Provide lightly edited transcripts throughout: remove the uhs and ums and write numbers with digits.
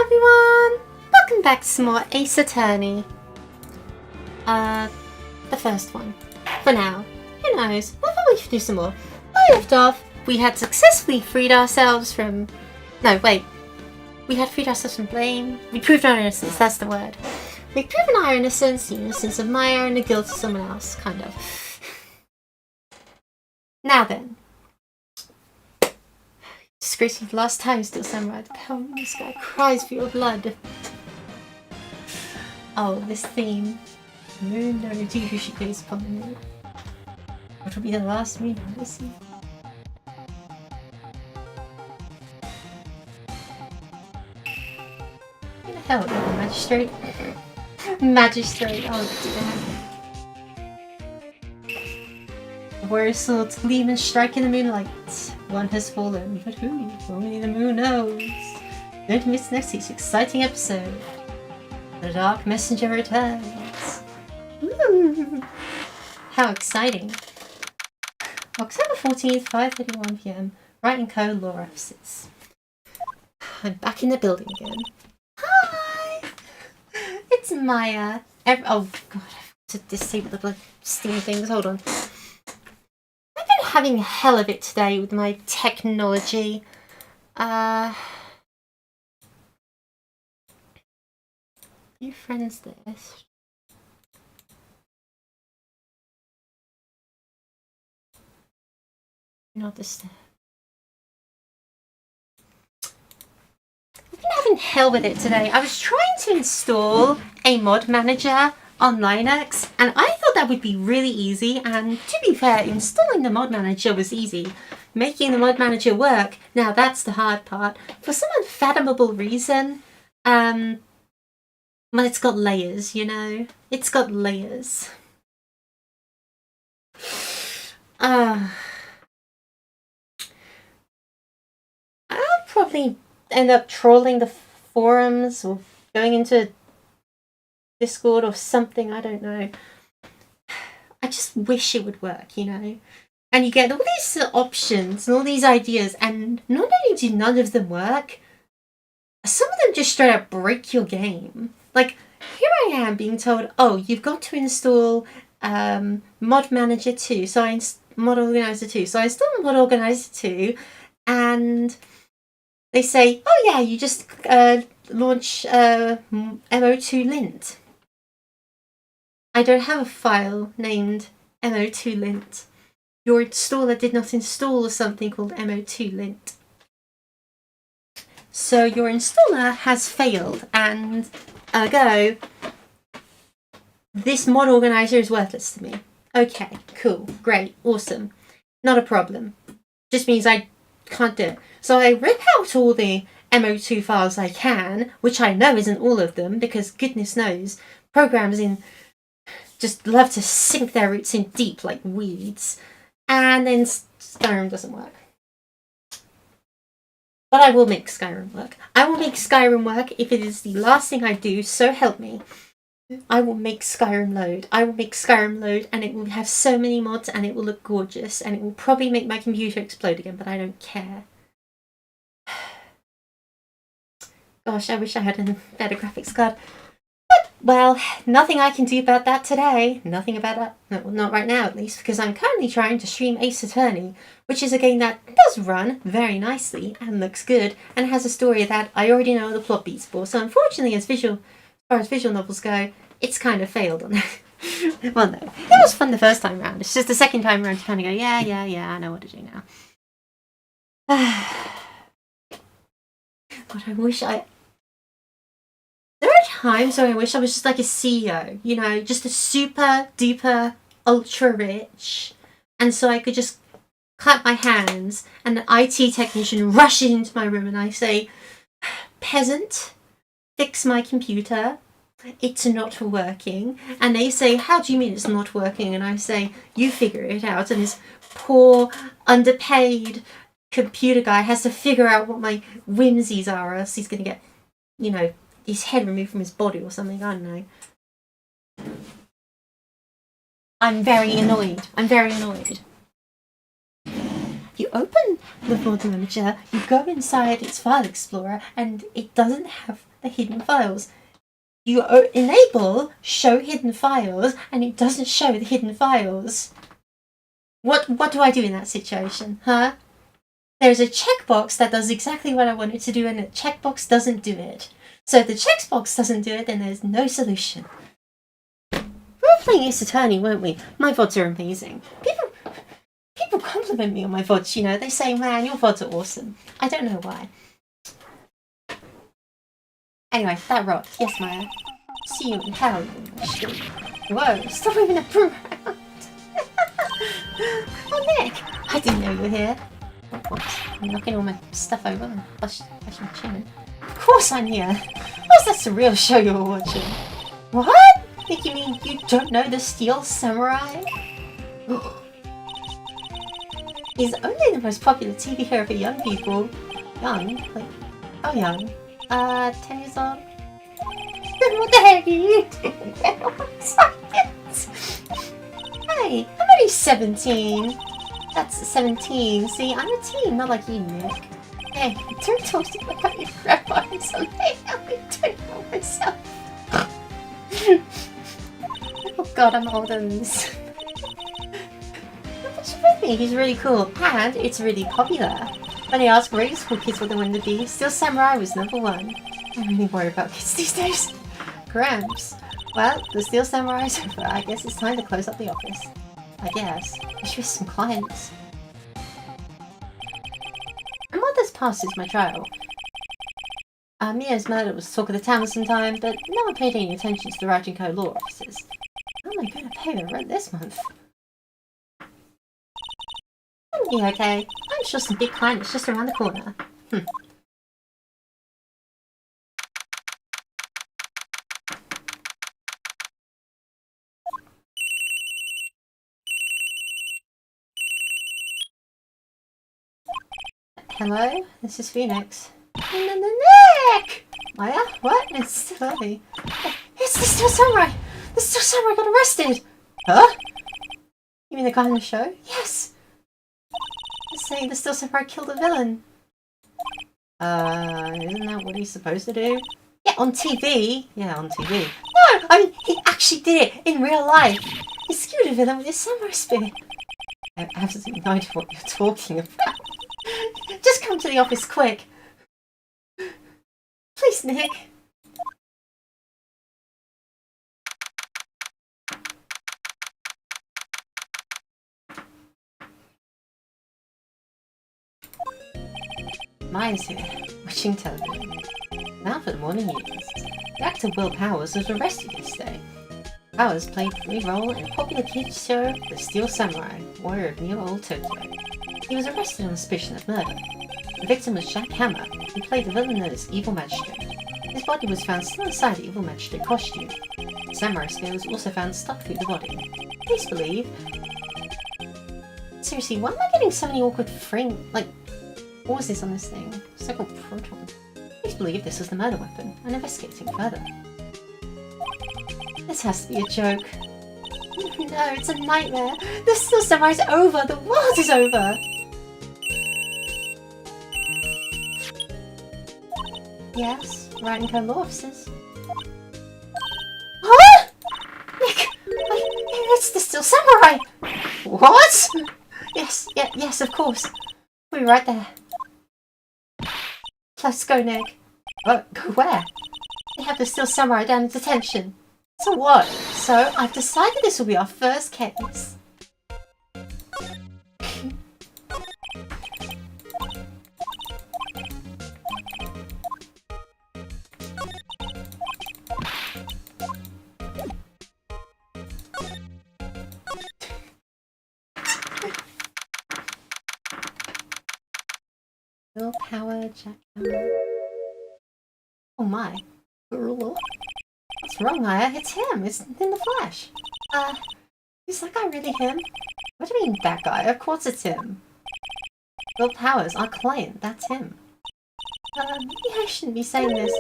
everyone! Welcome back to some more Ace Attorney. The first one. For now. Who knows? We'll probably do some more. I left off, we had successfully freed ourselves from... No, wait. We had freed ourselves from blame. We proved our innocence, that's the word. We've proven our innocence, the innocence of Maya and the guilt of someone else, kind of. Now then. Disgraceful the last time still samurai. The power of this guy cries for your blood. Oh, this theme. Moon no who she plays upon the moon. What will be the last moon I see? Who the hell is the magistrate? Magistrate, oh dear. Warrior swords gleam and strike in the moonlight. One has fallen, but who? Only the moon knows. Don't miss next week's exciting episode. The Dark Messenger returns. Woo! How exciting. October 14th, 5:31 PM. Writing Code Law Offices. I'm back in the building again. Hi! It's Maya. Oh god, I have to disable the blood steam things. Hold on. I've been having a hell of it today with my technology. Few friends list. Not this stuff. I've been having hell with it today. I was trying to install a mod manager on Linux, and I thought that would be really easy, and to be fair, installing the mod manager was easy. Making the mod manager work, now that's the hard part. For some unfathomable reason, well, it's got layers, you know? It's got layers. I'll probably end up trolling the forums or going into Discord or something, I don't know. I just wish it would work, you know? And you get all these options and all these ideas, and not only do none of them work, some of them just straight up break your game. Like, here I am being told, oh, you've got to install Mod Manager 2, Mod Organizer 2. So I install Mod Organizer 2, and they say, oh yeah, you just launch MO2 lint. I don't have a file named MO2 lint. Your installer did not install something called MO2 lint. So your installer has failed, and ergo, this mod organizer is worthless to me. Okay, cool, great, awesome. Not a problem. Just means I can't do it. So I rip out all the MO2 files I can, which I know isn't all of them, because goodness knows, programs just love to sink their roots in deep like weeds. And then Skyrim doesn't work. But I will make Skyrim work. I will make Skyrim work if it is the last thing I do, so help me. I will make Skyrim load. I will make Skyrim load, and it will have so many mods, and it will look gorgeous, and it will probably make my computer explode again, but I don't care. Gosh, I wish I had a better graphics card. But, well, nothing I can do about that today. Nothing about that. No, not right now, at least, because I'm currently trying to stream Ace Attorney, which is a game that does run very nicely and looks good and has a story that I already know the plot beats for. So unfortunately, as far as visual novels go, it's kind of failed on that. Well, no, it was fun the first time around. It's just the second time around to kind of go, yeah, I know what to do now. God, I wish there are times where I wish I was just like a CEO, you know, just a super duper ultra rich, and so I could just clap my hands and the IT technician rushes into my room and I say, peasant, fix my computer, it's not working. And they say, how do you mean it's not working? And I say, you figure it out. And this poor underpaid computer guy has to figure out what my whimsies are, or else he's going to get, you know, his head removed from his body or something, I don't know. I'm very annoyed. You open the folder manager, you go inside its file explorer, and it doesn't have the hidden files. You enable show hidden files, and it doesn't show the hidden files. What do I do in that situation, huh? There's a checkbox that does exactly what I want it to do, and the checkbox doesn't do it. So if the checkbox doesn't do it, then there's no solution. We're playing Ace Attorney, weren't we? My VODs are amazing. People compliment me on my VODs, you know. They say, man, your VODs are awesome. I don't know why. Anyway, that rocked. Yes, Maya. See you in hell, you street. Whoa, stop moving that broom around. Oh, Nick! I didn't know you were here. Whoops, I'm knocking all my stuff over and bust my chin. Of course I'm here. What's that surreal show you were watching? What? Nick, you mean you don't know the Steel Samurai? He's only the most popular TV hero for young people. Young? Like, how young? 10 years old? What the heck are you doing? Hey, I'm only 17. That's 17. See, I'm a teen, not like you, Nick. Hey, don't talk to me about your grandpa or something. I'm doing it myself. Oh god, I'm older than this. What's with me? He's really cool, and it's really popular. When I asked grade school kids what they wanted to be, Steel Samurai was #1. I'm really worried about kids these days. Gramps. Well, the Steel Samurai's over. I guess it's time to close up the office. I guess. I should have some clients. And what this past is my trial. Mia's murder was talk of the town for some time, but no one paid any attention to the writing code law officers. How am I going to pay the rent this month? Yeah, okay. I'm sure some big client is just around the corner. Hello, this is Phoenix. Nick! Maya? What? It's still early. It's the Steel Samurai! The Steel Samurai got arrested! Huh? You mean the guy on the show? Yes! They're saying the Steel Samurai killed a villain. Isn't that what he's supposed to do? Yeah, on TV. Yeah, on TV. No! I mean, he actually did it in real life! He skewed a villain with his samurai spear. I have absolutely no idea what you're talking about. Just come to the office quick. Please, Nick. Maya's here, watching television. Now for the morning news. The actor Will Powers was arrested yesterday. Powers played the lead role in a popular kids show, The Steel Samurai, Warrior of New Old Tokyo. He was arrested on suspicion of murder. The victim was Jack Hammer, who played the villain known as Evil Magistrate. His body was found still inside the Evil Magistrate costume. The samurai spear was also found stuck through the body. Police believe... Seriously, why am I getting so many awkward what was this on this thing? So-called proton. Police believe this was the murder weapon, and investigating further. This has to be a joke. No, it's a nightmare. The Steel Samurai's over. The world is over. Yes, writing code law officers. Huh? Nick, it's the Steel Samurai. What? Yes, of course. We'll be right there. Let's go, Nick. Go where? They have the Steel Samurai down in detention. So what? So I've decided this will be our first case. Willpower, jackhammer. Oh my. Girl. What's wrong, Maya? It's him. It's in the flesh. Is that guy really him? What do you mean, that guy? Of course it's him. Will Powers, our client, that's him. Maybe I shouldn't be saying this.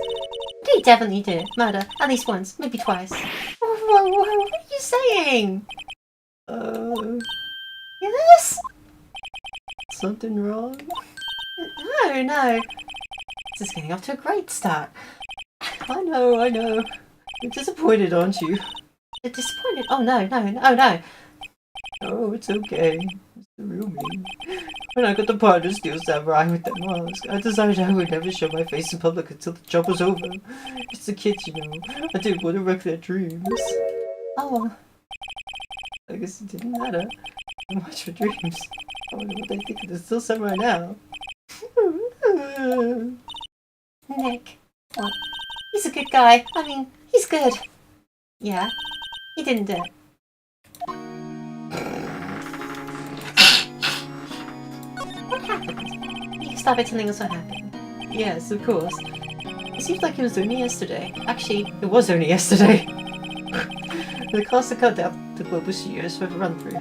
But he definitely did. Murder. At least once. Maybe twice. What are you saying? Yes? Something wrong? No, no. This is getting off to a great start. I know. You're disappointed, aren't you? You're disappointed? Oh no, no. Oh, it's okay. It's the real me. When I got the part to steal Samurai with that mask, I decided I would never show my face in public until the job was over. It's the kids, you know. I didn't want to wreck their dreams. Oh. I guess it didn't matter. So much for dreams. I wonder what they think of the Still Samurai now. Nick. What? He's a good guy. I mean, he's good. Yeah. He didn't do it. What happened? You can start by telling us what happened. Yes, of course. It seems like it was only yesterday. Actually, it was only yesterday. The class had cut out the Global Studios for the run-through.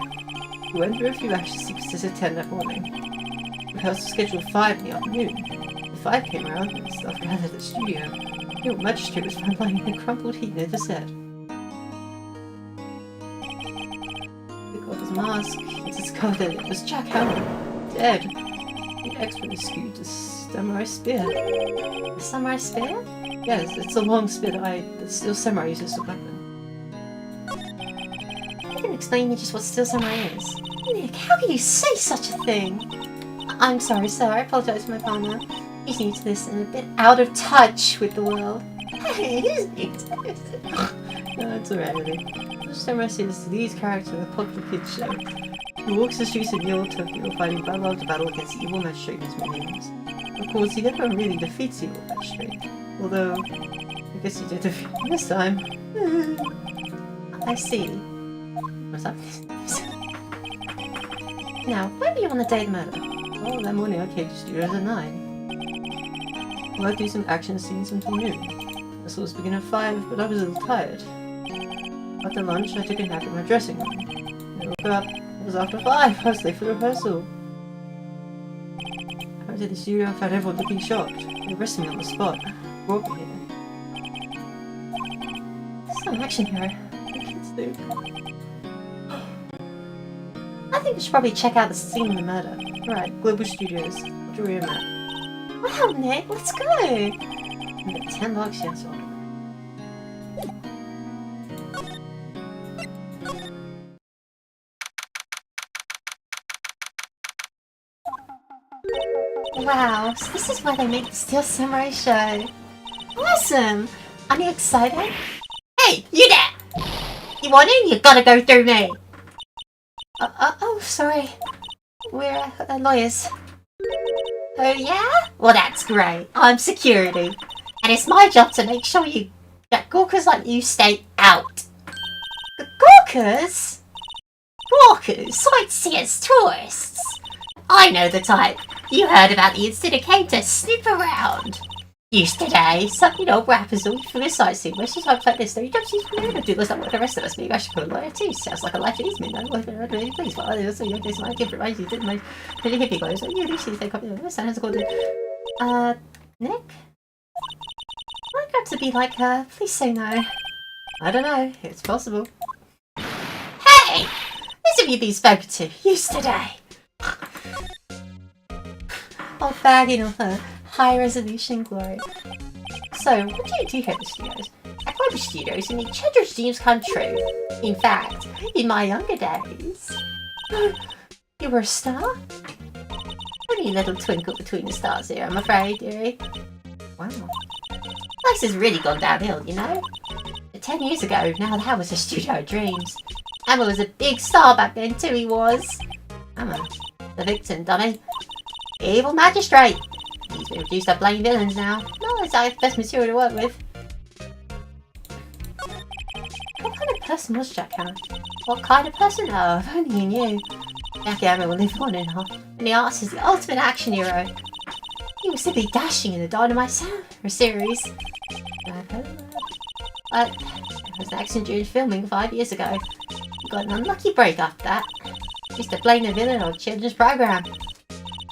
We went through a few action sequences at 10 that morning. The rehearsal was scheduled at 5 in the afternoon. When 5 came around and stuff gathered at the studio, the old magistrate was found lying in a crumpled heap near the set. He took off his mask and discovered that it was Jack Howard, dead. The expertly skewed the samurai spear. A samurai spear? Yes, it's a long spear that Steel Samurai uses as a weapon. You can explain me just what Steel Samurai is. Nick, how can you say such a thing? I'm sorry, sir. I apologize for my partner. He's new to this and a bit out of touch with the world. Hey, who's new to this? No, it's alright, really. Steel Samurai is the lead character in the popular kids show. He walks the streets of New York, Tokyo, fighting battle after battle against the evil magistrate and his minions. Of course, he never really defeats the evil magistrate. Although, I guess he did defeat him this time. I see. What's up? Now, where were you on the day of the murder? Oh, that morning I came to studios at 9. I worked through some action scenes until noon. I saw this begin at 5, but I was a little tired. After lunch, I took a nap in my dressing room. When I woke up, it was after 5. I was late for rehearsal. I went to the studio and found everyone looking shocked. They arrested me on the spot. Brought me here. Some action hero. The kids think. I think we should probably check out the scene of the murder. Right, Global Studios. I'll draw you a map. Wow, Nick, let's go! You got 10 bucks, yes, or Wow, so this is why they make the Steel Samurai show. Awesome! Are you excited? Hey, you there! You want in? You gotta go through me! Oh, sorry. We're lawyers. Oh yeah? Well, that's great. I'm security. And it's my job to make sure that gawkers like you stay out. Gawkers? Gawkers? Sightseers, tourists? I know the type. You heard about the incident, came to snoop around. Yesterday, some old rappers all through a sightseeing. Most of the times like this, though, you don't see to do this like the rest of us. Maybe I should put a lawyer too. Sounds like a life easement, no? Please, but so you there's my different ways. You didn't know. Pretty hippie guys. So you usually think of this. Sounds called Nick? I'd like to be like her. Please say no. I don't know. It's possible. Hey! Who's have you been spoken to yesterday? Oh, bagging off her high-resolution glory. So, what do you do here at the studios? At Global Studios, you make children's dreams come true. In fact, in my younger days... You were a star? Only a little twinkle between the stars here, I'm afraid, dearie. Wow. Life has really gone downhill, you know? 10 years ago, now that was a studio of dreams. Emma was a big star back then too, he was. Emma, the victim, dummy. Evil magistrate. He's been reduced to blame villains now. No, it's our best material to work with. What kind of person was Jack Hammer? What kind of person? Oh, if only you knew. Jack Hammer will live on and on. And the artist is the ultimate action hero. He was simply dashing in the Dynamite series. But there was an accident during filming 5 years ago. He got an unlucky break after that. Used to blame the villain on a children's program.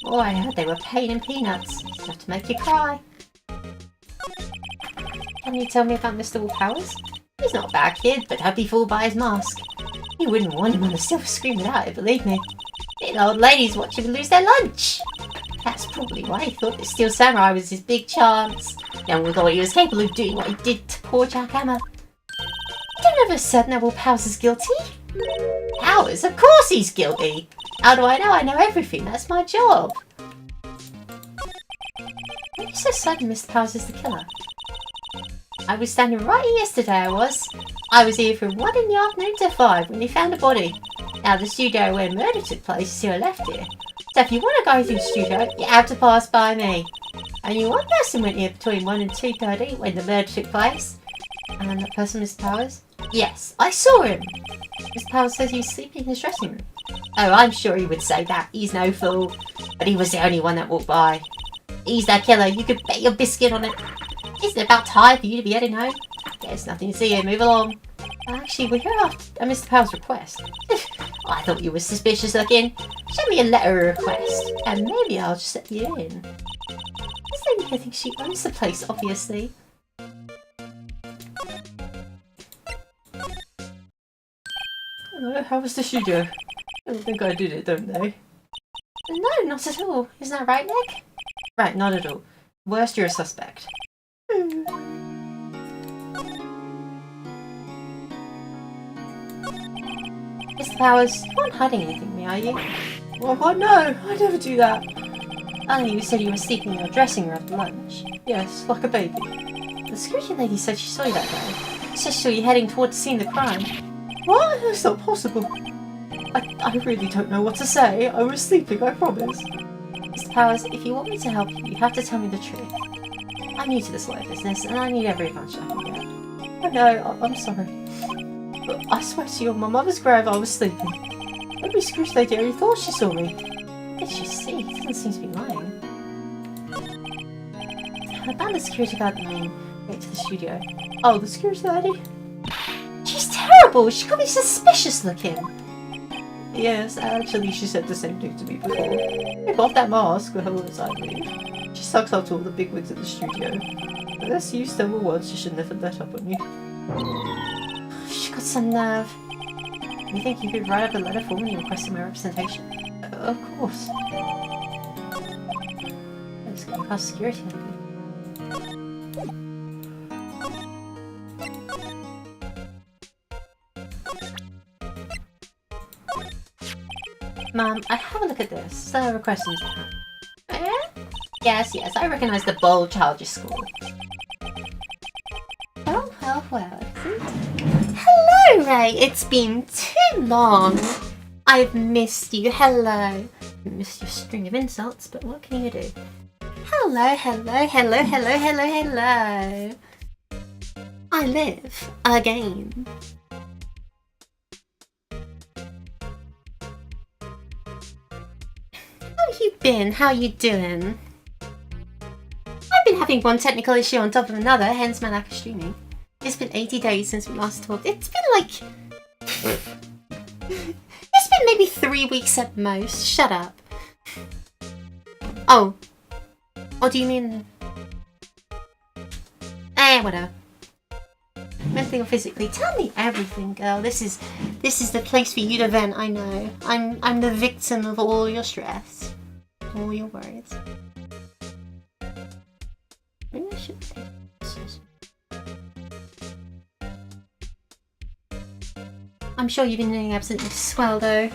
Oh, I heard they were pain in peanuts. Enough to make you cry. Can you tell me about Mr. Wolf-Powers? He's not a bad kid, but don't be fooled by his mask. You wouldn't want him on the silver screen without it, believe me. an old lady's watching them lose their lunch. That's probably why he thought that Steel Samurai was his big chance. No one thought he was capable of doing what he did to poor Jack Hammer. You don't ever said Neville Powers is guilty. Powers? Of course he's guilty. How do I know? I know everything. That's my job. Why are you so certain Mr. Powers is the killer? I was standing right here yesterday, I was. I was here from 1 in the afternoon to 5 when they found a body. Now the studio where murder took place is here left here. So if you want to go through the studio, you have to pass by me. Only one person went here between 1 and 2:30 when the murder took place. And that person, Mr. Powers? Yes, I saw him. Mr. Powers says he was sleeping in his dressing room. Oh, I'm sure he would say that. He's no fool. But he was the only one that walked by. He's the killer. You could bet your biscuit on it. Isn't it about time for you to be heading home? There's nothing to see here. Move along. Actually, we're here after Mr. Powers' request. I thought you were suspicious looking. Show me a letter of request, and maybe I'll just let you in. This lady here thinks she owns the place, obviously. Hello, how was the studio? I don't think I did it, don't they? No, not at all. Isn't that right, Nick? Right, not at all. Worst, you're a suspect. Mr. Powers, you aren't hiding anything from me, are you? Well, what? No, I never do that. Oh, you said you were sleeping in your dressing room after lunch. Yes, like a baby. The security lady said she saw you that day. She said she saw you heading towards the scene of the crime. What? That's not possible. I really don't know what to say. I was sleeping, I promise. Mr. Powers, if you want me to help you, you have to tell me the truth. I'm new to this lawyer business, and I need every advantage I can get. I know, I'm sorry. But I swear to you, on my mother's grave, I was sleeping. Every Scrooge lady only thought she saw me. What did she see? She doesn't seem to be lying. I found the security guard that came right to the studio. Oh, the Scrooge lady? She's terrible! She got me suspicious looking! Yes, actually, she said the same thing to me before. Take off that mask, or else I leave. She sucks up to all the bigwigs at the studio. Unless you still were once, she should never let up on you. She got some nerve. You think you could write up a letter for me requesting my representation? Of course. It's going to cost security. Mom, I have a look at this. The request is Yes, I recognise the bold, childish school. Well. Hello, Ray. It's been too long. I've missed you. Hello. I missed your string of insults, but what can you do? Hello. I live again. How have you been? How you doing? I've been having one technical issue on top of another, hence my lack of streaming. It's been 80 days since we last talked. It's been like... it's been maybe 3 weeks at most. Shut up. Oh. What do you mean? Whatever. Mentally or physically. Tell me everything, girl. This is the place for you to vent, I know. I'm the victim of all your stress. All your worries. Maybe I should take this. I'm sure you've been doing absolutely swell, though.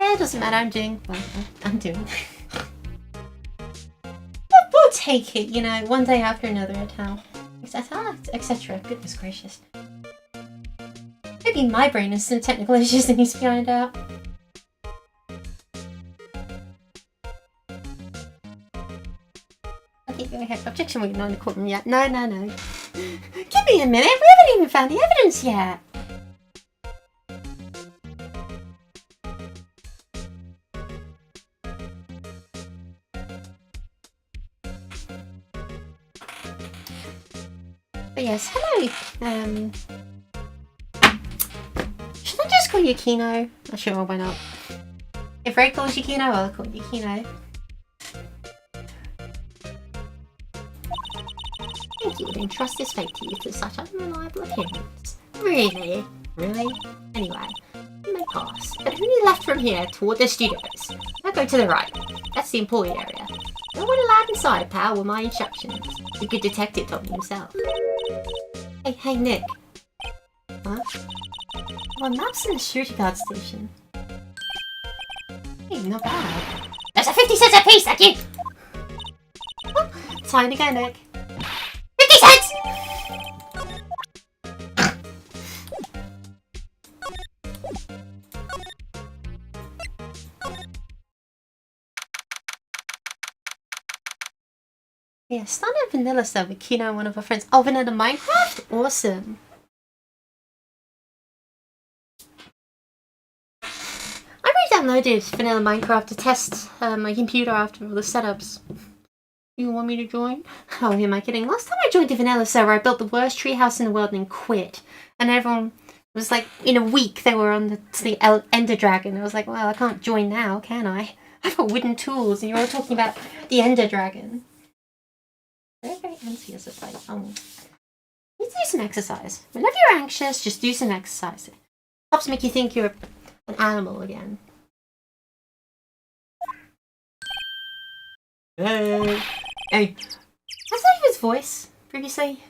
It doesn't matter, I'm doing well. I'm doing. We'll take it, you know, one day after another at how, etc. Goodness gracious. Maybe my brain has some technical issues that needs to be ironed out. Okay, go ahead. Objection, we're not in the courtroom yet. No. Give me a minute, we haven't even found the evidence yet. But yes, hello. Should I just call you Kino? Oh, sure, why not? If Ray calls you Kino, I'll call you Kino. Thank you would entrust this fate to you to such unreliable appearance. Really? Really? Anyway, you may pass. But only left from here toward the studios. Now go to the right. That's the employee area. No one allowed inside, pal, with my instructions. The good detective told me himself. Hey, Nick. Huh? My map's in the security guard station. Hey, not bad. That's a 50 cents a piece, thank you! Oh, time to go, Nick. 50 cents! Yeah, started a vanilla stuff with Kino and one of our friends. Oh, vanilla Minecraft? Awesome. I re-downloaded vanilla Minecraft to test my computer after all the setups. You want me to join? Oh, who am I kidding? Last time I joined the vanilla server, I built the worst treehouse in the world and then quit. And everyone was like, in a week, they were on the Ender Dragon. I was like, well, I can't join now, can I? I've got wooden tools, and you're all talking about the Ender Dragon. Very, very anxious of like, you need to do some exercise. Whenever you're anxious, just do some exercise. It helps make you think you're an animal again. Hey! Has that his voice previously?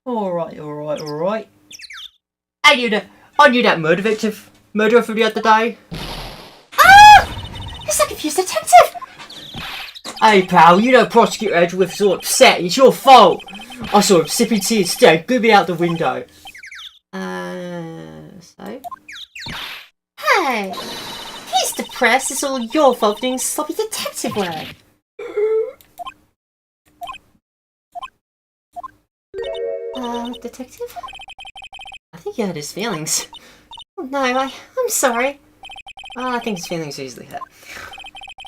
Alright. I knew that murderer from the other day. Ah! It's a confused detective! Hey pal, you know Prosecutor Edgeworth's so upset, it's your fault! I saw him sipping tea instead, blew me out the window. So? Hey! He's depressed, it's all your fault for doing sloppy detective work. Detective? I think he hurt his feelings. Oh, no, I'm sorry. I think his feelings are easily hurt.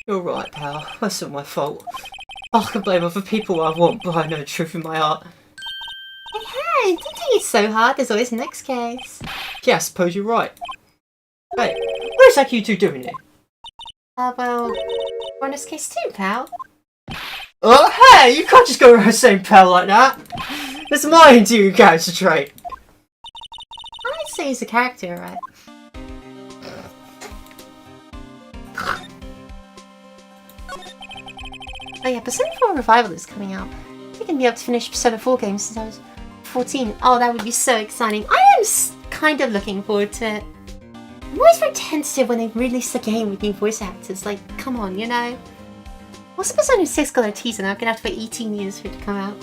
You're right, pal. That's not my fault. I can blame other people I want, but I know the truth in my heart. Hey, don't take it so hard. There's always the next case. Yeah, I suppose you're right. Hey, what is that you two doing here? Well, we're on this case too, pal. Oh, hey, you can't just go around saying pal like that. It's mine to character trait. I'd say he's a character, right? Oh yeah, Persona 4 Revival is coming out. I'm going to be able to finish Persona 4 games since I was 14. Oh, that would be so exciting. I am kind of looking forward to it. I'm always very tentative when they release a game with new voice actors. Like, come on, you know? What's the Persona 6 got a teaser now? I'm going to have to wait 18 years for it to come out.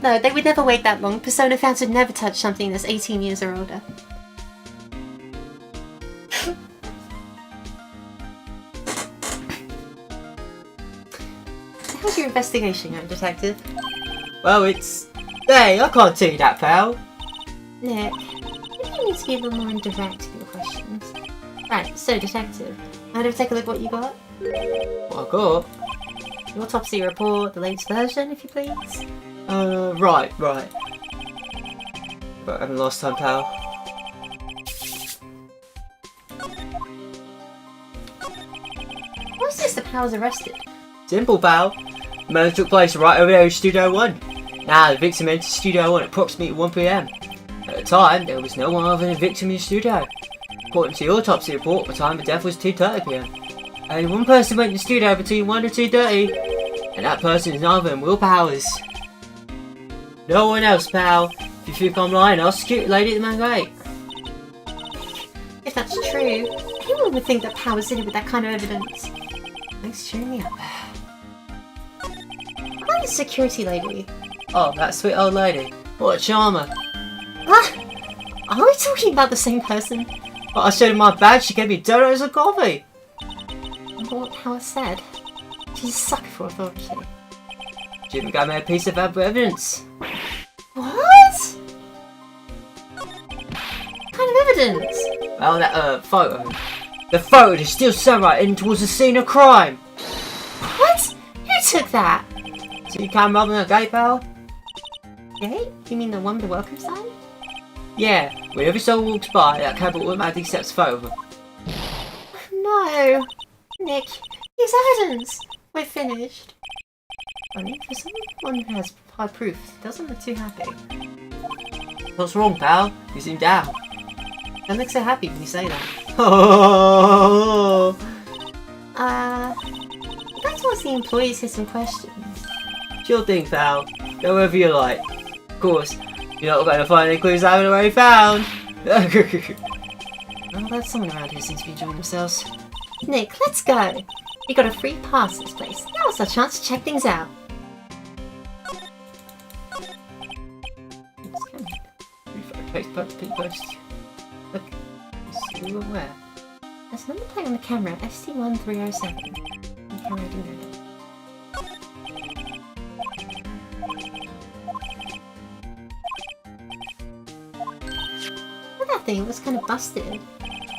No, they would never wait that long. Persona fans would never touch something that's 18 years or older. How's your investigation going, Detective? Well, it's... Hey, I can't tell you that, pal. Nick, maybe you need to be a little more indirect with your questions. Right, so Detective, mind if I take a look at what you got? What I got? Your autopsy report, the latest version, if you please. Right. But I haven't lost time, pal. What's this? The Powers arrested? Simple, pal. The murder took place right over there in Studio 1. Now, the victim entered Studio 1 at approximately 1 PM. At the time, there was no one other than the victim in the studio. According to the autopsy report, the time of death was 2:30 PM. Only one person went in the studio between 1 and 2:30, and that person is none other than Will Powers. No one else, pal. If you think I'm lying, I'll security lady at the main gate. If that's true, anyone would think that Powers did it with that kind of evidence. Thanks for cheering me up. About the security lady? Oh, that sweet old lady. What a charmer. Ah! Are we talking about the same person? But I showed her my badge, she gave me donuts and coffee. What Howard said. She's a sucker for authority. She even got me a piece of valuable evidence. What? What kind of evidence? Well, that photo. The photo of the steel samurai heading towards the scene of crime. What? Who took that? See you camera up on the gate, pal? Gate? You mean the one with the welcome sign? Yeah, when every soul walks by, that camera automatically accepts a photo of them. No. Nick, here's evidence. We're finished. Funny, for someone who has high proof, doesn't look too happy. What's wrong, pal? You seem down. That makes so happy when you say that. Oh. I'd like to ask the employees here some questions. Sure thing, pal. Go wherever you like. Of course, you're not going to find any clues I haven't already found. Oh, there's someone around here seems to be enjoying themselves. Nick, let's go. We got a free pass to this place. Now's our chance to check things out. Post. Look, see what where? There's a number plate on the camera, ST1307. The camera didn't know that. Look at that thing, it was kind of busted.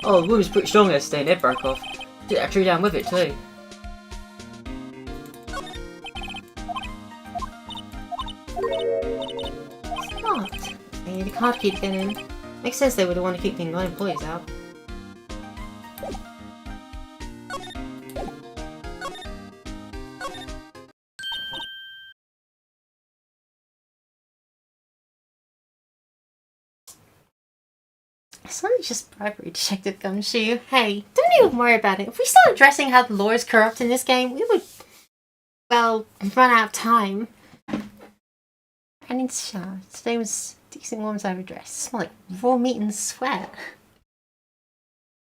Oh, the wood was pretty strong yesterday and it broke off. Took that tree down with it too. It's not. They need a card key to get in. Makes sense they would want to keep the employees out. Someone just bribery Detective Gumshoe. Hey, don't even worry about it. If we start addressing how the law is corrupt in this game, we would, well, run out of time. I need to shower. Today was decent warm as I dress. It smelled like raw meat and sweat.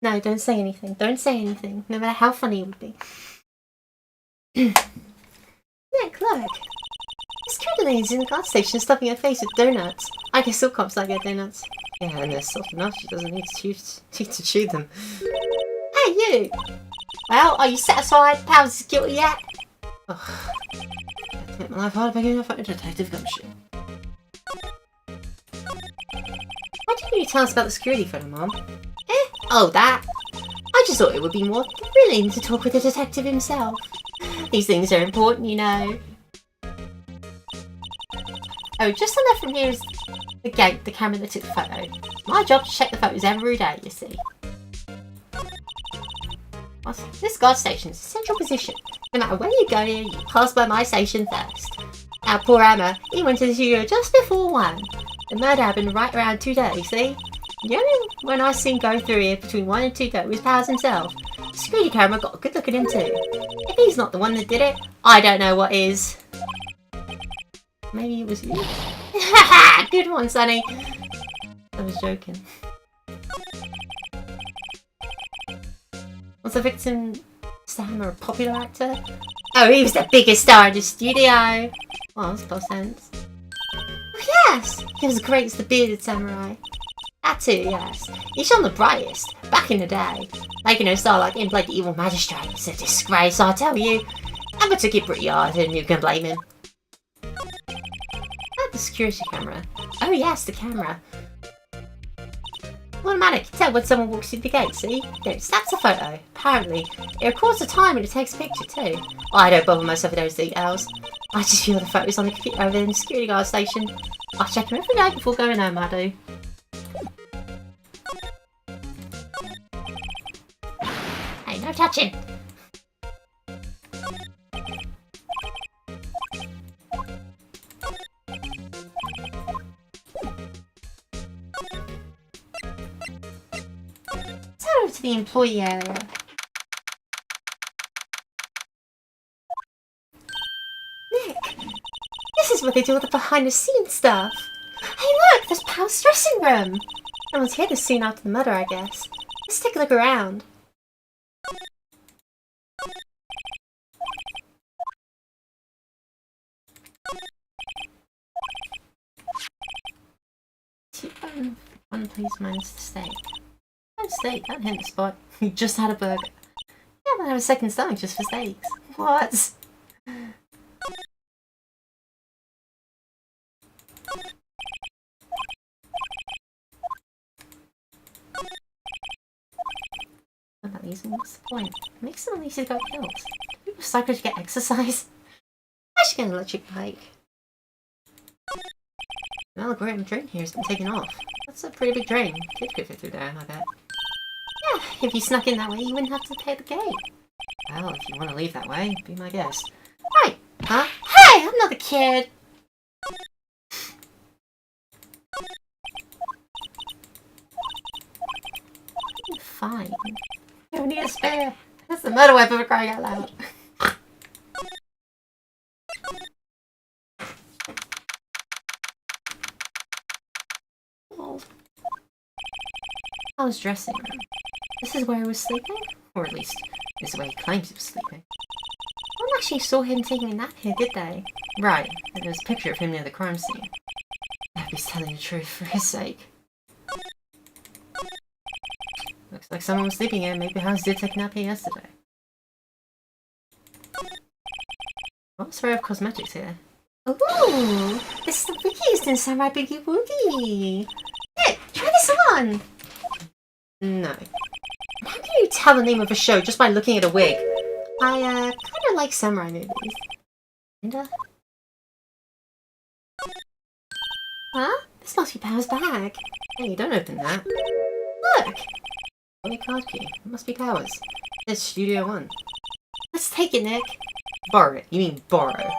No, don't say anything. Don't say anything, no matter how funny it would be. Nick, look. This security lady's in the gas station stuffing her face with donuts. I guess all cops like get donuts. Yeah, and they're soft enough, she doesn't need to chew them. Hey, you! Well, are you satisfied? Powers is guilty yet? Ugh. I have to make my life harder by giving a photo Detective Gumshoe. Why didn't you tell us about the security photo, Mom? Oh, that? I just thought it would be more thrilling to talk with the detective himself. These things are important, you know. Oh, just on left from here is the gate, the camera that took the photo. My job to check the photos every day, you see. This guard station is a central position. No matter where you go here, you pass by my station first. Our poor Emma, he went to the studio just before 1. The murder happened right around 2:30, see? The only one I seen go through here between 1 and 2:30 was Powers himself. The security camera got a good look at him too. If he's not the one that did it, I don't know what is. Maybe it was you? Haha! Good one, Sonny! I was joking. Was the victim Sam or a popular actor? Oh, he was the biggest star in the studio! Well, that makes sense. Oh, yes! He was great as the bearded samurai. That too, yes. He shone the brightest, back in the day. Making no star like him played the evil magistrate. It's a disgrace, I tell you. Emma took it pretty hard, and you can blame him. The security camera. Oh yes, the camera. Automatic, you tell when someone walks through the gate, see? There, snaps a photo. Apparently. It records the time and it takes a picture too. Oh, I don't bother myself with those details. I just view the photos on the computer over in the security guard station. I check them every day before going home, I do. Hey, no touching! To the employee area. Nick! This is where they do all the behind the scenes stuff. Hey look! There's Pal's dressing room! No one's here this soon after the murder, I guess. Let's take a look around. One please minus the steak. Steak, that hit the spot. You just had a burger. Yeah, but I have a second stomach just for steaks. What? What about these? What's the point? Make some of these go killed. People cycle to get exercise. I should get an electric bike. The algorithm drain here has been taken off. That's a pretty big drain. Kid could fit through there, I bet. Yeah, if you snuck in that way, you wouldn't have to pay the gate. Well, if you want to leave that way, be my guest. Right, huh? Hey, I'm not a kid! fine. You need a spare. That's the murder weapon for crying out loud. Oh. I was dressing room. This is where he was sleeping? Or at least, this is where he claims he was sleeping. No one actually saw him taking a nap here, did they? Right, and there's a picture of him near the crime scene. I hope he's telling the truth for his sake. Looks like someone was sleeping here. Maybe Hans did take a nap here yesterday. Oh, sorry, I have cosmetics here. Ooh! This is the wiggiest in Samurai Boogie Woogie! Hey, try this on! No. How can you tell the name of a show just by looking at a wig? I, kinda like samurai movies. Kinda? Huh? This must be Power's bag. Hey, don't open that. Look! Only card key. It must be Power's. It's Studio One. Let's take it, Nick. Borrow it. You mean borrow.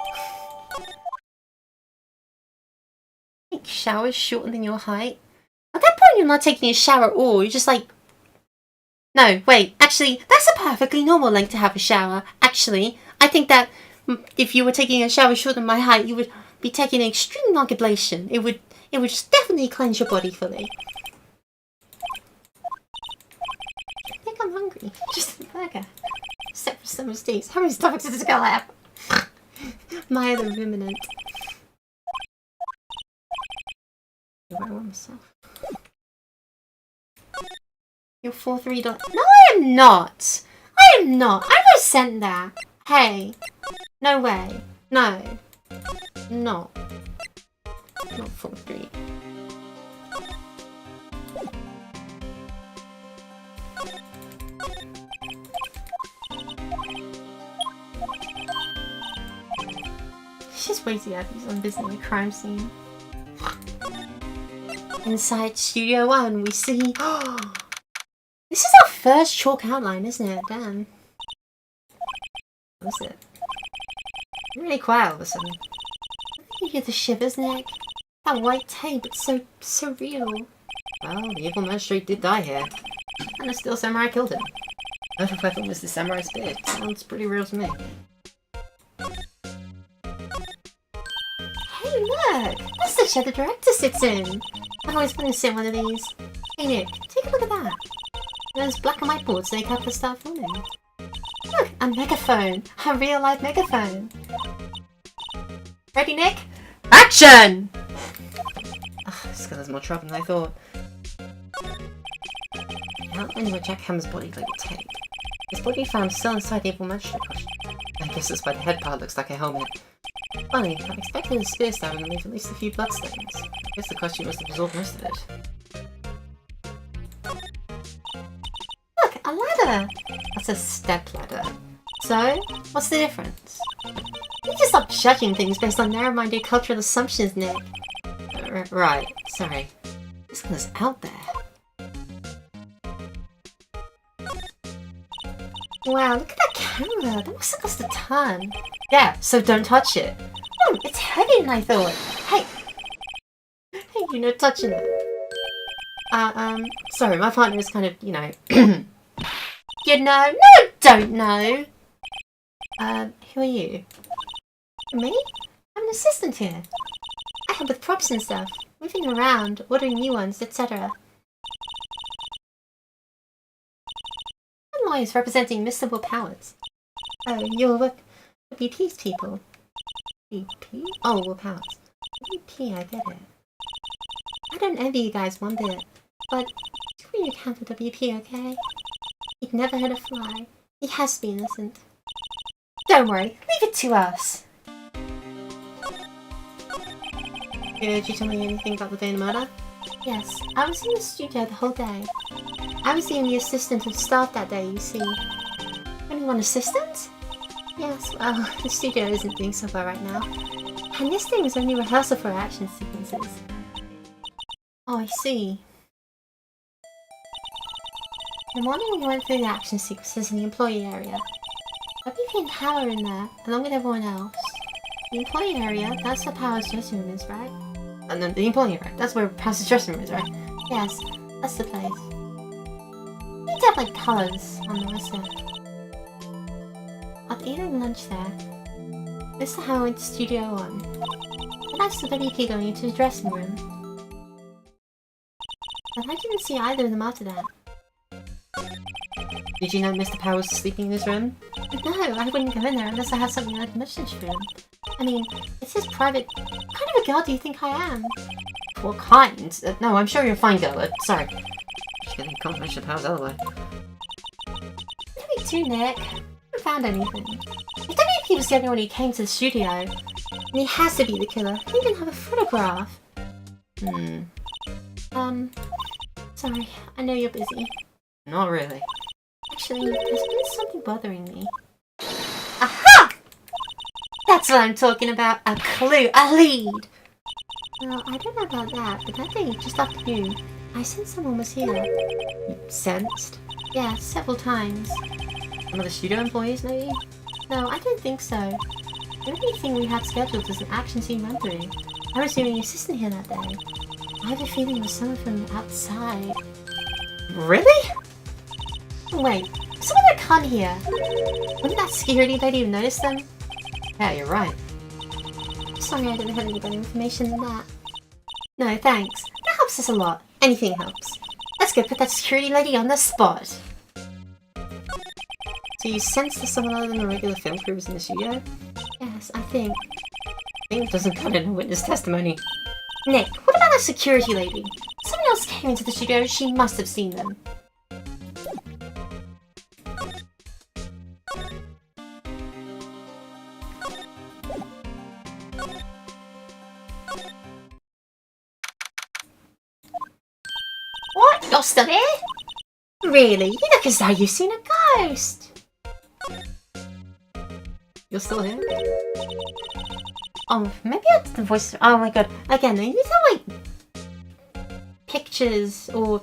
Take showers shorter than your height? At that point you're not taking a shower at all. You're just like... No, wait. Actually, that's a perfectly normal length to have a shower. Actually, I think that if you were taking a shower shorter than my height, you would be taking an extreme long ablation. It would just definitely cleanse your body fully. I think I'm hungry. Just a burger. Except for summer's days. How many stomachs does this girl have? My other ruminant. Do I want myself? You're $4-3. No, I am not! I am not! I was sent that! Hey. No way. No. No. Not 4-3. She's way too happy on visiting a crime scene. Inside Studio One, we see... This is our first chalk outline, isn't it? Damn. What is it? Really quiet all of a sudden. You hear the shivers, Nick? That white tape, it's so real. Well, the evil magistrate did die here. And a steel samurai killed him. Her weapon was the samurai's beard. Sounds pretty real to me. Hey, look! That's the chair the director sits in! I've always wanted to sit in one of these. Hey, Nick, take a look at that. There's black and white boards so they have to start filming. Look, a megaphone! A real life megaphone! Ready, Nick? Action! Oh, this guy has more trouble than I thought. Not only Jack Hammer's body like a tape. His body found still inside the evil magistrate costume. I guess that's why the head part looks like a helmet. Funny, I expected the spear stabbing to leave at least a few bloodstains. I guess the costume must have absorbed most of it. Look, a ladder! That's a step ladder. So, what's the difference? You need to stop judging things based on narrow-minded cultural assumptions, Nick. Right, sorry. This goes out there. Wow, look at that camera. That must have cost a ton. Yeah, so don't touch it. Oh, it's heavier than I thought. Hey! Hey, you're not touching it. Sorry, my partner is kind of, you know... You know? No, I don't know! Who are you? Me? I'm an assistant here. I help with props and stuff. Moving around, ordering new ones, etc. I'm lawyers representing Mr. Will Powers. Oh, you're with WP's people. WP? Oh, Will Powers. WP, I get it. I don't envy you guys one bit, but screw you count for WP, okay? He'd never hurt a fly. He has to be innocent. Don't worry, leave it to us! Did you tell me anything about the day of the murder? Yes, I was in the studio the whole day. I was the only assistant of staff that day, you see. Only one assistant? Yes, well, the studio isn't doing so well right now. And this thing was only rehearsal for action sequences. Oh, I see. In the morning we went through the action sequences in the employee area. WP and Power are in there, along with everyone else. The employee area, that's where Power's dressing room is, right? And then the employee area, that's where Power's dressing room is, right? Yes, that's the place. need to have like colours on the rest of it. I'll eat at lunch there. This is how I went to Studio 1. And that's the WP going into the dressing room. But I didn't see either of them after that. Did you know Mr. Power was sleeping in his room? No, I wouldn't go in there unless I had something like a message for him. I mean, it's his private... What kind of a girl do you think I am? What kind? No, I'm sure you're a fine girl. Sorry. Just getting confirmation of Powers otherwise. What do we do, Nick? I haven't found anything. If WP was the only one who came to the studio, and he has to be the killer. He didn't have a photograph. Sorry, I know you're busy. Not really. Actually, there's been something bothering me. Aha! That's what I'm talking about. A clue. A lead. Well, I don't know about that, but that day, just after noon, I sensed someone was here. You sensed? Yeah, several times. Some of the studio employees, maybe? No, I don't think so. The only thing we had scheduled was an action scene run through. I was doing assistant here that day. I have a feeling it was someone from outside. Really? Oh, wait, someone that come here. Wouldn't that security lady have noticed them? Yeah, you're right. Sorry I didn't have any better information than that. No, thanks. That helps us a lot. Anything helps. Let's go put that security lady on the spot. So you sensed that someone other than a regular film crew was in the studio? Yes, I think. I think it doesn't cut in a witness testimony. Nick, what about that security lady? Someone else came into the studio, she must have seen them. What? You're still there? Really? You look as though you've seen a ghost. You're still here? Oh, maybe that's the voice. Oh my god. Again, they need some like pictures or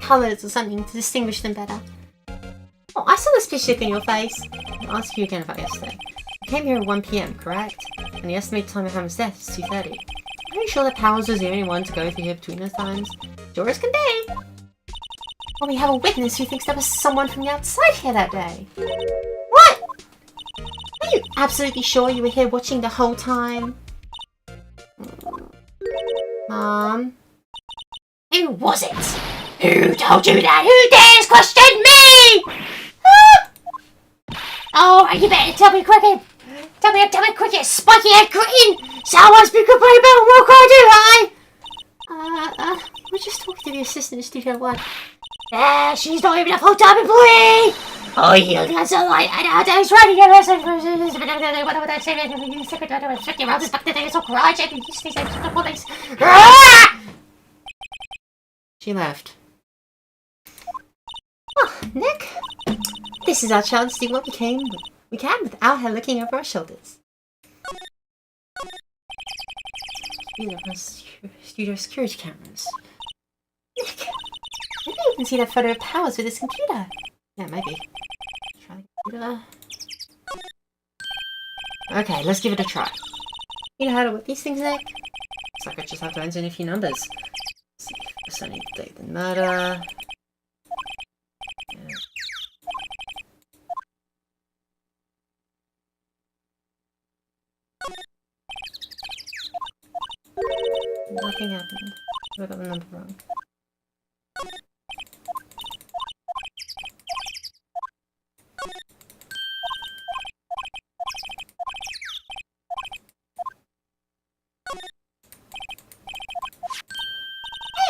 colours or something to distinguish them better. Oh, I saw this picture in your face. I'll ask you again about yesterday. You came here at 1 PM, correct? And the estimated time of Hammer's death is 2:30. Are you sure that Powers was the only one to go through here between those times? Sure as can be. Well, we have a witness who thinks there was someone from the outside here that day. What? Are you absolutely sure you were here watching the whole time? Mom? Who was it? Who told you that? Who dares question me? Oh, you better tell me quick. Tell me quick, spiky head green. Someone's been complaining about what can I do, right? We're just talking to the assistant in Studio 1. She's not even a full-time employee! Oh, you guys are like, I know, days running your message. She left. Oh, Nick, this is our chance to do what we can without her looking over our shoulders. Studio security cameras. Nick, maybe you can see that photo of Powers with his computer. Yeah, maybe. Try the computer. Okay, let's give it a try. You know how to work these things, Nick? Looks like I just have to enter in a few numbers. Let's see if there's any date the murder. Yeah. Nothing happened. I got the number wrong.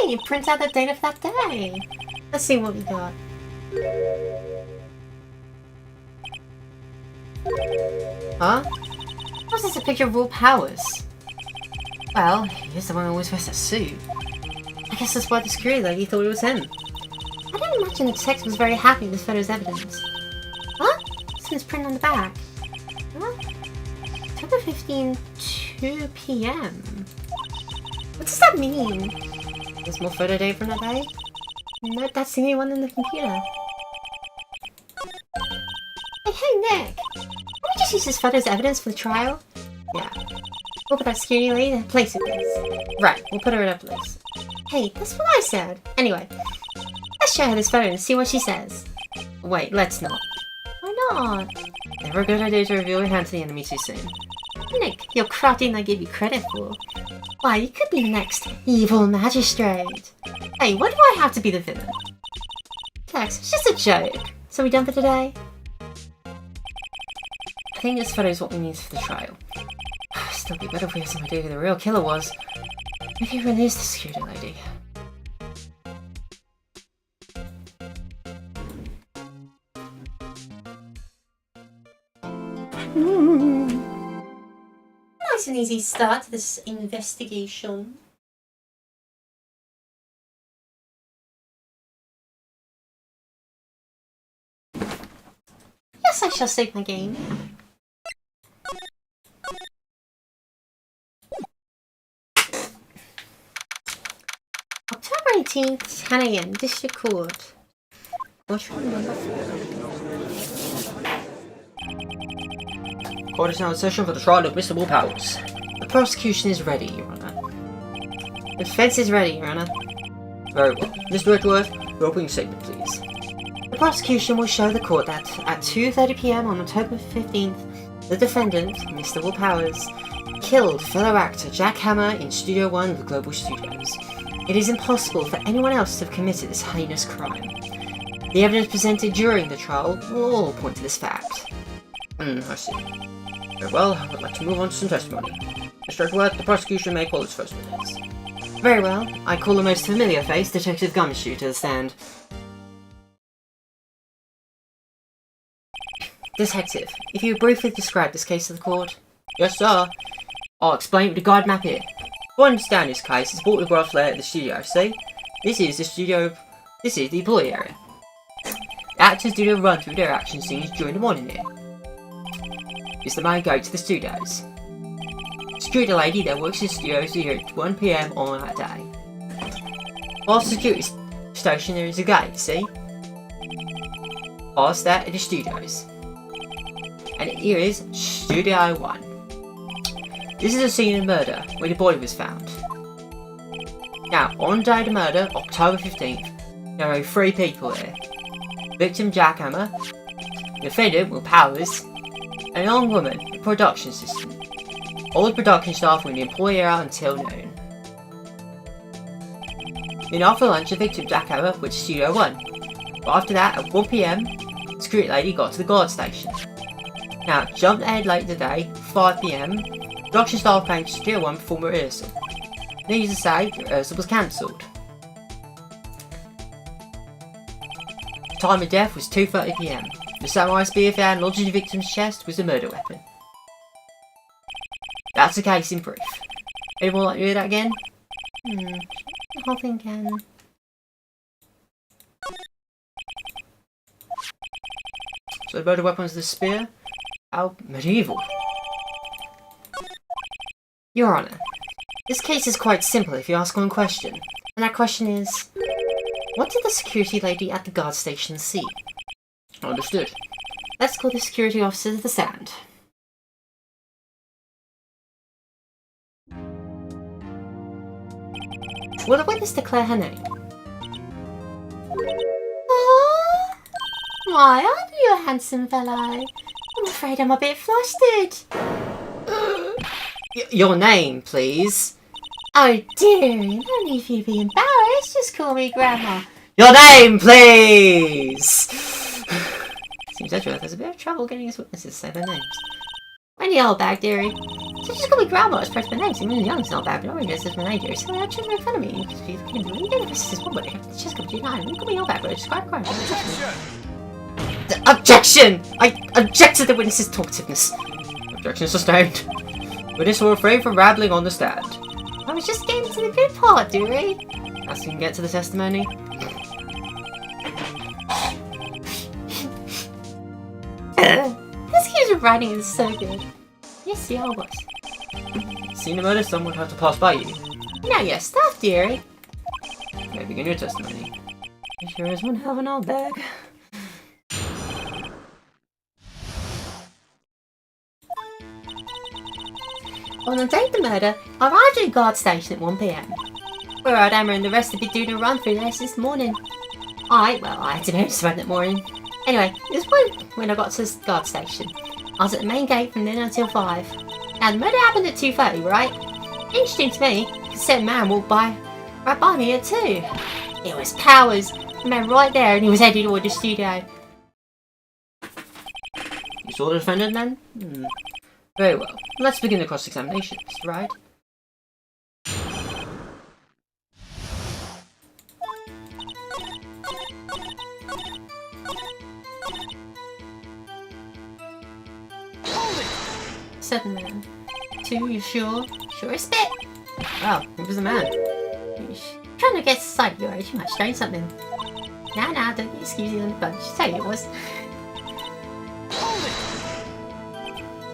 Hey, it prints out the date of that day. Let's see what we got. Huh? How's this a picture of Raw Powers? Well, he's the one who always wears that suit. I guess that's why the security lady thought it was him. I don't imagine the detective was very happy with this photo's evidence. Huh? This print on the back. Huh? October 15, 2 PM. What does that mean? There's more photo data from that day? No, that's the only one in the computer. Hey, Nick! Can we just use this photo as evidence for the trial? Yeah. We'll put that security lady in a place it is. Right, we'll put her in a place. Hey, that's what I said. Anyway, let's Let's show her this photo and see what she says. Wait, let's not. Why not? Never a good idea to reveal your hand to the enemy too soon. Nick, you're crafting I give you credit for. Why, you could be the next evil magistrate. Hey, why do I have to be the villain? Tex, it's just a joke. So we done for today? I think this photo is what we need for the trial. Still be better if we had some idea who the real killer was. Maybe it really is the security lady. Nice and easy start to this investigation. Yes, I shall save my game. October 18th, 10 AM, District Court. Which one number 4? Court is now in session for the trial of Mr. Willpowers. The prosecution is ready, Your Honor. The defense is ready, Your Honor. Very well. Mr. Edgeworth, your opening statement, please. The prosecution will show the court that at 2:30 PM on October 15th, the defendant, Mr. Willpowers, killed fellow actor Jack Hammer in Studio 1 of the Global Studios. It is impossible for anyone else to have committed this heinous crime. The evidence presented during the trial will all point to this fact. I see. Very well, I would like to move on to some testimony. Mr. Edgeworth, the prosecution may call its first witness. Very well, I call the most familiar face, Detective Gumshoe, to the stand. Detective, if you would briefly describe this case to the court. Yes, sir. I'll explain it with the guide map here. To understand this case, it's photographs layout of the studio, see? This is the studio, this is the employee area. The actors do the run through their action scenes during the morning here. This is the main gate to the studios. Security lady that works in the studios here at 1 PM on that day. Past the security station there is a gate, see? Past that are the studios. And here is Studio 1. This is a scene of murder where the body was found. Now, on the day of the murder, October 15th, there are 3 people here. Victim Jack Hammer, defendant Will Powers, and a young woman, the production assistant. All the production staff were in the employee area until noon. Then after lunch, the victim Jack Hammer went to Studio 1. But after that, at 1 PM, the security lady got to the guard station. Now, jumped ahead late today, 5 PM, production staff came to Studio 1 for rehearsal. Needless to say, the rehearsal was cancelled. The time of death was 2:30 PM. The samurai spear found lodged in the victim's chest was a murder weapon. That's the case in brief. Anyone like to hear that again? The whole thing can. So the murder weapon was the spear? How medieval. Your Honor, this case is quite simple if you ask one question. And that question is, what did the security lady at the guard station see? Understood. Let's call the security officer to the stand. Will the witness declare her name? Oh, why, aren't you a handsome fellow? I'm afraid I'm a bit flustered. Your name, please. Oh dearie, no need for you to be embarrassed, just call me Grandma. Your name, please! Seems Edgeworth has a bit of trouble getting his witnesses to say their names. When the old bag, dearie. So just call me Grandma, it's supposed to be my name. See, when young's not bad, but I already knows it's my name, dearie. So I actually make fun of me. Because people can believe it. This is one way. It's just going to be nine. You call me old bag, but describe crime. Objection! I object to the witness's talkativeness. Objection sustained. Witness will refrain from rambling on the stand. I was just getting to the good part, dearie. As you can get to the testimony. This game's writing is so good. Yes, yeah, I was. Seen the murder, someone had to pass by you. Now your stuff, dearie. May begin your testimony. It sure is one hell of an old bag. On the day of the murder, I arrived at the guard station at 1 PM. Where Hammer and the rest have been doing a run through there since morning. Well, I don't know, spend it more in. Anyway, this point when I got to the guard station. I was at the main gate from then until 5. Now, the murder happened at 2:30, right? Interesting to me, because said man walked right by me at 2. It was Powers, the man right there, and he was heading toward the studio. You saw the defendant then? Very well. Let's begin the cross-examination, Mr. Wright. Said the man. 2, you sure? Sure as spit. Wow, who was the man? Trying to get sight of your age, you might strain something. Nah, don't get excuses on the bunch. Tell you it was.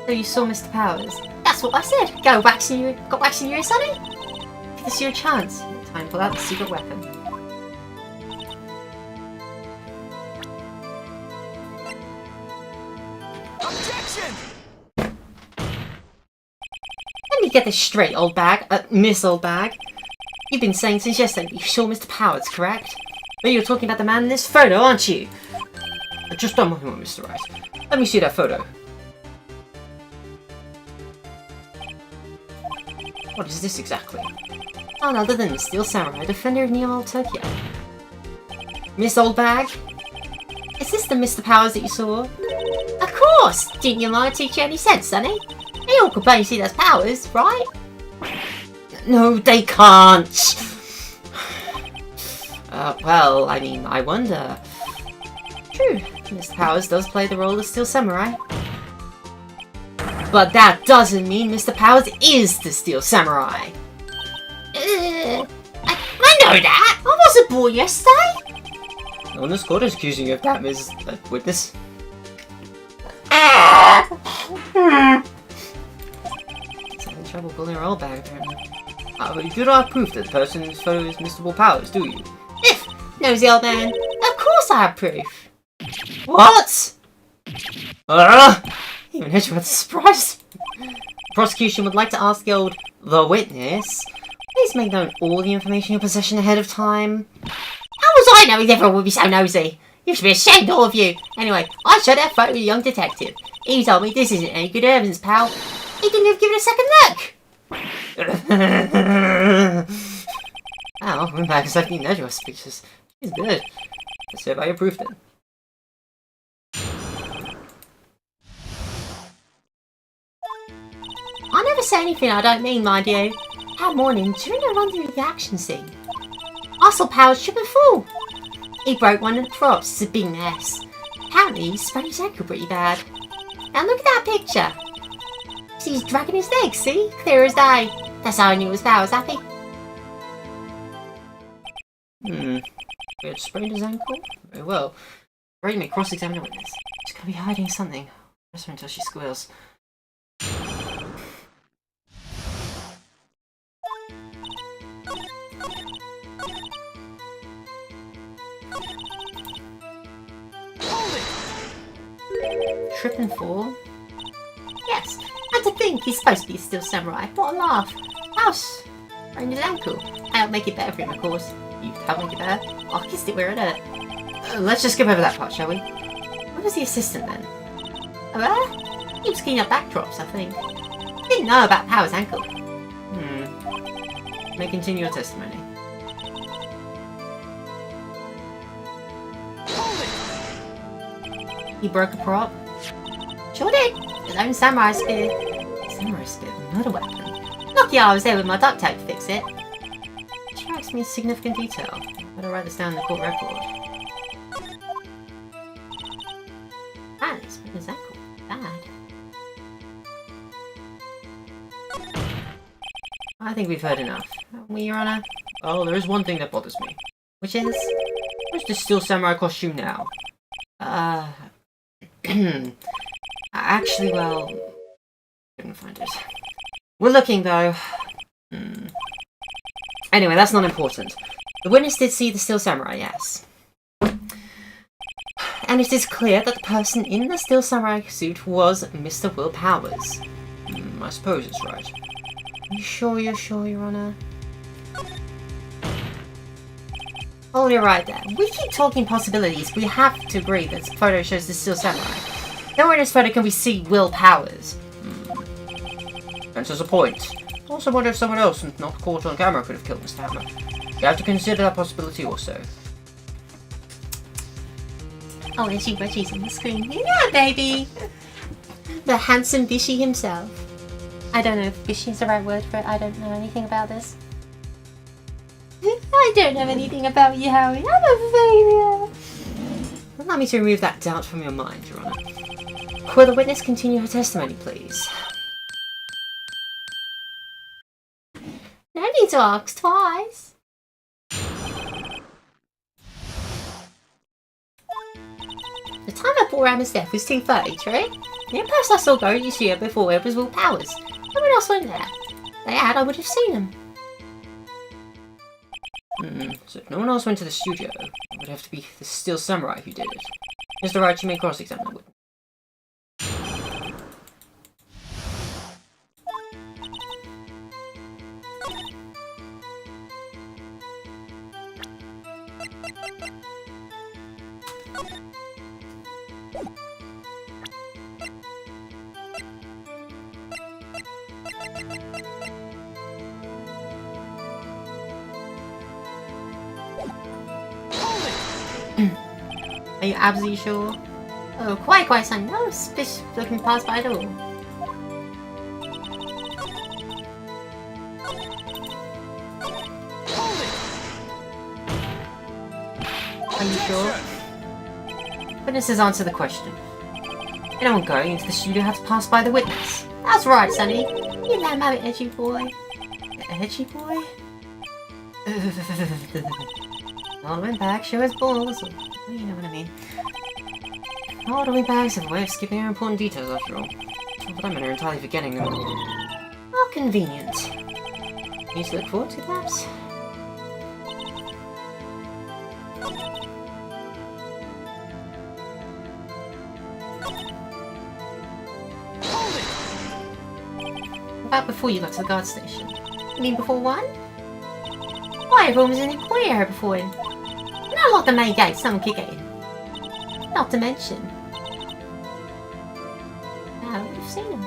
So you saw Mr. Powers? That's what I said. Got wax in your ear, sonny? Give this your chance. Time to pull out the secret weapon. Objection! Let me get this straight, old bag. Miss Old Bag. You've been saying since yesterday that you saw Mr. Powers, correct? But you're talking about the man in this photo, aren't you? Just one moment, Mr. Wright. Let me see that photo. What is this exactly? None other than the Steel Samurai, defender of Neo Old Tokyo. Miss Old Bag? Is this the Mr. Powers that you saw? Of course! Didn't your mother teach you any sense, sonny? They all could plainly see those powers, right? No, they can't! Well, I mean, I wonder. True, Mr. Powers does play the role of Steel Samurai. But that doesn't mean Mr. Powers is the Steel Samurai! I know that! I wasn't born yesterday! No one in this court is accusing you of that, Ms. Witness. Trouble pulling her old bag, apparently. But you do not have proof that the person in this photo is Mr. Will Powers, do you? If, nosy old man. Of course I have proof. What? Even hit you with a surprise. The prosecution would like to ask the witness, please make known all the information in your possession ahead of time. How was I knowing everyone would be so nosy? You should be ashamed, all of you. Anyway, I showed that photo to the young detective. He told me this isn't any good evidence, pal. He didn't even give it a second look! Wow, we're back accepting Nejua's speeches. She's good. Let's hear about your proof then. I never say anything I don't mean, mind you. That morning, during a run through the action scene, I saw Powers trip and fall. He broke one of the props, it's a big mess. Apparently, he sprained his ankle pretty bad. Now look at that picture. See, he's dragging his legs, see? Clear as day. That's how I knew it was Powers, happy. We had sprained his ankle? Very well. Ready to cross-examine the witness. She's gonna be hiding something. Press her until she squeals. Trip and fall? Yes, and to think he's supposed to be a Steel Samurai. What a laugh. House, sprained his ankle. I helped make it better for him, of course. You helped make it better? I kissed it where it hurt. Let's just skip over that part, shall we? Where was the assistant then? He was cleaning up backdrops, I think. Didn't know about Powers' ankle. May continue your testimony. He broke a prop. Sure did. His own samurai spear. Samurai spear, not a weapon. Lucky I was there with my duct tape to fix it. Strikes me as significant detail. Better write this down in the court record. Man, it's been his ankle. Bad. I think we've heard enough. Haven't we, Your Honor? Oh, there is one thing that bothers me. Which is? Where's this Steel Samurai costume now? Actually, well... couldn't find it. We're looking, though. Anyway, that's not important. The witness did see the Steel Samurai, yes. And it is clear that the person in the Steel Samurai suit was Mr. Will Powers. I suppose it's right. Are you sure you're sure, Your Honor? Oh, you're right there. We keep talking possibilities. We have to agree that this photo shows the Steel Samurai. Nowhere in this photo can we see Will Powers. Answers a point. Also wonder if someone else, not caught on camera, could have killed Mr. Hammer. You have to consider that possibility also. Oh, and she's on the screen. Yeah, baby! The handsome Bishi himself. I don't know if Bishi is the right word for it. I don't know anything about this. I don't know anything about you, Howie. I'm a failure. Allow me to remove that doubt from your mind, Your Honor. Will the witness continue her testimony, please? No need to ask twice. The time of Paul Rammer's death was 2:30, true? The impress I saw go this year before it was Will Powers. No one else went there. If they had, I would have seen them. So if no one else went to the studio, it would have to be the Steel Samurai who did it. Mr. Wright, you may cross-examine the witness. Are you absolutely sure? Oh, quite, son. No suspicious looking past by at all. Are you sure? Witnesses answer the question. Anyone going into the studio had to pass by the witness. That's right, Sonny. You know my edgy boy. Edgy boy? All the windbags show his balls. You know what I mean. All the windbags have a way of skipping our important details after all. But I'm entirely forgetting them. How convenient. You to look forward to, perhaps? About before you got to the guard station. You mean before 1? Why, everyone was in the employee area before him. Not like the main gate, someone could get in. Not to mention. I would have seen him.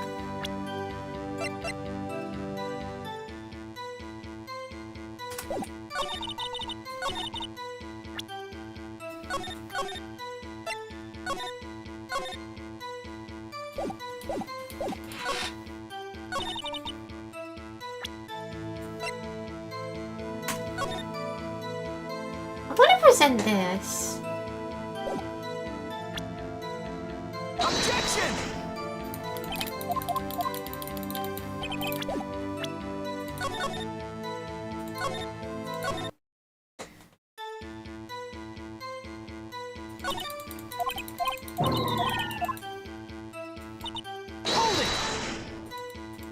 I want to present this. Objection!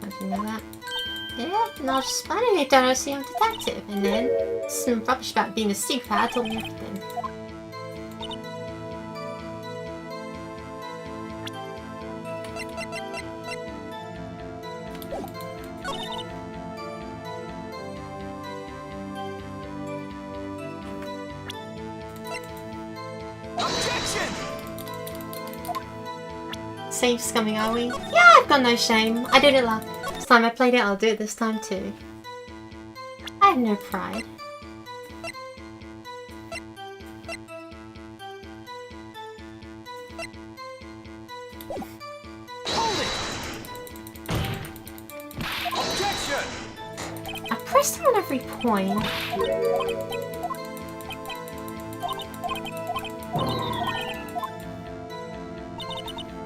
How'd you know that? Yeah, and I was just finding it down as a young detective, and then some rubbish about being a superpower told me everything. Objection! Save scumming, are we? Yeah, I've got no shame. I did it last time I played it, I'll do it this time too. I have no pride. Hold it! Objection! I pressed him on every point. Hold it!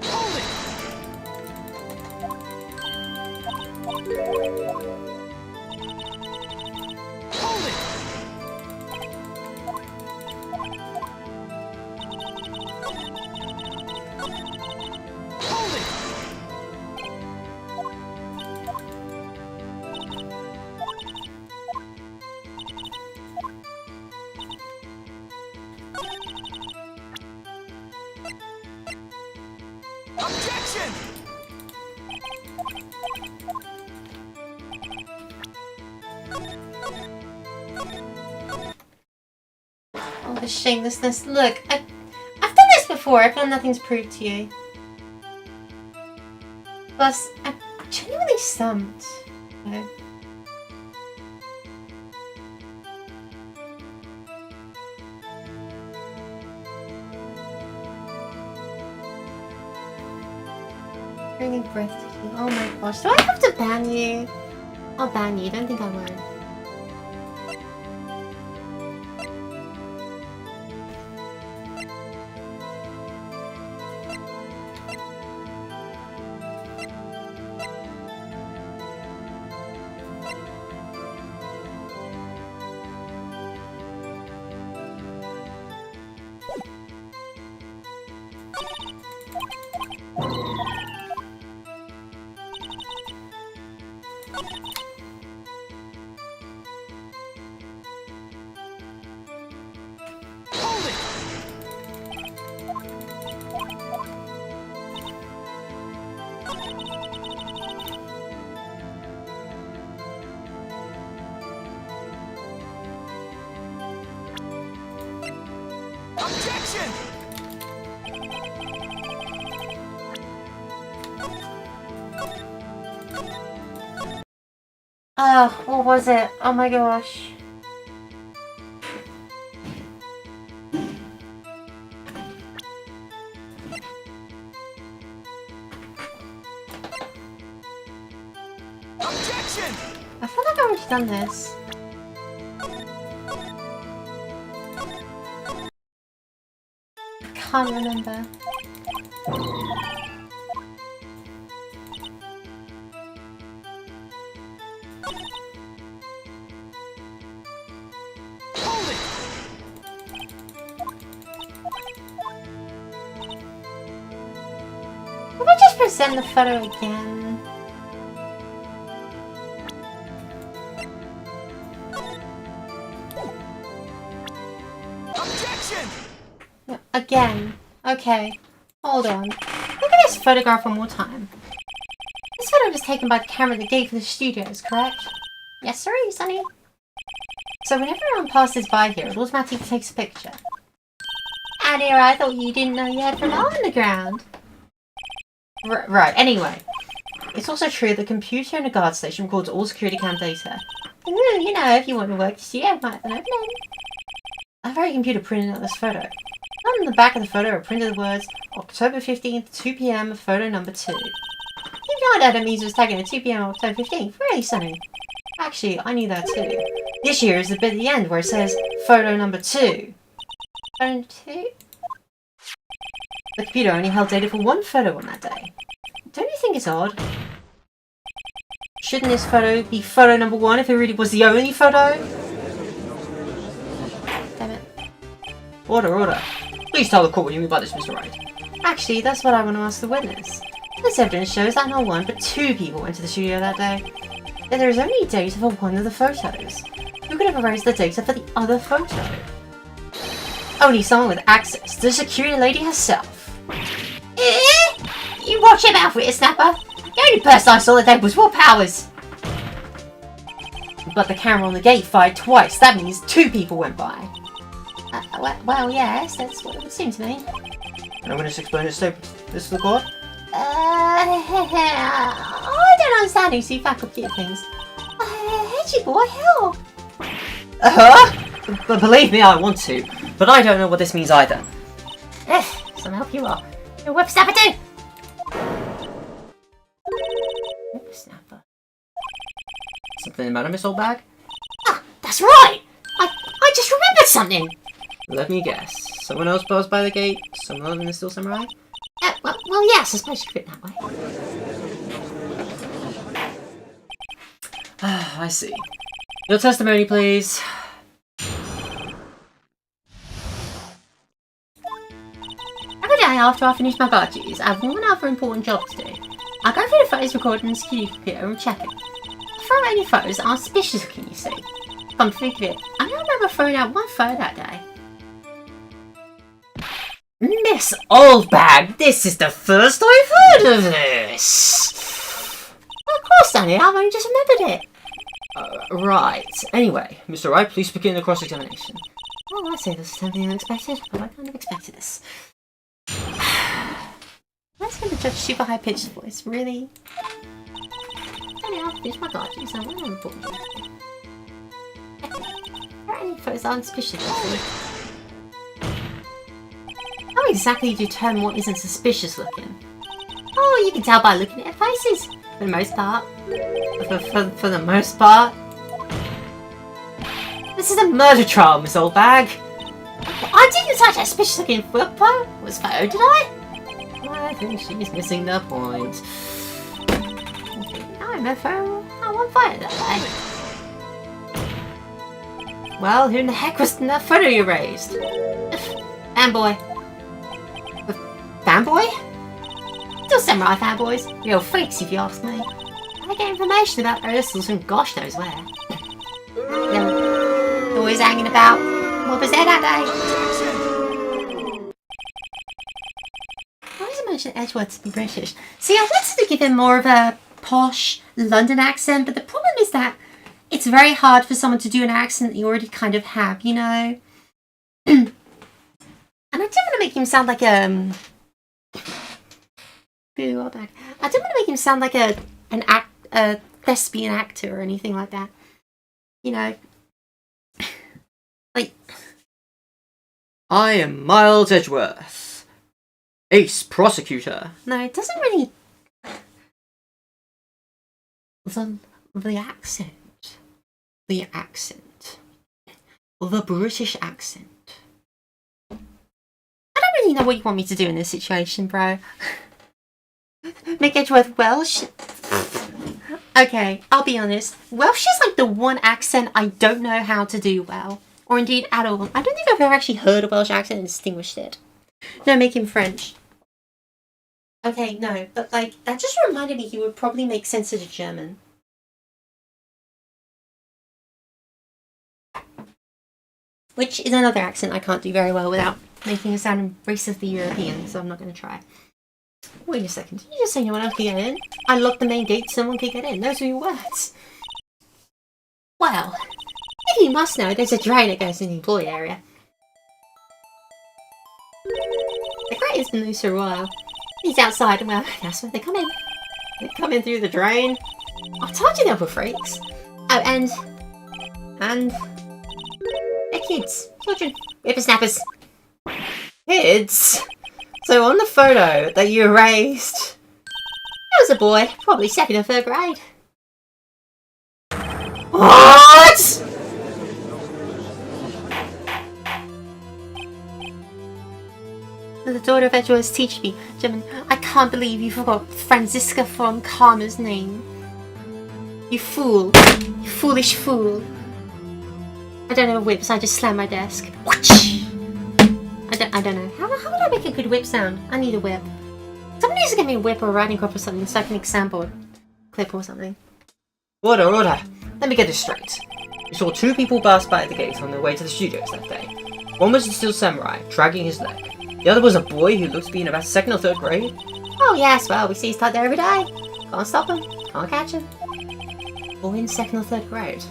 Hold it! Hold it! Objection! the shamelessness. Look, I've done this before. I feel nothing's proved to you. Plus, I'm genuinely stumped. You know? Really breathtaking. Oh my gosh. Do I have to ban you? I'll ban you. Don't think I won't. Hold it! Objection! What was it? Oh my gosh. Objection! I feel like I've already done this. I can't remember. Hold it! Can we just present the photo again? Objection! No, again. Okay. Hold on. Look at this photograph one more time. This photo was taken by the camera at the gate for the studios, correct? Yes, sir, Sonny. So whenever anyone passes by here, it automatically takes a picture. And here, I thought you didn't know you had an arm in the ground. Right, anyway. It's also true the computer in a guard station records all security cam data. Ooh, you know, if you want to work the studio, might have an opening. A very computer printed out this photo. On the back of the photo are printed the words, October 15th, 2 PM, photo number 2. You know that means it was taken at 2 PM on October 15th, really, Sonny? Actually, I knew that too. This year is the bit at the end where it says, photo number 2. Photo number 2? The computer only held data for one photo on that day. Don't you think it's odd? Shouldn't this photo be photo number 1 if it really was the only photo? Damn it. Order. Please tell the court what you mean by this, Mr. Wright. Actually, that's what I want to ask the witness. This evidence shows that not 1, but 2 people went to the studio that day. Yet there is only data for one of the photos. Who could have erased the data for the other photo? Only someone with access to the security lady herself. You watch your mouth, Whippersnapper. The only person I saw that day was Will Powers. But the camera on the gate fired twice. That means 2 people went by. Well, yes, that's what it would seem to me. And I'm going to explain this to the court. I don't understand these 2 faculty things. Hedgy boy, help! But believe me, I want to. But I don't know what this means either. Some help you are. You're Whippersnapper too! Whippersnapper. Something about a missile bag? Ah, that's right! I just remembered something! Let me guess. Someone else passed by the gate? Someone other than the Steel Samurai? Well, yes, I suppose you could put it that way. I see. Your testimony, please. Every day after I finish my guard duties, I have one other important job to do. I go through the photos recorded in the security computer and check it. I throw any photos that are suspicious looking, you see. Come to think of it, I don't remember throwing out one photo that day. Miss Oldbag, this is the first I've heard of this! Of course, Danny, I've only just remembered it. Right. Anyway, Mr. Wright, please begin the cross-examination. Oh, I say this is something unexpected, but I kind of expected this. Let's get such super high pitched voice, really? Anyhow, here's my god, you sound really important. Are any photos unsuspicious? How exactly do you determine what isn't suspicious looking? Oh, you can tell by looking at their faces, for the most part. For the most part? This is a murder trial, Miss Oldbag. I didn't touch that suspicious looking photo. Was photo, did I? I think she's missing the point. I'm a fool. I won't fight that way. Well, who in the heck was in that photo you raised? Fanboy. Fanboy? Still samurai fanboys. Real freaks, if you ask me. I get information about Ursula's from gosh knows where. They're always hanging about. What was there that day? Why does it mention Edgeworth to be British? See, I wanted to give him more of a posh London accent, but the problem is that it's very hard for someone to do an accent that you already kind of have, you know? And I didn't want to make him sound like a... Boo, all back. I didn't want to make him sound like a thespian actor or anything like that. You know? Like... I am Miles Edgeworth, ace prosecutor. No, it doesn't really... The accent. The accent. The British accent. I don't really know what you want me to do in this situation, bro. Make Edgeworth Welsh? Okay, I'll be honest. Welsh is like the one accent I don't know how to do well. Or indeed at all. I don't think I've ever actually heard a Welsh accent and distinguished it. No, make him French. Okay, no, but like, that just reminded me he would probably make sense as a German. Which is another accent I can't do very well without making it sound racistly European, so I'm not going to try. Wait a second, did you just say no one else can get in? I locked the main gate, someone can get in. Those are your words. Well, if you must know, there's a drain that goes in the employee area. The grate has been loose for a while. He's outside, and well, that's where they come in. They come in through the drain. I told you they were freaks. Oh, and... they're kids. Children. Whippersnappers. Kids? So on the photo that you erased... There was a boy, probably second or third grade. What?! The daughter of Edgeworth's teacher me, German. I can't believe you forgot Franziska von Karma's name. You fool. You foolish fool. I don't have a whip, so I just slammed my desk. I don't know. How would I make a good whip sound? I need a whip. Somebody needs to get me a whip or a riding crop or something so I can example a clip or something. Order. Let me get this straight. You saw two people pass by the gate on their way to the studios that day. One was a steel samurai, dragging his leg. The other was a boy who looked to be in about second or third grade. Oh yes, well, we see he's out there every day. Can't stop him. Can't catch him. Boy in second or third grade?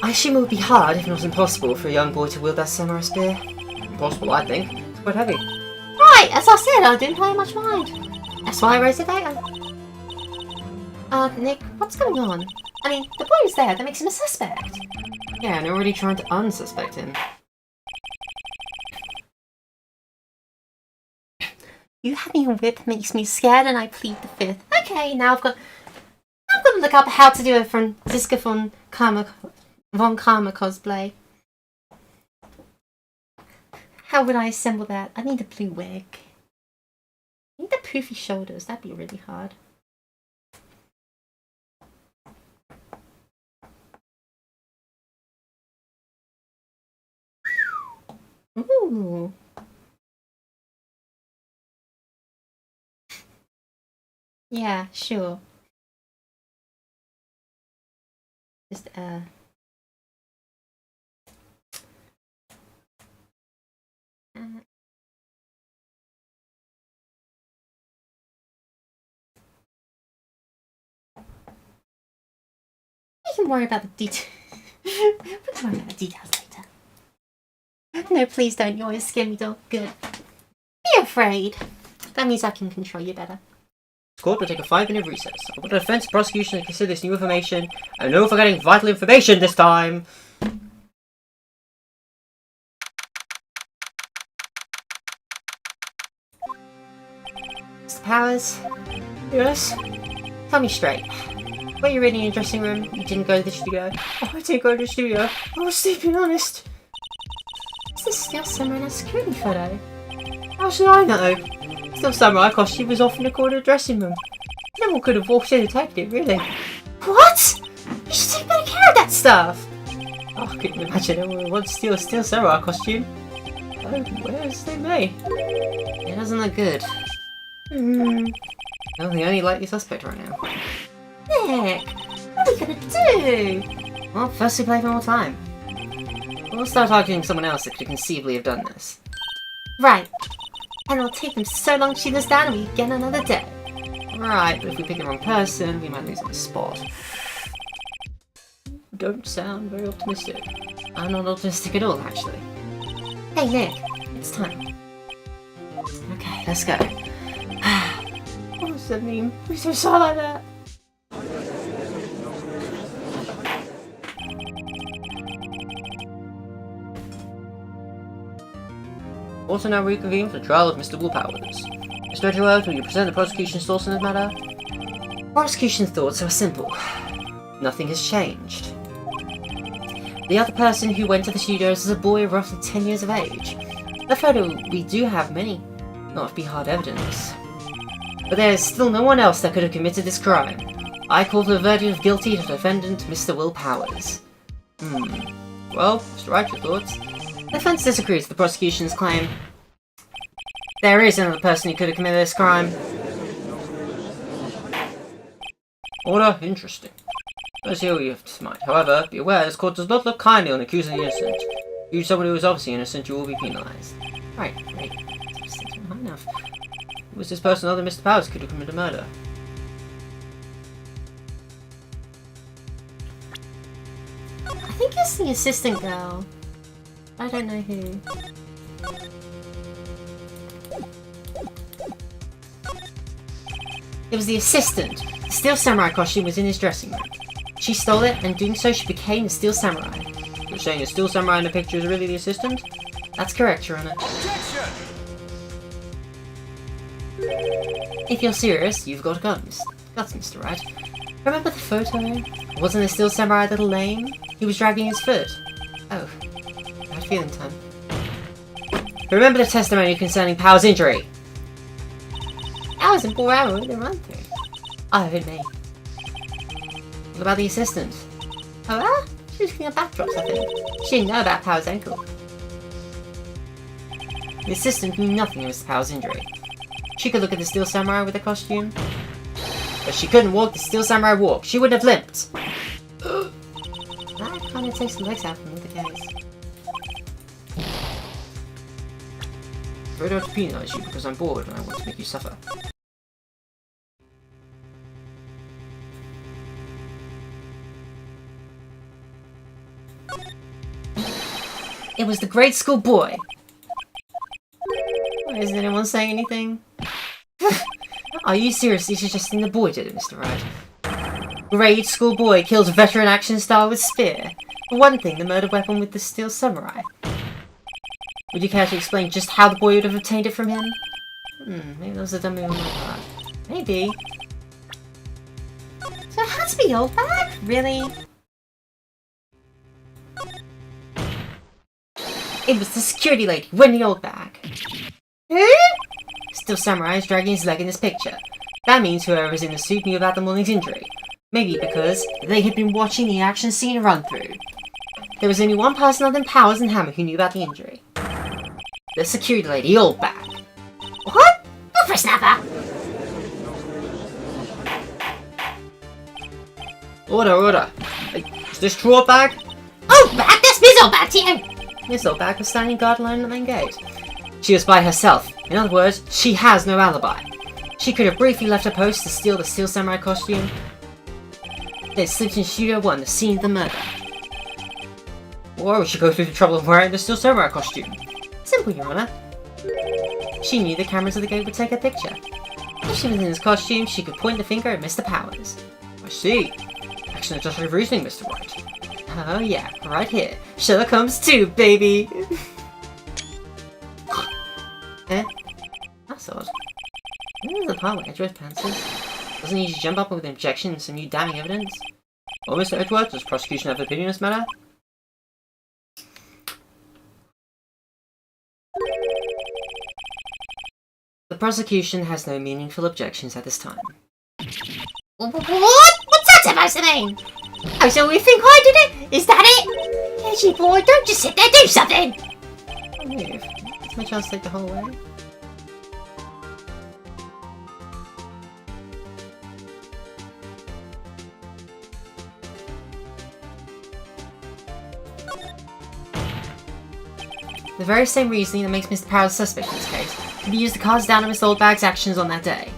I assume it would be hard, if not impossible, for a young boy to wield that samurai spear. Impossible, I think. It's quite heavy. Right, as I said, I didn't pay much mind. That's why I raised it later. Nick, what's going on? I mean, the boy is there, that makes him a suspect. Yeah, and they're already trying to unsuspect him. You having a whip makes me scared and I plead the fifth. Okay, now I've got to look up how to do a Franziska von Karma cosplay. How would I assemble that? I need a blue wig. I need the poofy shoulders, that'd be really hard. Ooh. Yeah, sure. Just, You can worry about the details. We'll talk about details later. No, please don't. You always scare me, doll. Good. Be afraid. That means I can control you better. Court will take a 5-minute recess. I want the defense and prosecution to consider this new information, and no forgetting vital information this time. Mr. Powers? Yes? Tell me straight. Were you reading in your dressing room? You didn't go to the studio? Oh, I didn't go to the studio. I was sleeping, honest. Is this still somewhere in a security photo? How should I know? Still samurai costume was off in the corner of the dressing room. No one could have walked in and taken it, really. What? You should take better care of that stuff! Oh, I couldn't imagine anyone would steal a steel samurai costume. Oh, where is they made? It doesn't look good. Well, the only likely suspect right now. Nick! What are we gonna do? Well, first we play for more time. We'll start targeting someone else that could conceivably have done this. Right. And it'll take them so long to shoot us down and we get another day. Right, but if we pick the wrong person, we might lose on the spot. Don't sound very optimistic. I'm not optimistic at all, actually. Hey Nick, it's time. Okay, let's go. What does that mean? We so saw like that. Also now reconvene for the trial of Mr. Willpowers. Mr. Edgeworth, will you present the prosecution's thoughts on this matter? Prosecution's thoughts are simple. Nothing has changed. The other person who went to the studios is a boy of roughly 10 years of age. The photo we do have may not be hard evidence. But there is still no one else that could have committed this crime. I call for the verdict of guilty to the defendant, Mr. Willpowers. Well, Mr. Wright, your thoughts? The defense disagrees with the prosecution's claim. There is another person who could have committed this crime. Order? Interesting. Let's hear what you have to mind. However, be aware this court does not look kindly on accusing the innocent. You, someone who is obviously innocent, you will be penalised. Right, great. High enough. Was this person other than Mr. Powers could have committed murder? I think it's the assistant girl. I don't know who. It was the assistant. The Steel Samurai costume was in his dressing room. She stole it, and doing so she became the Steel Samurai. You're saying the Steel Samurai in the picture is really the assistant? That's correct, Your Honor. Objection! If you're serious, you've got guns. That's Mr. Wright. Remember the photo? Wasn't the Steel Samurai a little lame? He was dragging his foot. Oh. Bad feeling time. Remember the testimony concerning Powers' injury? I was in 4 hours with a run through. Oh, it me. What about the assistant? Oh, well? She was looking at backdrops, I think. She didn't know about Powers' ankle. The assistant knew nothing of Mr. Powers' injury. She could look at the Steel Samurai with the costume, but she couldn't walk the Steel Samurai walk. She would have limped. That kind of takes the legs out from the case. I don't have to penalise you because I'm bored and I want to make you suffer. It was the grade school boy. Why isn't anyone saying anything? Are you seriously suggesting the boy did it, Mr. Wright? Grade school boy kills veteran action star with spear. For one thing, the murder weapon with the Steel Samurai. Would you care to explain just how the boy would have obtained it from him? Maybe that was a dummy on my part. Maybe. So it had to be old bag? Really? It was the security lady wearing the old bag. Who? Steel Samurai is dragging his leg in this picture. That means whoever was in the suit knew about the morning's injury. Maybe because they had been watching the action scene run through. There was only one person other than Powers and Hammer who knew about the injury. The security lady, old bag. What? Whippersnapper! Order, order. Is this true, old bag? Old bag? That's Miss Old Bag to you! Miss Old Bag was standing guard alone at the main gate. She was by herself. In other words, she has no alibi. She could have briefly left her post to steal the Steel Samurai costume, then slipped in Studio 1, the scene of the murder. Or would she go through the trouble of wearing the Steel Samurai costume? Simple, Your Honor. She knew the cameras of the gate would take her picture. If she was in this costume, she could point the finger at Mr. Powers. I see. Excellent deductive reasoning, Mr. Wright. Oh yeah, right here. Sherlock Holmes 2, baby! Eh? That's odd. Where's the part where Edgeworth pantses? Doesn't he usually jump up with an objection and some new damning evidence? Well, Mr. Edgeworth, does prosecution have an opinion on this matter? The prosecution has no meaningful objections at this time. What? What's that supposed to mean? Oh, so we think I did it? Is that it? Edgy boy, don't just sit there, do something! I'll move. It's my chance to take the whole way. The very same reasoning that makes Mr. Powers suspect in this case can be used to cast down on Mr. Oldbag's actions on that day.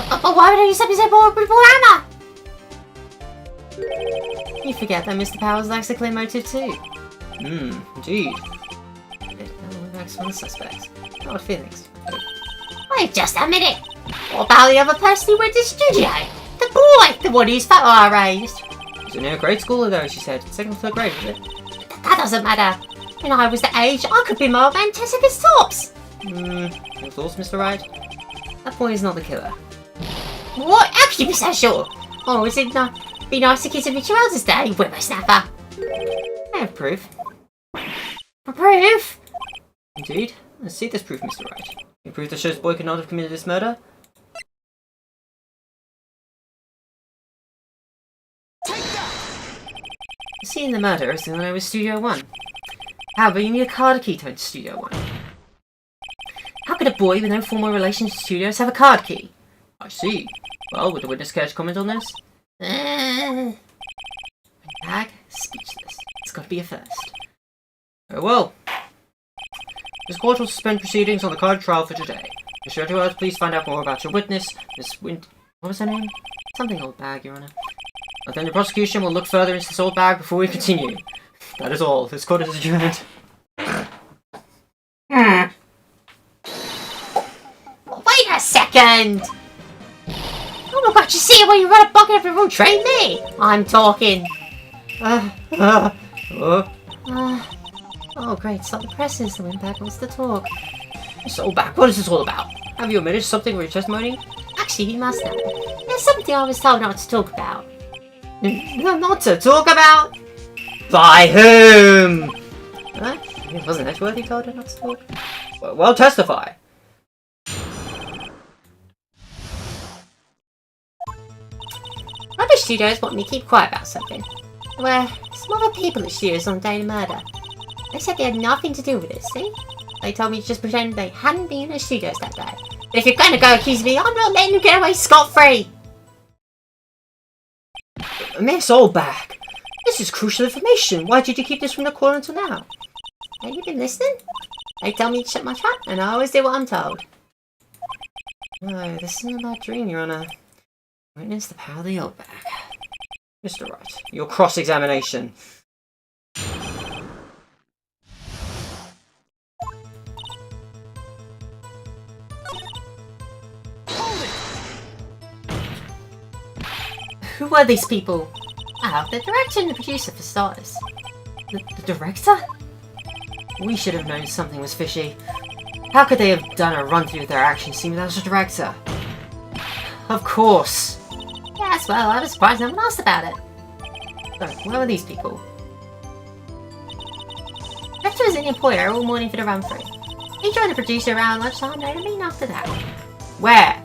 But why would I use something so boring with a hammer? You forget that Mr. Powers lacks a clear motive too. Indeed. That's one of the suspects. Not feelings. Wait just a minute. What about the other person who went to the studio? The boy! The one whose photo I raised. He's in a grade schooler though, she said. Second or third grade, was it? That doesn't matter. When I was the age, I could be my old man Tessicus Tops. Your thoughts, Mr. Wright? That boy is not the killer. What? How could you be so sure? Oh, is it not? Be nice to kids at Mitchell Elder's Day, whippersnapper. I have proof. Proof? Indeed. Let's see this proof, Mr. Wright. You proof that shows the boy could not have committed this murder? Take that! The scene in the murder is the one over Studio 1. However, you need a card key to enter Studio 1. How could a boy with no formal relation to studios have a card key? I see. Well, would the witness care to comment on this? Bag? Speechless. It's got to be a first. Very well. This court will suspend proceedings on the card trial for today. Mr. Edgeworth, please find out more about your witness, Miss What was her name? Something old bag, Your Honor. And then the prosecution will look further into this old bag before we continue. That is all. This court is adjourned. Wait a second! Oh my god, you see it when you run a bucket of your own train me? I'm talking. Oh great, stop the presses. The Windbag wants to talk. So back, what is this all about? Have you omitted something with your testimony? Actually, you must have. There's something I was told not to talk about. Not to talk about? By whom? Huh? It wasn't Edgeworth who told her not to talk? Well, testify. Other studios want me to keep quiet about something. Well, some other people at studios on the day of the murder. They said they had nothing to do with it, see? They told me to just pretend they hadn't been in the studios that day. But if you're going to go accuse me, I'm not letting you get away scot-free! Miss Oldbag, this is crucial information. Why did you keep this from the court until now? Have you been listening? They tell me to shut my trap, and I always do what I'm told. No, this isn't a bad dream, Your Honor. Witness the power of the Oldbag. Mr. Wright, your cross-examination. Who were these people? Oh, the director and the producer for starters. The director? We should have known something was fishy. How could they have done a run-through of their action scene without a director? Of course! Yes, well, I was surprised no one asked about it. So, where were these people? The director was in your employer all morning for the run-through. He joined the producer around lunchtime and a meeting after that. Where?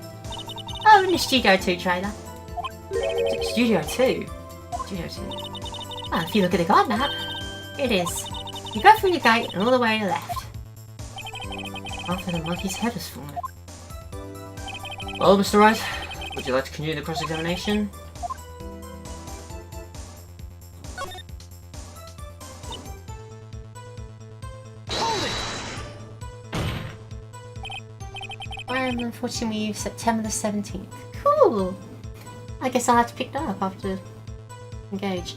Oh, in the Studio 2 trailer. Studio 2? Studio 2? Well, if you look at the guide map, it is. You go through the gate and all the way to the left. After the monkey's head was fallen. Well, Mr. Wright, would you like to continue the cross-examination? And unfortunately, September the 17th. Cool! I guess I'll have to pick that up after engage.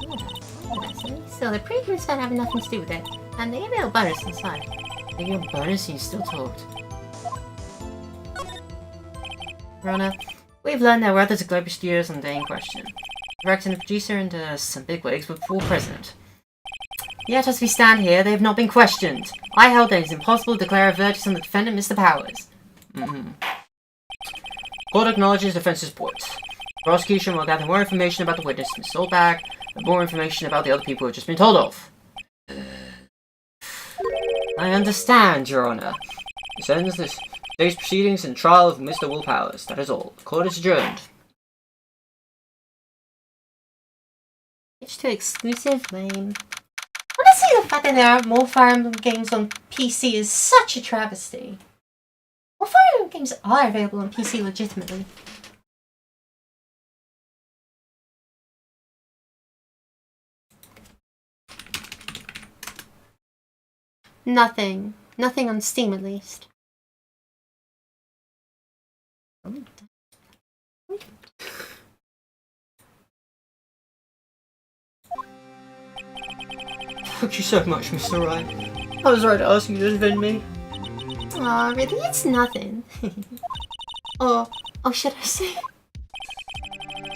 Yeah, that's nice. Still, they're pretty convinced about having nothing to do with it. And they gave me a little bonus inside. They gave you a bonus and you still talked. Rona, We've learned there were others at Global Studios on the day in question. The director and the producer and some bigwigs were full president. Yet as we stand here, they have not been questioned. I held that it is impossible to declare a verdict on the defendant, Mr. Powers. Court acknowledges defense's report. Prosecution will gather more information about the witness, Ms. Solbag, and more information about the other people who have just been told of. I understand, Your Honor. This ends this day's proceedings and trial of Mr. Will Powers. That is all. The court is adjourned. Switch to exclusive lane. Honestly, the fact that there aren't more Fire Emblem games on PC is such a travesty. What Fire Emblem games are available on PC legitimately? Nothing. Nothing on Steam, at least. Thank you so much, Mr. Wright. I was right to ask you to defend me. Aw, really? It's nothing. or should I say?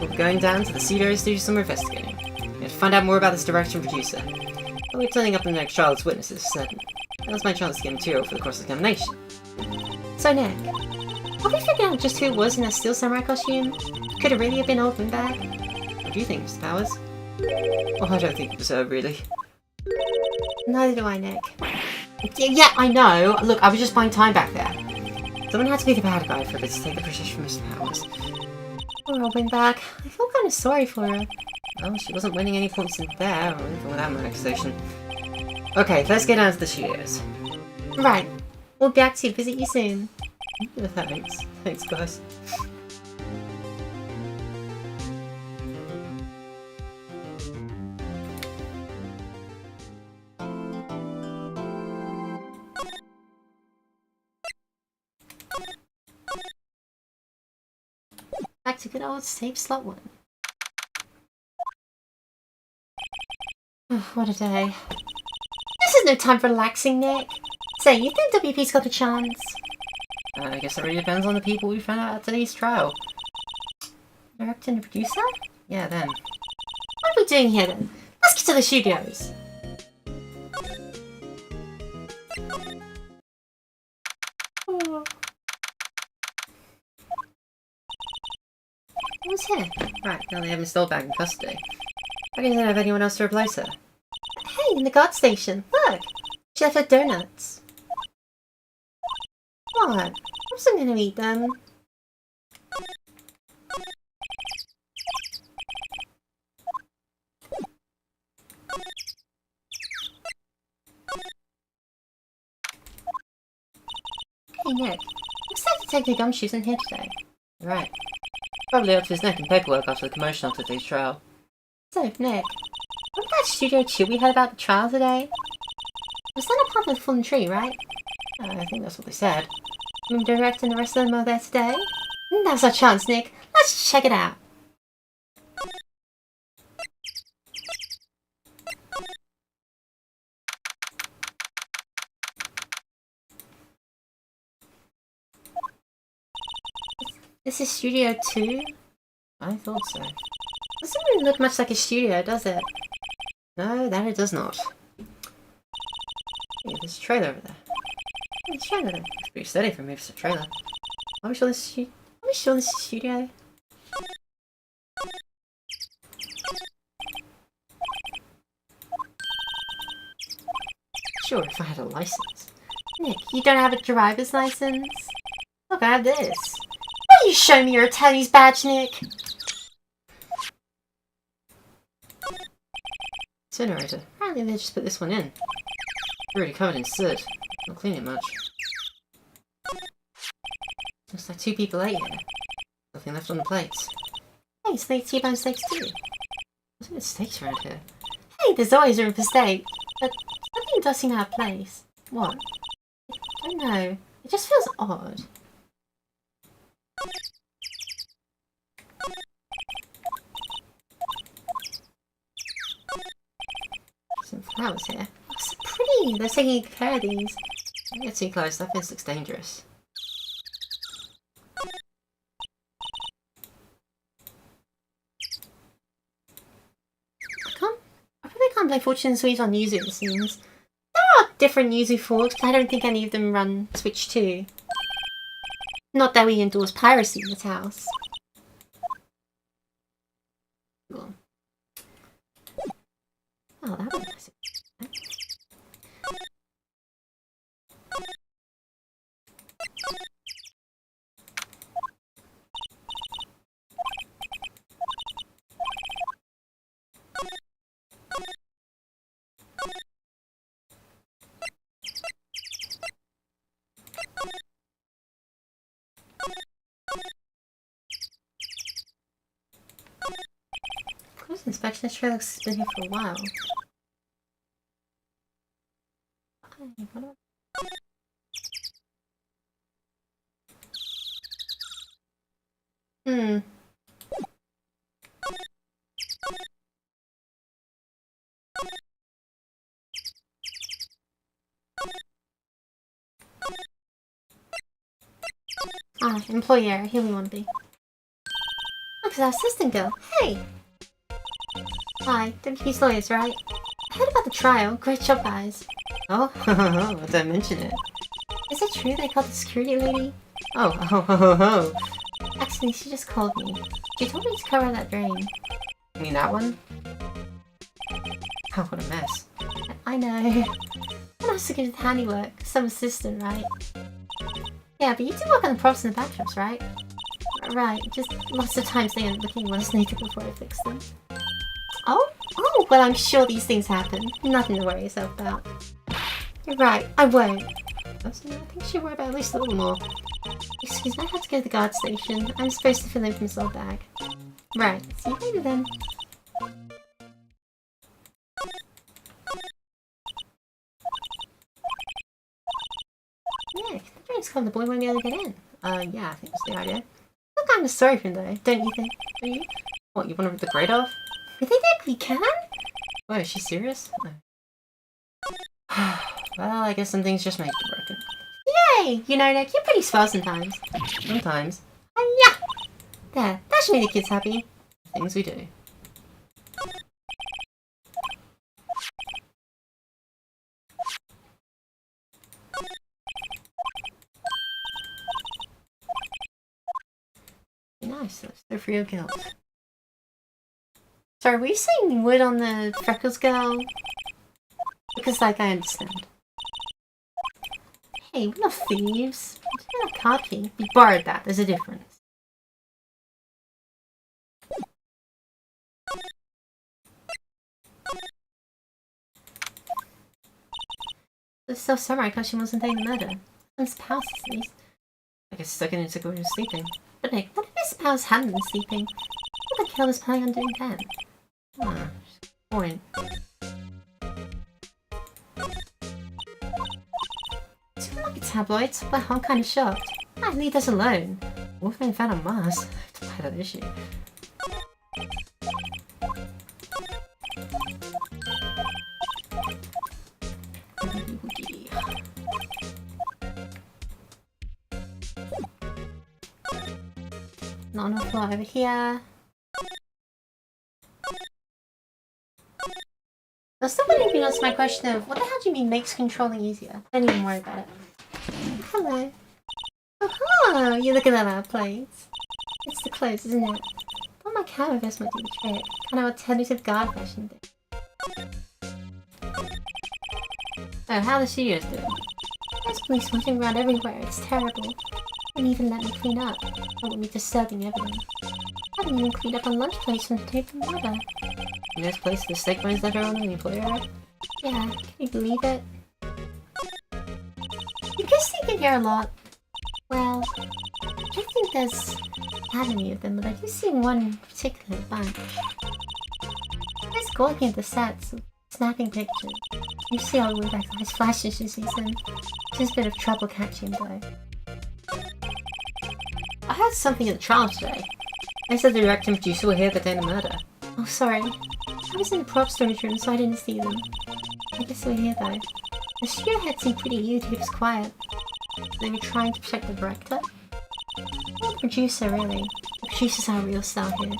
We'll be going down to the Studios to do some investigating. We have to find out more about this director and producer. But we're turning up in the next trial as witnesses, certain. That's my chance to get material for the cross-examination. So, Nick, have we figured out just who it was in that Steel Samurai costume? Could it really have been old Windbag? What do you think, Mr. Powers? Well, I don't think it was her, really. Neither do I, Nick. Yeah, I know. Look, I was just buying time back there. Someone had to be the bad guy for a bit to take the position from Mr. Powers. Poor old Windbag. I feel kind of sorry for her. Well, she wasn't winning any points in there, or anything with that manifestation. Okay, let's get down to the studios. Right. We'll be back to visit you soon. Thanks. Thanks, guys. Back to good old save slot 1. Oh, what a day. This is no time for relaxing, Nick. Say, you think WP's got a chance? I guess it really depends on the people we found out at today's trial. Director and producer? Yeah, them. What are we doing here then? Let's get to the studios. Oh. Who's here? Right, now they have Miss Solbag in custody. Why do not have anyone else to replace her? Hey, in the guard station. Look! She left her donuts. What? I wasn't gonna eat them. Hey, Nick. Looks like Detective Gumshoe's in here today. Right. Probably up to his neck in paperwork after the commotion on today's trial. So, Nick, what about Studio 2 we heard about the trial today? Was that a part of the fallen tree, right? I think that's what they said. The director and the rest of them are there today? Now's our chance, Nick. Let's check it out. This is Studio 2? I thought so. Doesn't really look much like a studio, does it? No, that it does not. Hey, there's a trailer over there. Hey, trailer then. It's pretty steady for me if it's a trailer. Are we sure this is studio? Sure, if I had a license. Nick, you don't have a driver's license? Look, I have this. Why don't you show me your attorney's badge, Nick? Incinerator. Apparently they just put this one in. It's already covered in soot. Not clean it much. Looks like 2 people ate here. Nothing left on the plates. Hey, so they T-bone steaks too. There's no steaks around here. Hey, there's always room for steak. But something does seem out of place. What? I don't know. It just feels odd. flowers here. Oh, so pretty! They're taking care of these. Don't get too close, that place looks dangerous. I probably can't play Fortune and Sweet on Yuzu, it seems. There are different Yuzu forks, but I don't think any of them run Switch 2. Not that we endorse piracy in this house. Cool. Oh, that was nice. Close inspection. This trailer has been here for a while. Hmm. Ah, employer. Here we want to be. Look, it's our assistant girl. Hey! Hi, WP's lawyers, right? I heard about the trial. Great job, guys. Oh, don't mention it. Is it true they called the security lady? Oh. Actually, she just called me. She told me to cover that drain. You mean that one? Oh, what a mess. I know. I'm not so good at handiwork. Some assistant, right? Yeah, but you do work on the props and the backdrops, right? Right, just lots of times they end up looking worse later before I fix them. Oh, well, I'm sure these things happen. Nothing to worry yourself about. You're right, I won't. I think you should worry about at least a little more. Excuse me, I have to go to the guard station. I'm supposed to fill in from Soul Bag. Right, see you later then. Yeah, the drain's covered, the boy won't be able to get in. Yeah, I think that's the idea. I'm kind of sorry for him though, don't you think? Are you? What, you want to rip the grate off? You think that we can? Wait, is she serious? No. Well, I guess some things just may be broken. Yay! You know, Nick, you're pretty swell sometimes. Sometimes. Yeah! There, that should make the kids happy. Things we do. Nice, that's so for your guilt. Sorry, were you saying wood on the Freckles girl? Because, like, I understand. Hey, we're not thieves. We're not card key. We borrowed that, there's a difference. It's still summer because she wasn't paying the murder. Miss Powers at least. I guess stuck in it to go to sleeping. But Nick, what if Miss Powers hadn't been sleeping? What the killer was planning on doing then? Ah, point. Two lucky tabloids? Well, I'm kind of shocked. I'd leave us alone. Wolf being found on Mars. It's a bad issue. Not enough floor over here. There's still wondering if you answer my question of what the hell do you mean makes controlling easier? Don't even worry about it. Hello. Oh, you look at that outplays. It's the clothes, isn't it? Thought my camera vest might do the trick. Kind of alternative guard fashion thing. Oh, how the studios doing? There's police wandering around everywhere. It's terrible. Wouldn't even let me clean up. That would be disturbing evidence. I haven't even cleaned up on lunch plates from the tape and mother. In this place, the steak bones that are on the employer? Yeah, can you believe it? You guys sleep in here a lot. Well, I don't think there's that many of them, but I do see one particular bunch. Just looking at the sets, snapping pictures. You see all the way back to his flash as she sees them. Just a bit of trouble catching though. I heard something at the trial today. They said the director and producer were here the day of the murder. Oh, sorry. I was in the prop storage room, so I didn't see them. I guess we're here though. The studio head seemed pretty eager to keep us quiet. They were trying to protect the director? Or the producer, really. The producer's our real star here.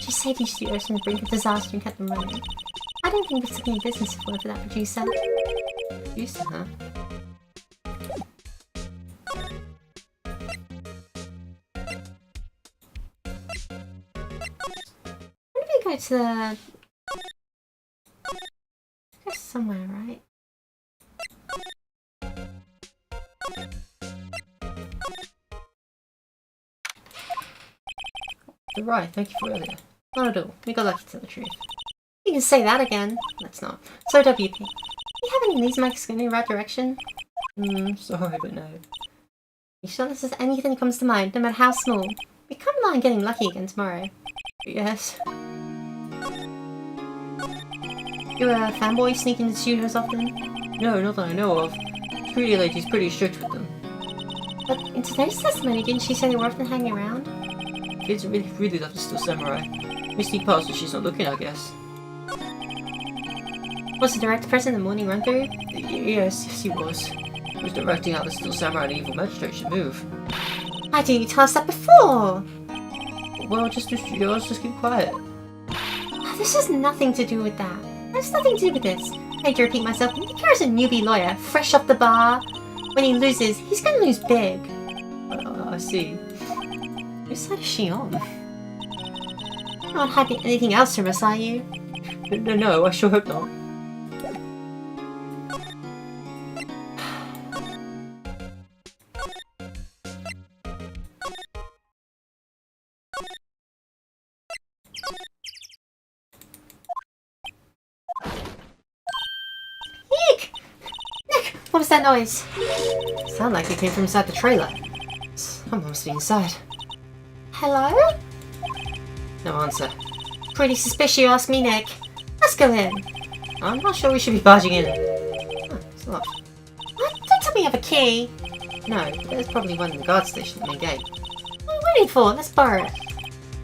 She saved these studios from the brink of disaster and kept them running. I don't think this would be a business if it weren't for that producer. Producer, huh? Where did we go to the... Go somewhere, right? You're right, thank you for earlier. Not at all. We got lucky to tell the truth. You can say that again. Let's not. So WP. Do you have any of these mics going in the right direction? Sorry, but no. You sure this is anything that comes to mind, no matter how small? We can't rely on getting lucky again tomorrow. Yes. You're a fanboy sneaking into studios often? No, not that I know of. Security lady's pretty strict with them. But in today's testimony, didn't she say they were often hanging around? Kids really love to steal samurai. We sneak past when she's not looking, I guess. Was the director present in the morning run-through? Yes, he was. He was directing how the Steel Samurai and Evil Magistrate should move. Why didn't you tell us that before? Well, just the studios, just keep quiet. This has nothing to do with that. There's nothing to do with this. I hate to repeat myself, but Mikara's a newbie lawyer, fresh off the bar. When he loses, he's gonna lose big. I see. Whose side is she on? You're not hiding anything else from us, are you? No, I sure hope not. Nick! What was that noise? Sound like it came from inside the trailer. Someone must be inside. Hello? No answer. Pretty suspicious you ask me, Nick. Let's go in. I'm not sure we should be barging in. Oh, it's locked. What? Don't tell me you have a key. No, but there's probably one in the guard station at the main gate. What are you waiting for? Let's borrow it.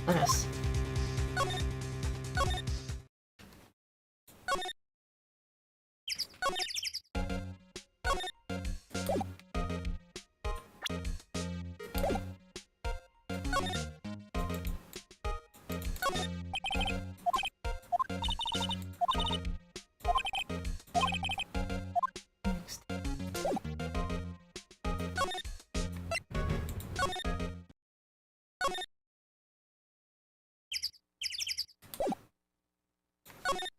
Let us.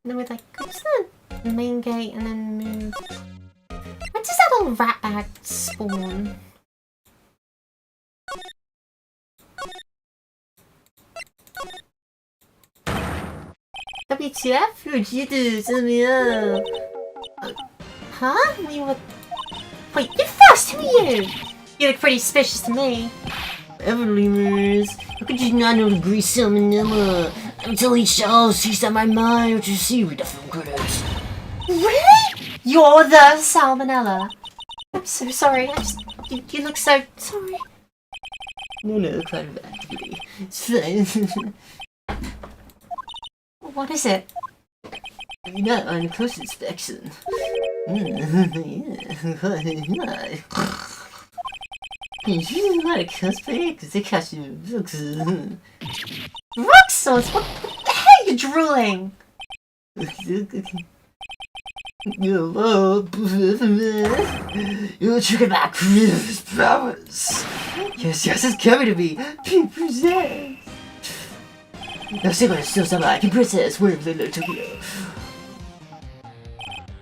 And then we'd like, go to the main gate and then move. When does that old rat bag spawn? WTF? 我觉得怎么样? Huh? We were... Wait, you first! Who are you? You look pretty suspicious to me. Everlemers, how could you not know the grease salmonella? I'm telling Charles, he's on my mind. What you see with the film credits? Really? You're the salmonella. I'm so sorry. You look so sorry. No, kind of activity. It's fine. What is it? You're not on close inspection. You want to cosplay? Because they catch you. Rock sauce? What the hell are you drooling? You're triggered by Christmas powers. Yes, it's coming to me. Princess. Now say what still sound like a princess. Where is little Tokyo?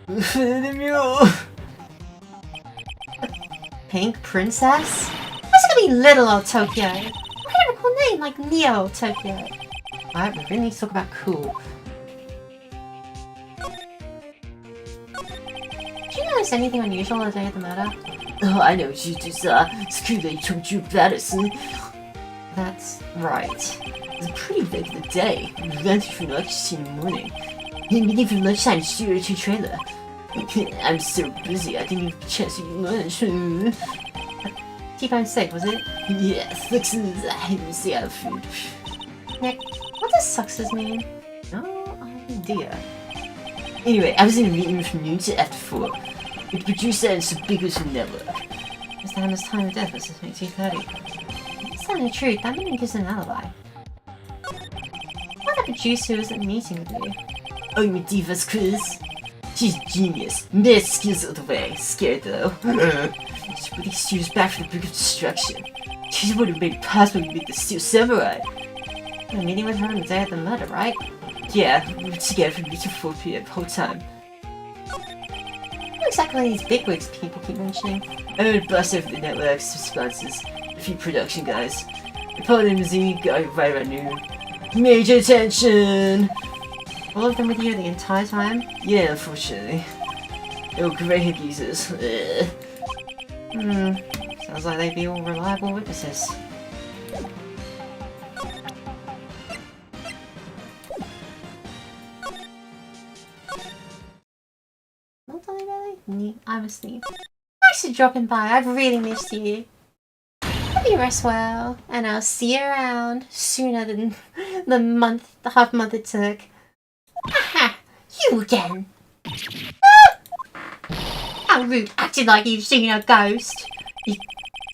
The mule. Pink princess? What's gonna be little old Tokyo? What kind of a cool name like Neo Tokyo? Alright, we really need to talk about cool. Did you notice anything unusual the day of the murder? Oh, I know what you just saw. Scooby told you about it, son. That's Right. It's a pretty regular day. We went through lunch in the morning. And we leave for lunchtime to shoot a 2 trailer. I'm so busy, I didn't even chance to eat lunch. T-bone steak, was it? Yes, looks I didn't see our food. Nick, what does suxes mean? No idea. Anyway, I was in a meeting from noon to after 4 with the producer and some bigwigs from the network. Mr. Hammer's time of death was 1930. That's telling the truth, that meeting gives an alibi. What the producer was at the meeting with you? Oh, you mean Diva's quiz? She's a genius. Mad skills of the way. Scared though. She put these students back from the brink of destruction. She's the one who made it possible to make the Steel Samurai. You had a meeting with her on the day of the murder, right? Yeah, we were together from 3 to 4 p.m. the whole time. What exactly are these bigwigs people keep mentioning? I'm gonna bust over the network, some sponsors, a few production guys. The Paul limousine got right around noon. Major attention! All of them with you the entire time? Yeah, unfortunately. They were great geezers. Sounds like they'd be all reliable witnesses. Not only really? I'm asleep. Thanks for dropping by. I've really missed you. Hope you rest well, and I'll see you around sooner than the half month it took. Haha! You again! How rude, acting like you've seen a ghost! You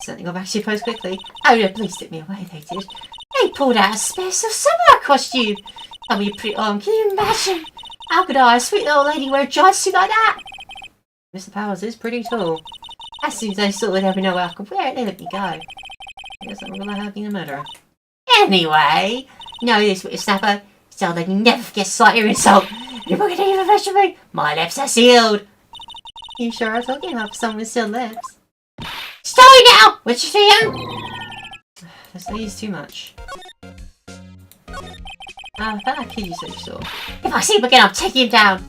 certainly got back to your post quickly. Oh, the police took me away, they did. They pulled out a special samurai costume! That'll be pretty on. Can you imagine? How could I, a sweet little lady, wear a giant suit like that? Mr. Powers is pretty tall. As soon as they saw that every nowhere I could wear it, they let me go. I guess I'm gonna have been a murderer. Anyway, know this, whippersnapper. So they never forget to slight your insult. You're not gonna even mention me. My lips are sealed. You sure are talking about someone with sealed lips. Sorry now! What'd you see him? This lady's too much. That kid you said you saw. If I see him again, I'll take him down.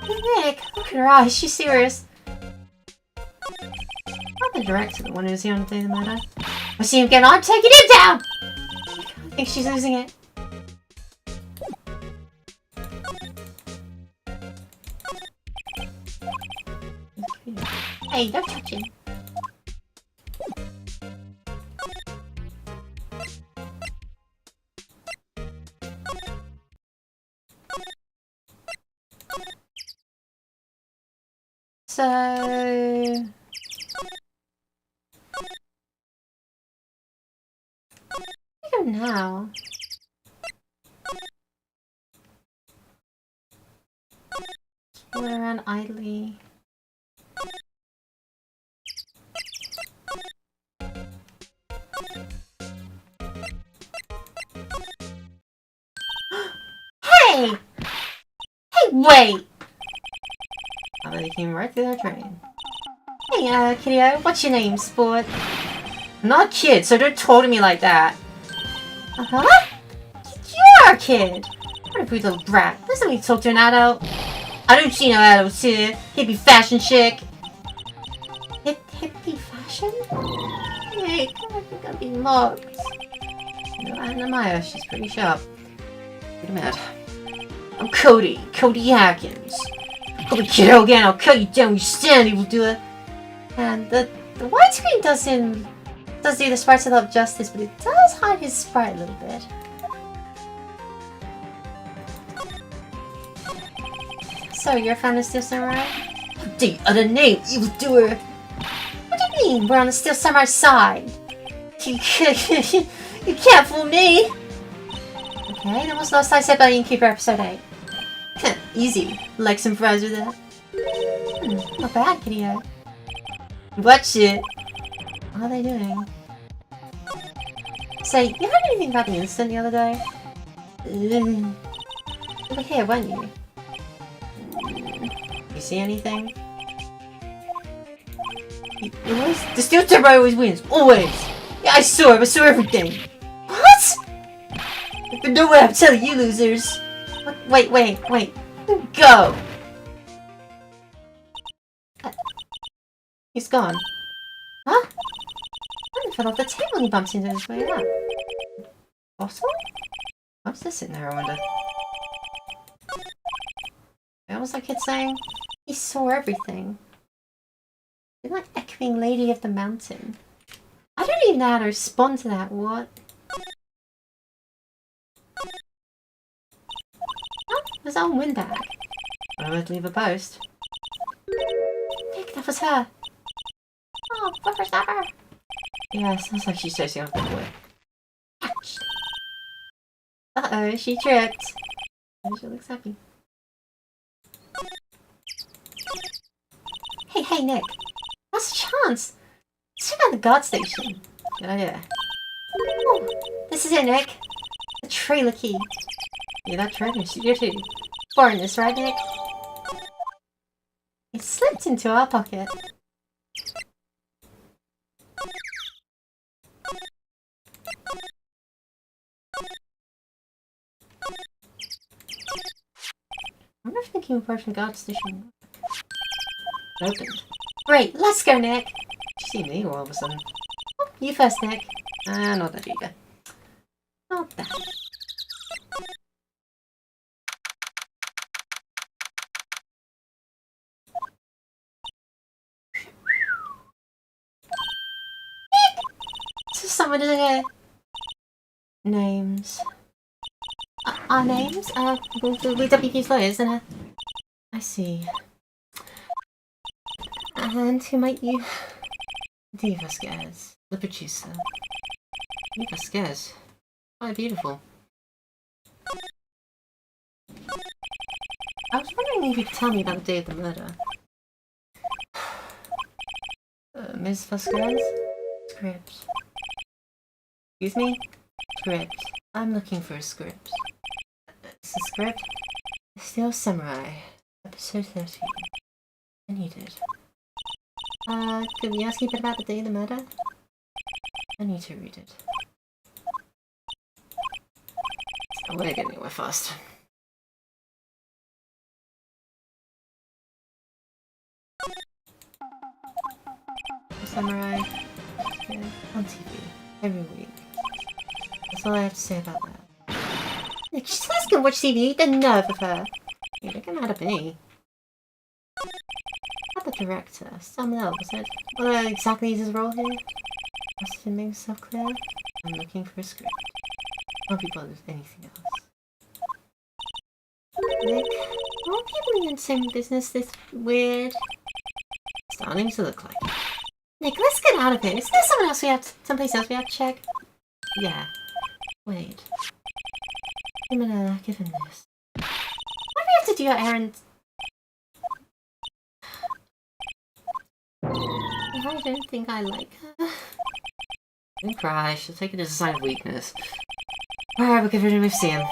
Nick, look at her eyes. She's serious. Not the director, the one who was here on the day of the murder. If I see him again, I'm taking him down! I think she's losing it. Hey, don't touch him. So... I don't know. Roll around idly. Hey! Hey, wait! I bet he came right through that train. Hey, kiddo, what's your name, sport? I'm not a kid, so don't talk to me like that. Uh-huh? You're a kid! What a brutal little brat. Let's let me talk to an adult. I don't see no adults here. Hippie fashion chick. Hippie fashion? Hey, I think I'll be locked. No, Anna Maya, she's pretty sharp. Pretty mad. I'm Cody Hackins. Call me kiddo again, I'll cut you down where you stand, evil doer. And the widescreen does do the sprites a lot of justice, but it does hide his sprite a little bit. So, you're a fan of Steel Samurai? The other name, evil doer. What do you mean, we're on the Steel Samurai side? You can't fool me! Okay, then what's last I said about Innkeeper episode 8? Easy. Like some fries with that. Not bad, kiddo. Watch it. What are they doing? Say, you heard anything about the incident the other day? You were here, weren't you? You see anything? The Steel Samurai always wins. Always! Yeah, I saw him. I saw everything. What? But no way I'm telling you losers. Wait. Go! He's gone. Huh? He fell off the table and he bumped into his way up. Bottle? What's this in there, I wonder? What was that kid saying? He saw everything. You're like echoing Lady of the Mountain. I don't even know how to respond to that, what? Oh, there's our windbag. I'm about to leave a post. Nick, that was her. Oh, flipper stopper. Yeah, sounds like she's chasing after the boy. Uh-oh, she tripped. And she looks happy. Hey, Nick. What's the chance? Let's check out the guard station. Good idea. Oh, this is it, Nick. The trailer key. Yeah, that treasure. You're too. Borrowing this, right, Nick? It slipped into our pocket. I wonder if the King Portion guard station Opened. Great, let's go, Nick. You see me all of a sudden. You first, Nick. Not that eager. Not bad. So someone is here. Names. Our names? We're WP's lawyers, and I see. And who might you... Diva Scares. The producer. Diva Scares. Quite beautiful. I was wondering if you could tell me about the day of the murder. Ms. Vasquez? Script. Excuse me? Script. I'm looking for a script. It's a script? Steel Samurai. Episode 13. I need it. Could we ask you a bit about the day of the murder? I need to read it. We're getting anywhere fast. Samurai. On TV. Every week. That's all I have to say about that. Nick, she's asking what TV, the nerve of her. You don't get mad at me. Not the director. Someone else, was it? What exactly is his role here? Must have made himself clear. I'm looking for a script. Can't be bothered with anything else. Nick, are all people in the same business this weird? Starting to look like it. Nick, let's get out of here. Is there someone else someplace else we have to check? Yeah. Wait. I'm gonna give him this. Why do we have to do our errands? I don't think I like her. Don't cry. She'll take it as a sign of weakness. Alright, we'll give her a museum.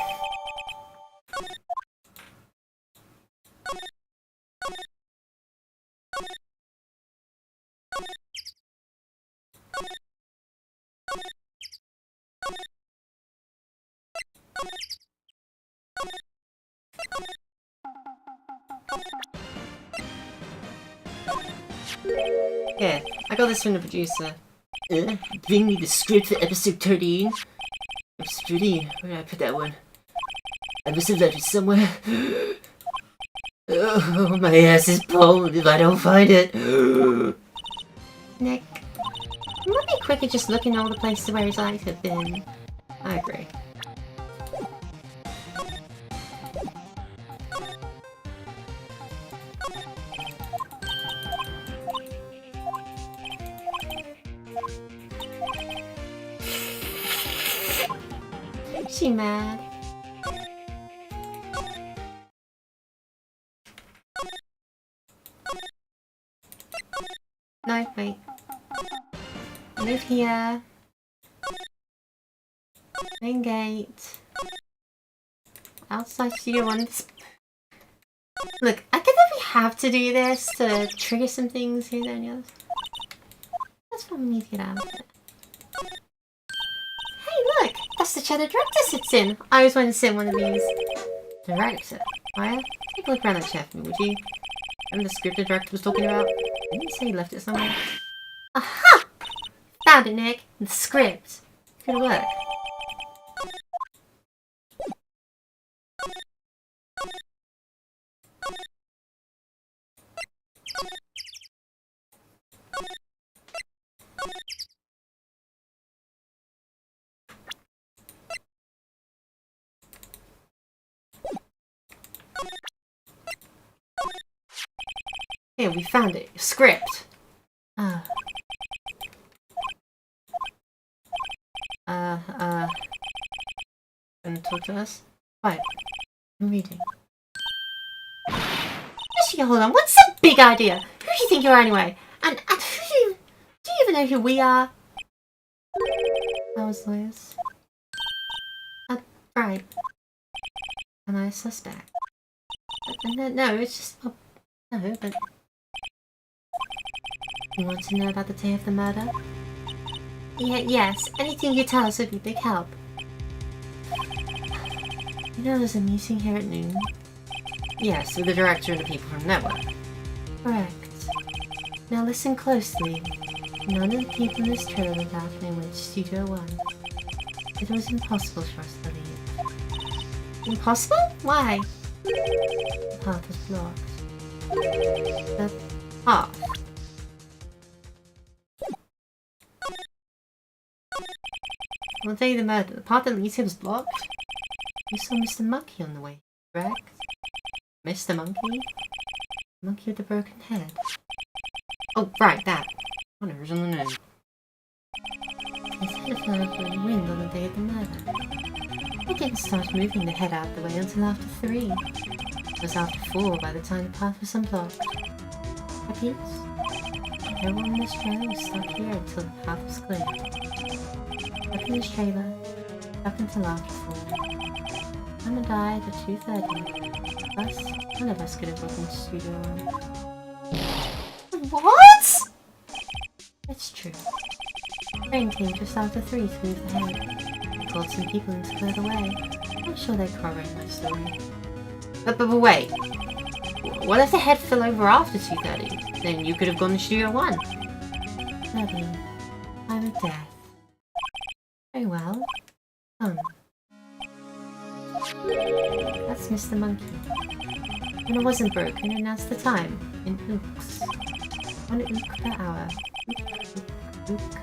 Here, I got this from the producer. Bring me the script for episode 13. Episode 13? Where did I put that one? I must have left it somewhere. Oh, my ass is pulled if I don't find it. Nick, it might be quicker just looking all the places where his eyes have been. I agree. She mad? No, wait. Move here. Main gate. Outside studio one. Look, I get that we have to do this to trigger some things here, there, and the others. That's why we need to get out of it. Hey, look! That's the chair the director sits in. I always wanted to sit in one of these. Director? Maya? Take a look around that chair for me, would you? Remember the script the director was talking about? Didn't you say he left it somewhere? Aha! Found it, Nick. The script. Good work. Here, we found it. Script. Gonna talk to us? Fine. I'm reading. Actually, hold on. What's the big idea? Who do you think you are anyway? And do you even know who we are? I was Liz. Right. Am I a suspect? No, it's just... No, but... You want to know about the day of the murder? Yes. Anything you tell us would be big help. You know there's a meeting here at noon? Yes, with the director and the people from the network. Correct. Now listen closely. None of the people in this trailer went out and went to Studio 1. It was impossible for us to leave. Impossible? Why? The path was blocked. The path. On the day of the murder, the path that leads here was blocked. You saw Mr. Monkey on the way, correct? Mr. Monkey? Monkey with the broken head. Oh, right, that. What an original name. His head fell over in the wind on the day of the murder. He didn't start moving the head out of the way until after 3. It was after 4 by the time the path was unblocked. Repeats. Everyone in this trailer was stuck here until the path was cleared. Stuck in this trailer, stuck until after 4. Emma died at 2:30. Thus, none of us could have broken into Studio 1. What? It's true. Rain came just after 3 to move the head. I called some people in to clear the way. I'm sure they corroborate my story. But wait. What if the head fell over after 2:30? Then you could have gone to Studio 1. Debbie, I'm a death. Very well. Come. That's Mr. Monkey. When it wasn't broken, it announced the time in ooks. 1 ook per hour. Ook, ook.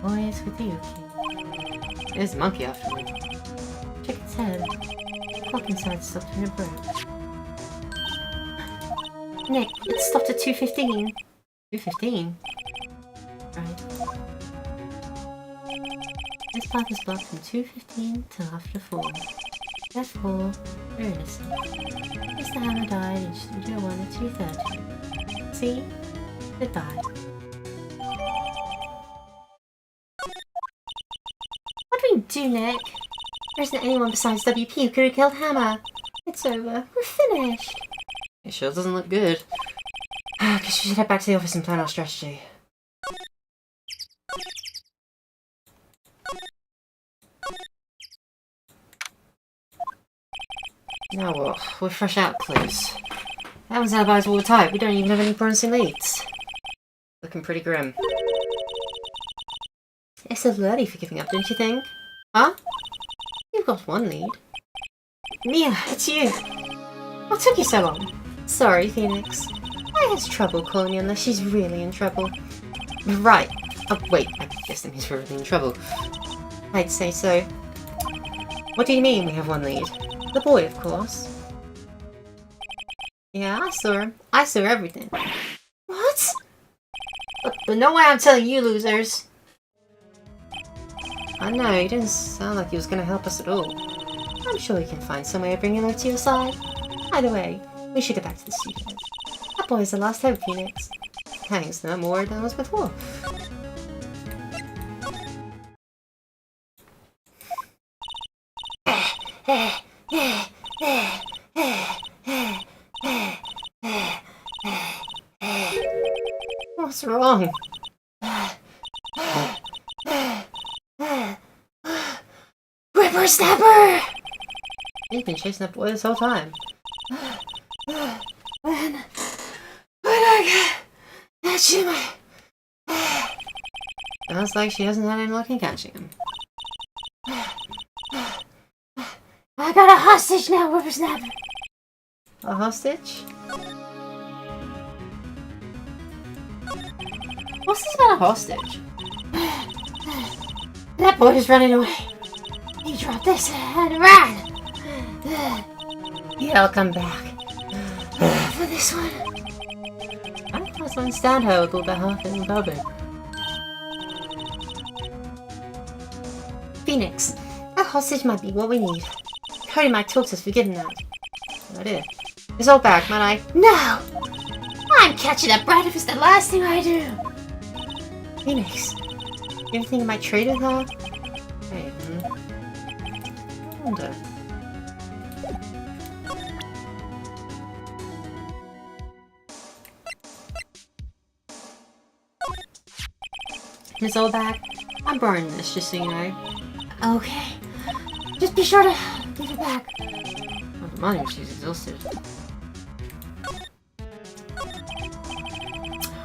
Always with the ookie. There's a monkey afterward. Check its head. The clock inside stopped when it broke. Nick, it stopped at 2:15. 2:15? Right. This path is blocked from 2:15 till after 4. Therefore, we're innocent. Mr. Hammer died in Studio 1 at 2:30. See? Goodbye. What do we do, Nick? There isn't anyone besides WP who could have killed Hammer. It's over. We're finished. It sure doesn't look good. Guess we should head back to the office and plan our strategy. Now what? We're fresh out, please. That one's alibis all tight. We don't even have any promising leads. Looking pretty grim. It's a little early for giving up, don't you think? Huh? You've got one lead. Mia, it's you. What took you so long? Sorry, Phoenix. I had trouble calling you unless she's really in trouble. Right. Oh, wait. I guess that means we're really in trouble. I'd say so. What do you mean we have one lead? The boy, of course. Yeah, I saw him. I saw everything. What? But no way I'm telling you, losers. I know, he didn't sound like he was going to help us at all. I'm sure we can find some way of bringing him to your side. Either way, we should get back to the studio. That boy's the last hope, Phoenix. Thanks, no more than was before. What's wrong? Whippersnapper! You've been chasing that boy this whole time. When I catch him, sounds like she hasn't had any luck in catching him. I got a hostage now, Whippersnapper! A hostage? What's this about a hostage? That boy is running away. He dropped this and ran. Yeah, I'll come back. For this one. just don't understand how it got that half in Bobby. Phoenix, a hostage might be what we need. Cody might talk to us for getting that. Good idea. It's all back, might I? No! I'm catching that brat if it's the last thing I do! Phoenix, you ever think I might trade with her? Hey, I wonder. Miss Oldbag, I'm borrowing this, just so you know. okay. Just be sure to give it back. Oh, the money, she's exhausted.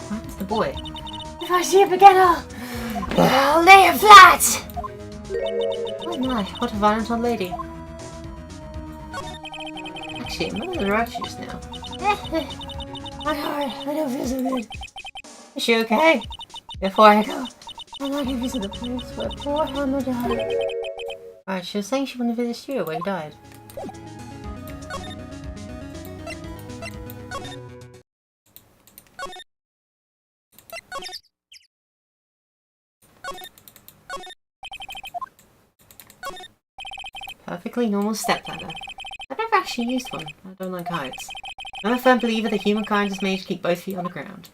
Where's the boy? If I see him again, I'll lay him flat! Oh my, what a violent old lady. Actually, I'm under the right just now. My heart, I don't feel so good. Is she okay? Before I go. I'm not gonna visit the place where poor Hammer died. Alright, she was saying she wanted to visit the studio where he died. Perfectly normal stepladder. I've never actually used one. I don't like heights. I'm a firm believer that humankind is made to keep both feet on the ground.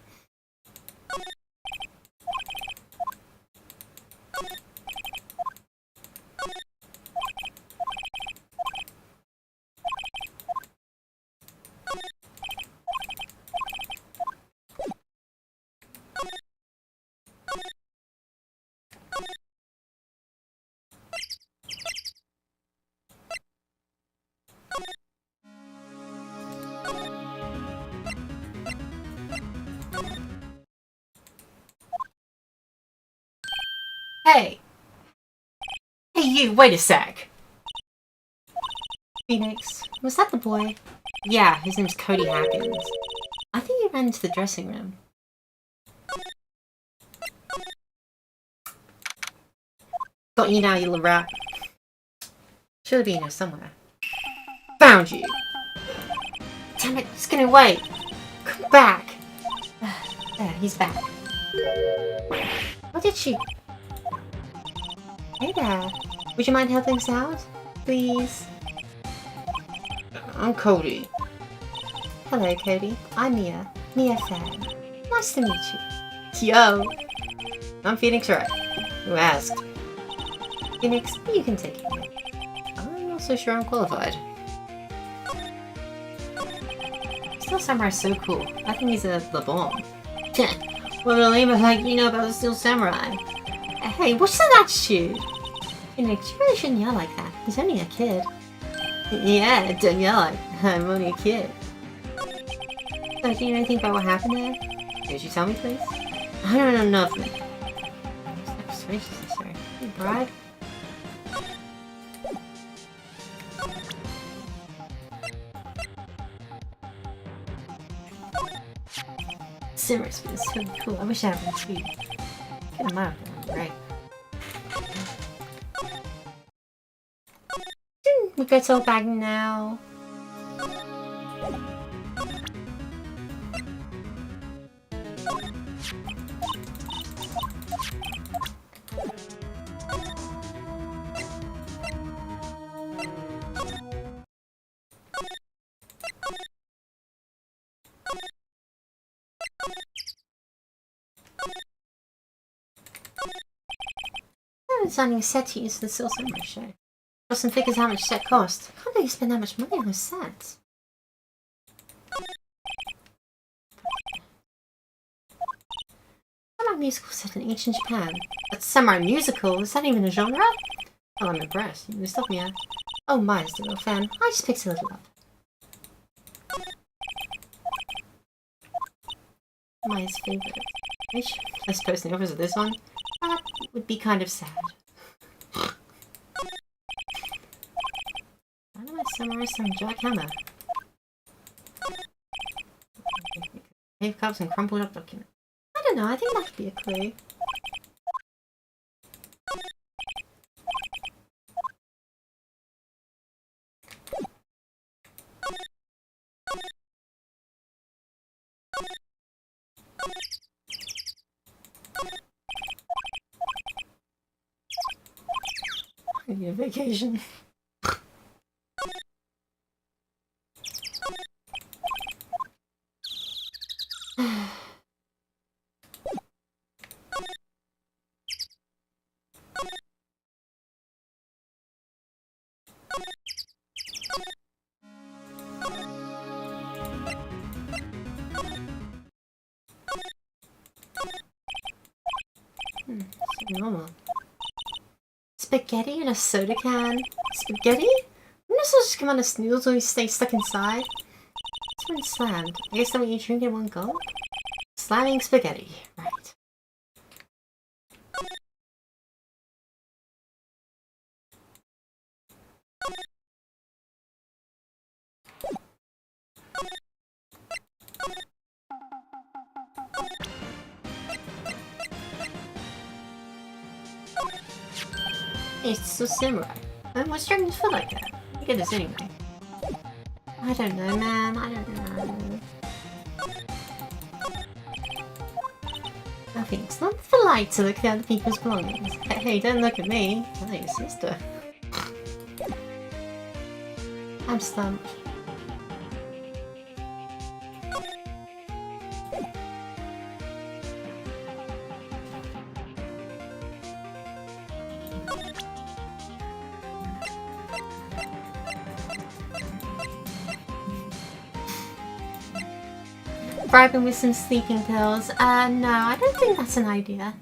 Hey! Hey you, wait a sec! Phoenix, was that the boy? Yeah, his name's Cody Hackins. I think he ran into the dressing room. Got you now, you little rat. Should have been here somewhere. Found you! Damn it, he's getting away! Come back! There, he's back. What did she... Hey there. Would you mind helping us out? Please? I'm Cody. Hello, Cody. I'm Mia. Mia fan. Nice to meet you. Yo! I'm Phoenix Wright. Who asked? Phoenix, you can take it. I'm not so sure I'm qualified. Steel Samurai's so cool. I think he's the bomb. What a lame like you know about the Steel Samurai. Hey, what's that attitude? Phoenix, you really shouldn't yell like that. He's only a kid. Yeah, don't yell like I'm only a kid. So, do you know anything about what happened there? Could you tell me, please? I don't know nothing. Persuasion necessary. You bride? Simmer's been so cool. I wish I had one too. Get him out of there, right? We go to our bag now. I'm designing a set to use for the Steel Samurai show. Got some figures how much set cost. I can't believe you spend that much money on those sets. Samurai musical set in ancient Japan. That's samurai musical? Is that even a genre? Well, I'm impressed. You stop me out. Oh my, is the real fan. I just picked a little up. Maya's favorite. I suppose the opposite of this one? That would be kind of sad. Anime Samurai some jackhammer. Cave cups and crumpled up document. I don't know, I think that could be a clue. I need a vacation. Normal. Spaghetti in a soda can? Spaghetti? Wouldn't this just come out as noodles or stay stuck inside? It's been slammed. I guess that what you drink in one gulp? Slamming spaghetti. Right. It's so samurai. What's dragons feel like that? I get this anyway. I don't know, man. I don't know. I think it's not polite to look at other people's belongings. Hey, don't look at me. I'm your sister. I'm stumped. Bribe him with some sleeping pills. No, I don't think that's an idea.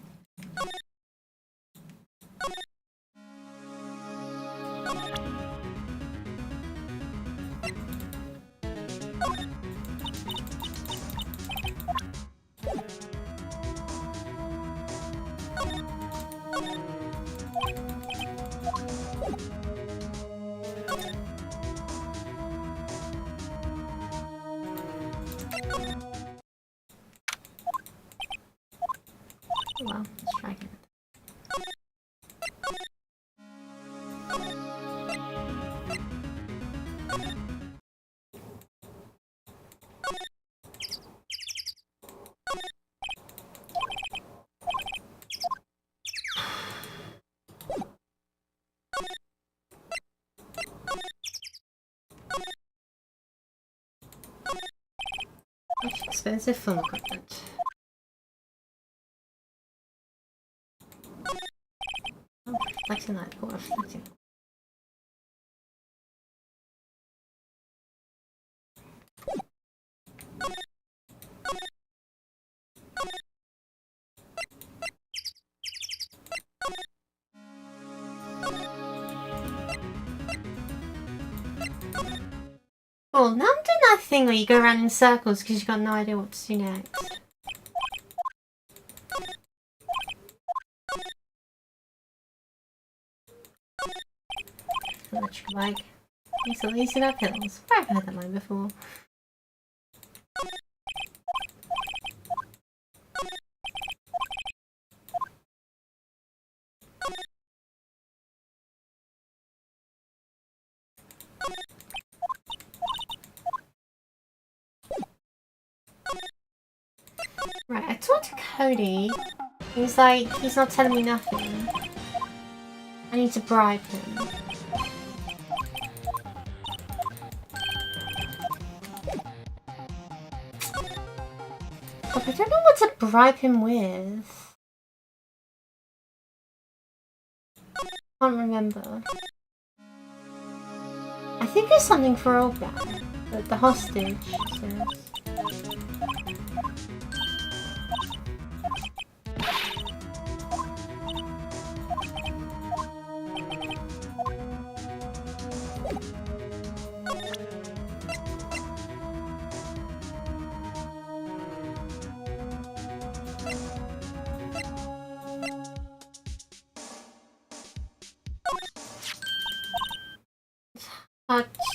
Well, let's try again. Expensive film equipment. Oh, flexing that. Oh, flexing. Oh, now I'm doing that thing where you go around in circles because you've got no idea what to do next. Electric bike. It's at least about pills. I've heard that line before. Right, I talked to Cody. He's like, he's not telling me nothing. I need to bribe him. But I don't know what to bribe him with. Can't remember. I think it's something for old guy. The hostage says.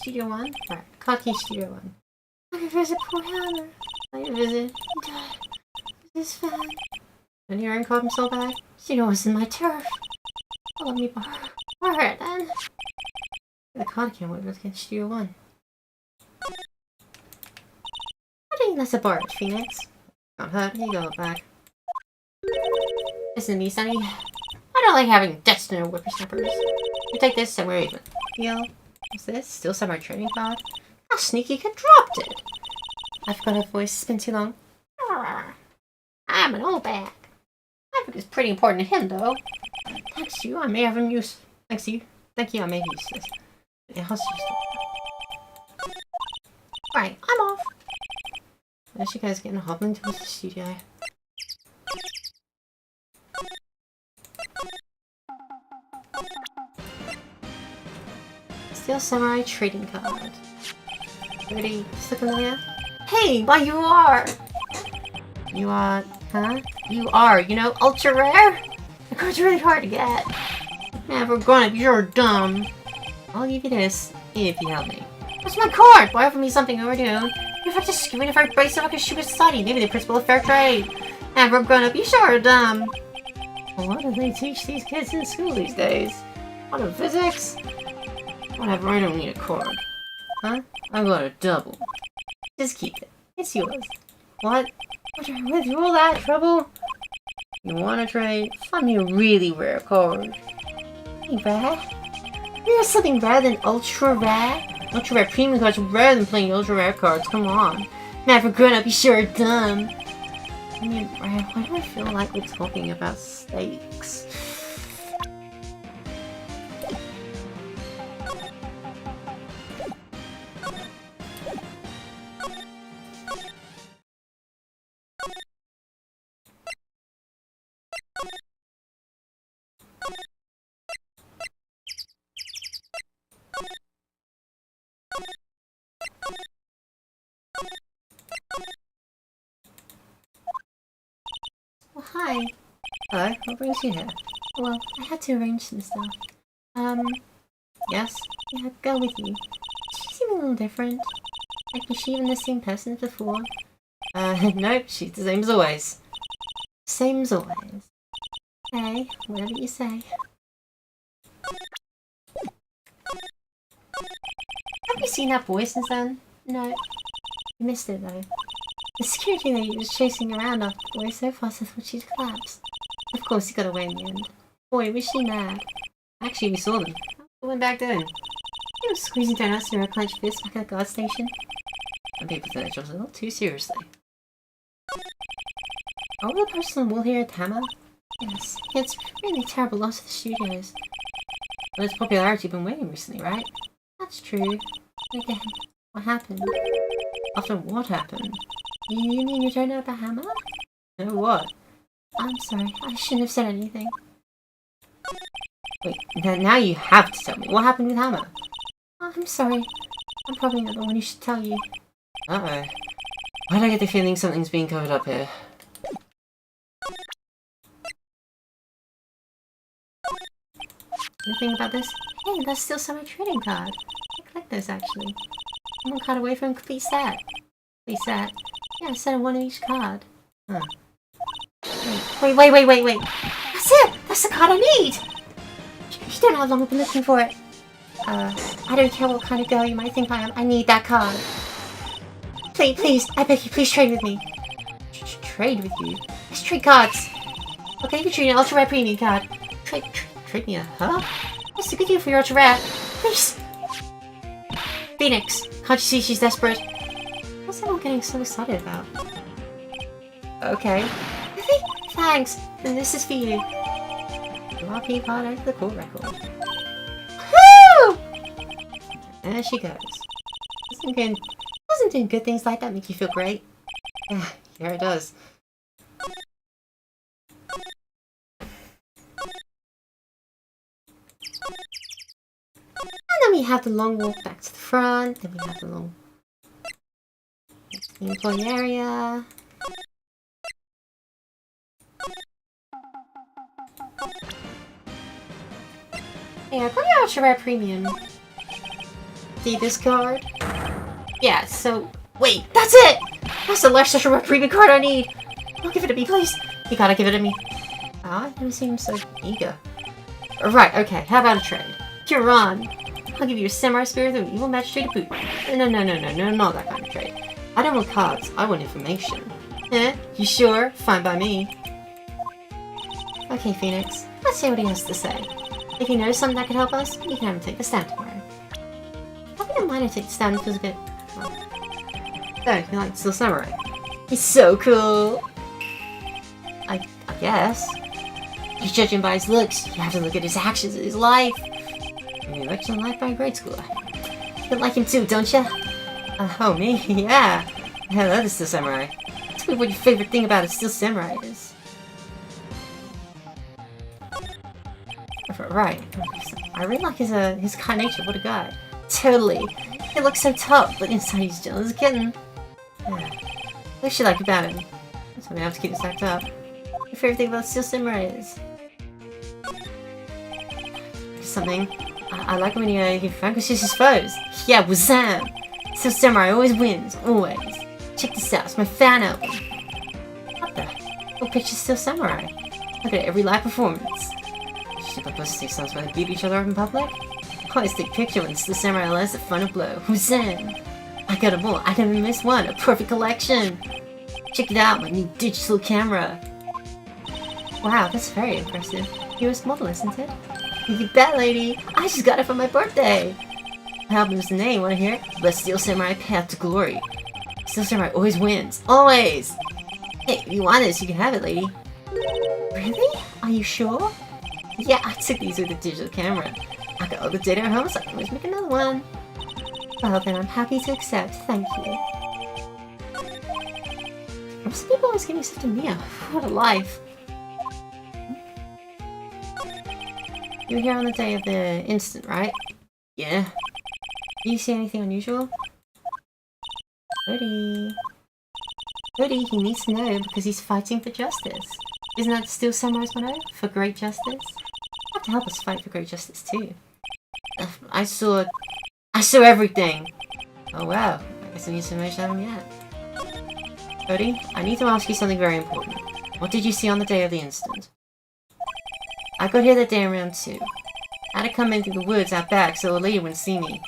Studio 1? Right, Kaki Studio 1. I can visit poor Hannah. I can visit. This fan. When your own called himself back, Studio was in my turf. Oh, let me borrow it then. The card can't wait to get Studio 1. I think that's a borrow, Phoenix. Not hurt, here you go, back. Listen to me, Sonny. I don't like having debts to no whippersnappers. You take this and we're even. Deal. What's this? Still samurai trading card? How sneaky kid dropped it! I forgot her voice. It's been too long. I'm an old bag. I think it's pretty important to him, though. Thanks to you, I may have him use. Thank you, I may have used this. Yeah, how's right, I'm off. There she goes, getting hobbling towards the studio. Steel Samurai trading card. Ready? Still familiar? Hey, why you are? You are, huh? You are, you know, ultra rare? The card's really hard to get. Man, we're gonna be you're dumb. I'll give you this, if you help me. What's my card? Why offer me something overdue? If I just scream if I brace up like a stupid society, maybe the principle of fair trade. And we're grown up, you sure are dumb. Well, what do they teach these kids in school these days? Quantum physics? Whatever, I don't need a card. Huh? I got a double. Just keep it. It's yours. What? With all that trouble? You wanna trade? Find me a really rare card. Hey, rare? There's something rare than ultra rare? Ultra rare premium cards are rarer than playing ultra rare cards, come on. Man, for grown up, you sure are dumb. I mean, rare, why do I feel like we're talking about stakes? Well, hi. Hello, what brings you here? Well, I had to arrange some stuff. Yes? Yeah, go with you. She seemed a little different. Like, was she even the same person as before? Nope, she's the same as always. Same as always. Okay, whatever you say. Have you seen that boy since then? No. You missed it though. The security lady was chasing around after the boy so fast I thought she'd collapse. Of course, he got away in the end. Boy, was she mad. Actually, we saw them. We went back then. He was squeezing donuts through her clenched fist back at the guard station. And people took themselves a little too seriously. Are all the person on the wall here at Tama? Yes, it's really terrible loss of the studios. But its popularity been waning recently, right? That's true. Again, what happened? After what happened? You mean you don't know about Hammer? No, what? I'm sorry, I shouldn't have said anything. Wait, now you have to tell me. What happened with Hammer? Oh, I'm sorry. I'm probably not the one who should tell you. Uh-oh. Why do I get the feeling something's being covered up here? Anything about this? Hey, that's still Samurai trading card. I collect those actually. I'm one card away from a complete set. Complete set? Yeah, a set of one of each card. Huh. Wait. That's it! That's the card I need! You don't know how long I've been looking for it. I don't care what kind of girl you might think I am. I need that card. Please, I beg you, please trade with me. Trade with you? Let's trade cards. Okay, you can trade an ultra rare premium card. Trade me a huh? What's a good deal for your ultra rare? Please! Phoenix, can't you see she's desperate? What's everyone getting so excited about? Okay. Really? Thanks. Then this is for you. RP card over the court record. Woo! There she goes. Doesn't doing good things like that make you feel great? Yeah, it does. And then we have the long walk back to the front. Then we have the long the employee area. Yeah, go to your ultra rare premium. See this card? Yeah, so wait, that's it! That's the last ultra rare premium card I need! Oh, give it to me, please! You gotta give it to me. Oh, I never seen him so eager. Right, okay, how about a trade? You're on! I'll give you a samurai spirit of evil match trade to boot. No, not that kind of trade. I don't want cards, I want information. Eh? You sure? Fine by me. Okay, Phoenix, let's see what he has to say. If he knows something that could help us, we can have him take the stand tomorrow. I don't mind I take the stand because a bit... Well, oh, he likes Steel Samurai. He's so cool! I guess. He's judging by his looks. You have to look at his actions and his life. He works on life by grade school. You like him too, don't you? Oh, me? Yeah. I love the Steel Samurai. Tell me what your favorite thing about a Steel Samurai is. Right. I really like his kind nature. What a guy. Totally. He looks so tough, but inside he's still a kitten. Yeah. What you like about him? So we have to keep this act up. Your favorite thing about Steel Samurai is? Something. I like when he vanquishes his foes. Yeah, wazam! Steel Samurai always wins. Always. Check this out. It's my fan album. What the? What picture Steel Samurai? Look at every live performance. Should publicity sounds when they beat each other up in public? Quite a stick picture when Steel Samurai lands the final blow. Wazam! I got them all. I never missed one. A perfect collection. Check it out, my new digital camera. Wow, that's very impressive. US model, isn't it? You bet, lady. I just got it for my birthday. The album's name, wanna hear it? The Steel Samurai Path to Glory. Steel Samurai always wins. Always! Hey, if you want this, you can have it, lady. Really? Are you sure? Yeah, I took these with a digital camera. I got all the data at home, so I can always make another one. Well then, I'm happy to accept. Thank you. Some people always give me stuff to Mia. What a life. You were here on the day of the incident, right? Yeah. Do you see anything unusual? Cody. Cody, he needs to know because he's fighting for justice. Isn't that Steel Samurai's motto? For great justice? You have to help us fight for great justice too. I saw everything! Oh wow, I guess I need some information out of him yet. Cody, I need to ask you something very important. What did you see on the day of the incident? I got here that day around 2. I had to come in through the woods out back so a lady wouldn't see me.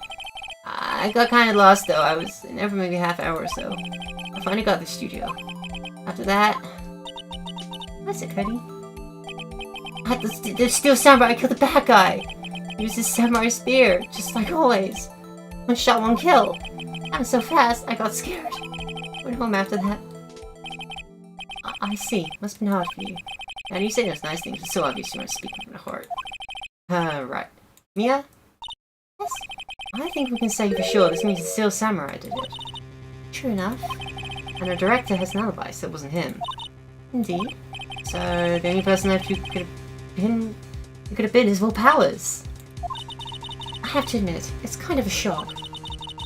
I got kinda lost though, I was in there for maybe a half hour or so. I finally got to the studio. After that... What's it, Cody? The Steel Samurai killed the bad guy! He used his samurai spear, just like always. One shot, one kill. Happened so fast, I got scared. Went home after that. I see. Must have been hard for you. And you say those nice things, it's so obvious you weren't speaking from the heart. Right. Mia? Yes? I think we can say for sure this means the Steel Samurai did it. True enough. And our director has an alibi, so it wasn't him. Indeed. So, the only person left who could have been his full powers. I have to admit, it's kind of a shock.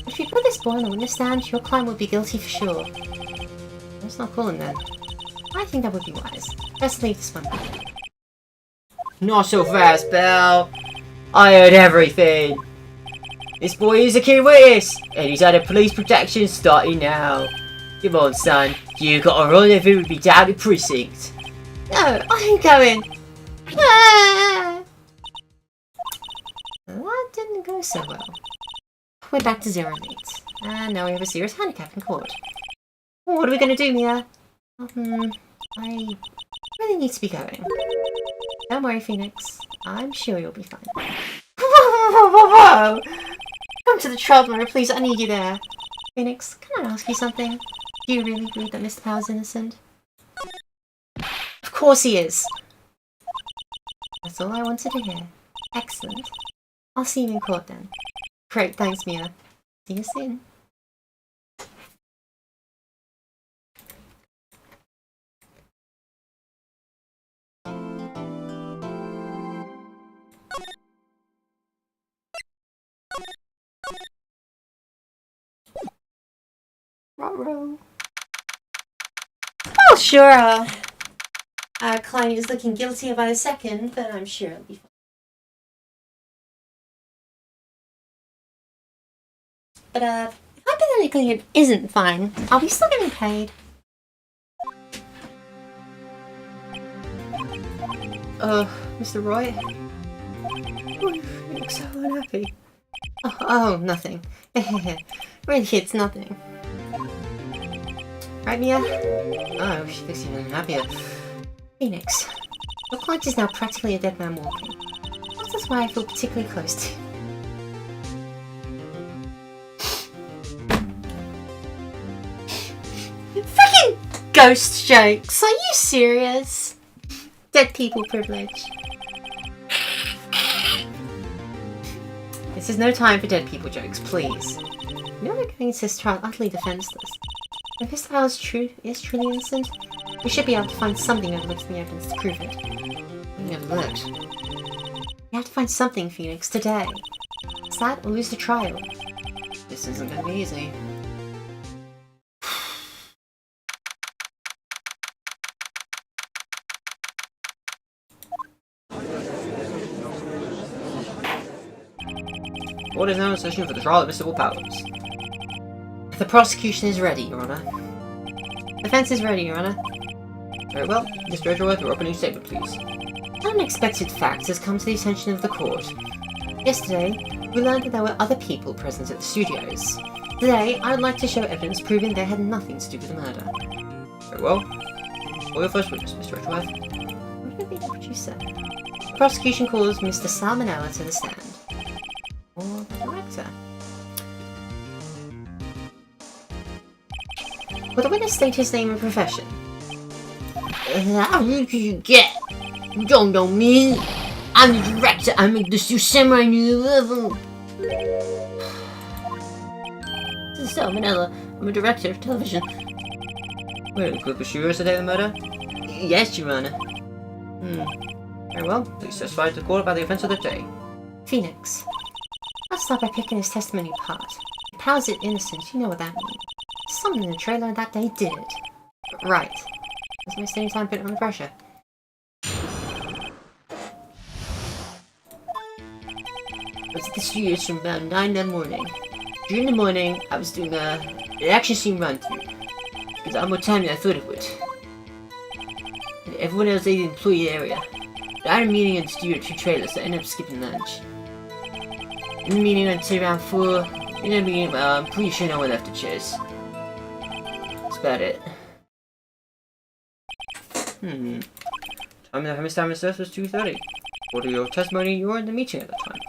If you put this boy on the witness stand, your client would be guilty for sure. Let's not call him then. I think that would be wise. Let's leave this one. Not so fast, Belle. I heard everything. This boy is a key witness, and he's under police protection starting now. Come on, son. You got a rendezvous with me down in precinct. No, I ain't going. Ah! That didn't go so well. We're back to 0 mates. And now we have a serious handicap in court. What are we going to do, Mia? I really need to be going. Don't worry, Phoenix. I'm sure you'll be fine. Whoa! Come to the Traveler, please. I need you there. Phoenix, can I ask you something? Do you really believe that Mr. Powell's innocent? Of course he is! That's all I wanted to hear. Excellent. I'll see you in court then. Great, thanks, Mia. See you soon. Ruh-roh. Oh, sure, our client is looking guilty about a second, but I'm sure it'll be fine. But, if hypothetically it isn't fine, are we still getting paid? Mr. Roy? You look so unhappy. Oh, nothing. Really, it's nothing. Right, Mia? Oh, she looks even happier. Phoenix, your client is now practically a dead man walking. That's why I feel particularly close to. Freaking ghost jokes! Are you serious? Dead people privilege. This is no time for dead people jokes, please. You know we're going into this trial utterly defenseless. If this trial is truly innocent, we should be able to find something overlooked in the evidence to prove it. Something overlooked? We have to find something, Phoenix, today. Is that or lose the trial? This isn't gonna be easy. What is now a session for the trial of mystical powers? The prosecution is ready, Your Honor. Defense is ready, Your Honor. Very well. Mr. Edgeworth, your opening statement, please. Unexpected fact has come to the attention of the court. Yesterday, we learned that there were other people present at the studios. Today, I would like to show evidence proving they had nothing to do with the murder. Very well. For your first witness, Mr. Edgeworth. I'm going to be the producer. The prosecution calls Mr. Salmonella to the stand. Or the director. Will the witness state his name and profession? How rude could you get? You don't know me. I'm the director. I make the Sioux Samurai new level. This is Salmonella. I'm a director of television. Wait, the group of shooters the day of the murder? Yes, Your Honor. Very well. Please testify to the court about the offense of the day. Phoenix. Let's start by picking his testimony apart. If Powers is innocent, you know what that means. Someone in the trailer that day did it. Right. Let's waste any time putting on the pressure. I was at the studios from about 9 that morning. During the morning, I was doing an action scene run-through. Because I had more time than I thought it would. And everyone else ate in the employee area. But I had a meeting in the studio 2 trailers, so I ended up skipping lunch. In the meeting until around 4. In the meeting, I'm pretty sure no one left the chairs. That's about it. Time of the Mr. Mr. was 2:30. What are your testimony? You were in the meeting at the time.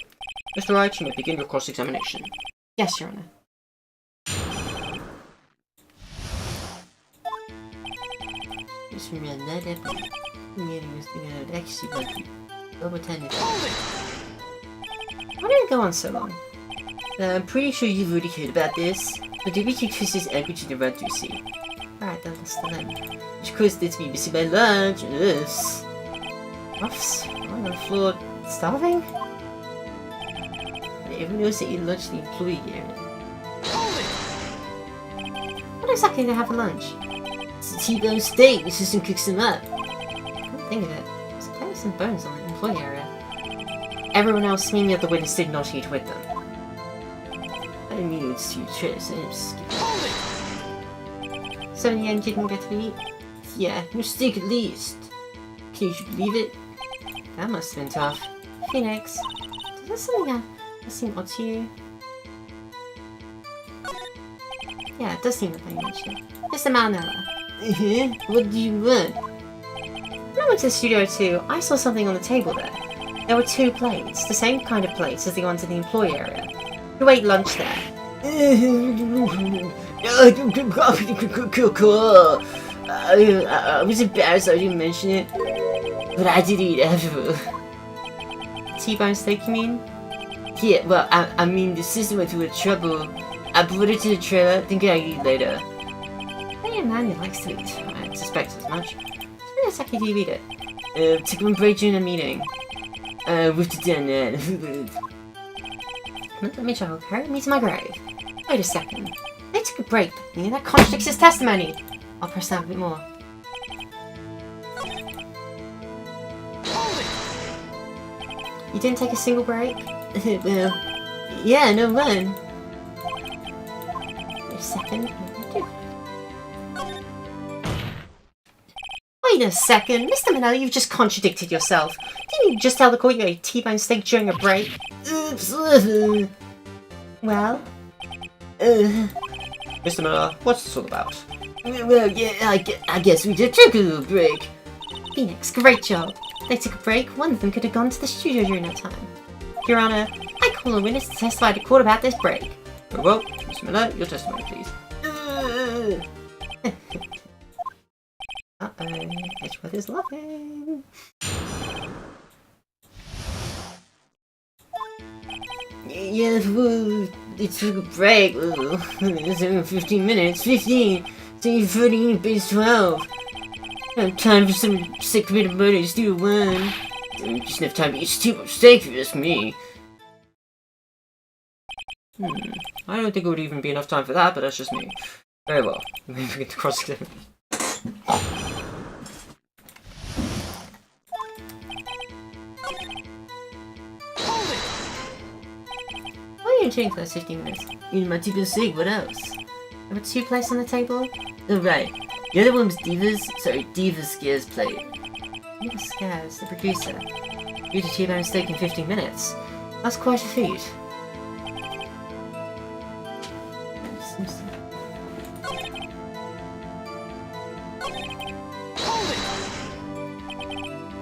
Mr. Wright, you may begin your cross-examination. Yes, Your Honor. It's from around 9 that morning. The meeting was thinking I would actually run through. Over time, Why did it go on so long? I'm pretty sure you've already heard about this, but the Witchy twists language in the run-through scene. Alright, then let's do that. Which caused it to be missing my lunch. Ugh. Ruffs? On the floor, starving? But everyone else ate lunch in the employee area. What exactly did they have for lunch? It's a T-bone steak. The system cooks them up. I can't think of it. There's plenty some bones on the employee area. Everyone else, seeing the other witness, did not eat with them. I didn't mean it was too trash. I just skipped. So in the end, you didn't get to eat? Yeah, no steak at least. Can you believe it? That must have been tough. Phoenix, is there something that seemed odd to you? Yeah, it does seem like you mentioned it. Mr. Manella. What do you want? When I went to the studio too, I saw something on the table there. There were 2 plates, the same kind of plates as the ones in the employee area. You ate lunch there. I was embarrassed I didn't mention it, but I did eat after. T-bone steak, you mean? Yeah, well, I mean, the system went through a trouble. I brought it to the trailer, thinking I'd eat later. Hey, a man who likes to eat. I suspect as much. When exactly do you eat it? Took one break during a meeting. Whipped it down there. Let me try. Carry me to my grave. Wait a second. They took a break. That contradicts his testimony. I'll press down a bit more. You didn't take a single break? Well, yeah, no run. Wait a second. Wait a second. Mr. Manella, you've just contradicted yourself. Didn't you just tell the court you ate T-bone steak during a break? Oops. Well? Mr. Miller, what's this all about? Well, yeah, I guess we just took a little break. Phoenix, great job. They took a break. One of them could have gone to the studio during that time. Your Honor, I call a witness to testify to court about this break. Very well, Mr. Miller, your testimony, please. Uh-oh, Edgeworth is laughing. Yeah, it took a break. It's only 15 minutes. 15! It's 30 base 12. I have time for some sick committed murder to do one. Just enough time to get too much steak if you ask me. I don't think it would even be enough time for that, but that's just me. Very well. We get to cross it. Why are you doing for those 15 minutes? Eating my two steak, what else? There were 2 plates on the table? Oh, right. The other one was Diva Scares plate. Diva Scares, the producer. You did T-bone steak in 15 minutes. That's quite a feat.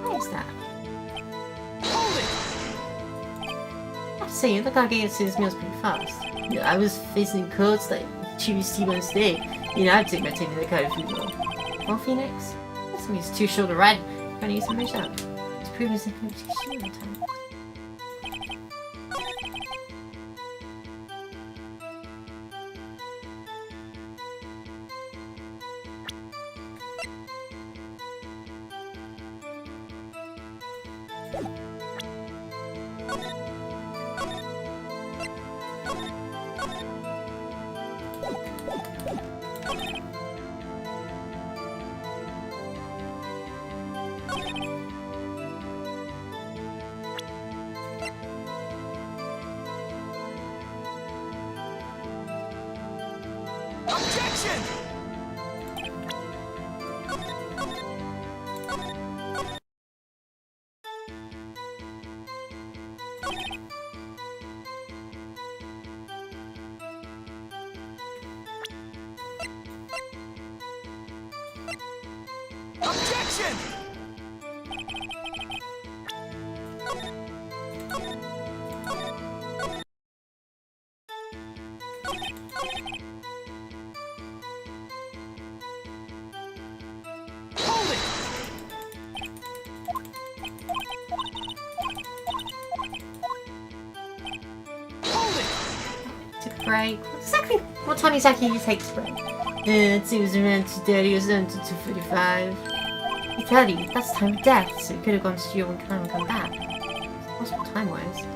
What is that? I see, you look like you get through this meals pretty fast. You know, I was facing codes like chewy T-bone steak. You know, I'd take my time to the kind of food bowl. Well, Phoenix? That's means it's too short to ride. Trying to use some rich up. It's proven it's too short at time. Objection! Objection! Hold it! Hold it! Took a break. What time exactly did you take this break? It was around 2:30 or something to 2:45. 2:30, that's the time of death, so you could have gone to your own time and come back. What's possible time-wise?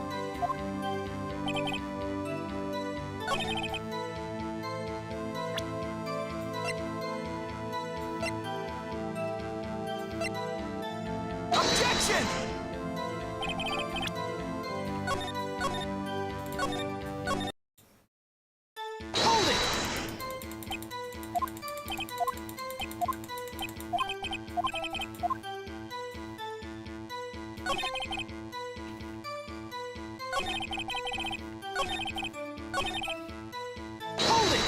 Objection! Hold it! Hold it!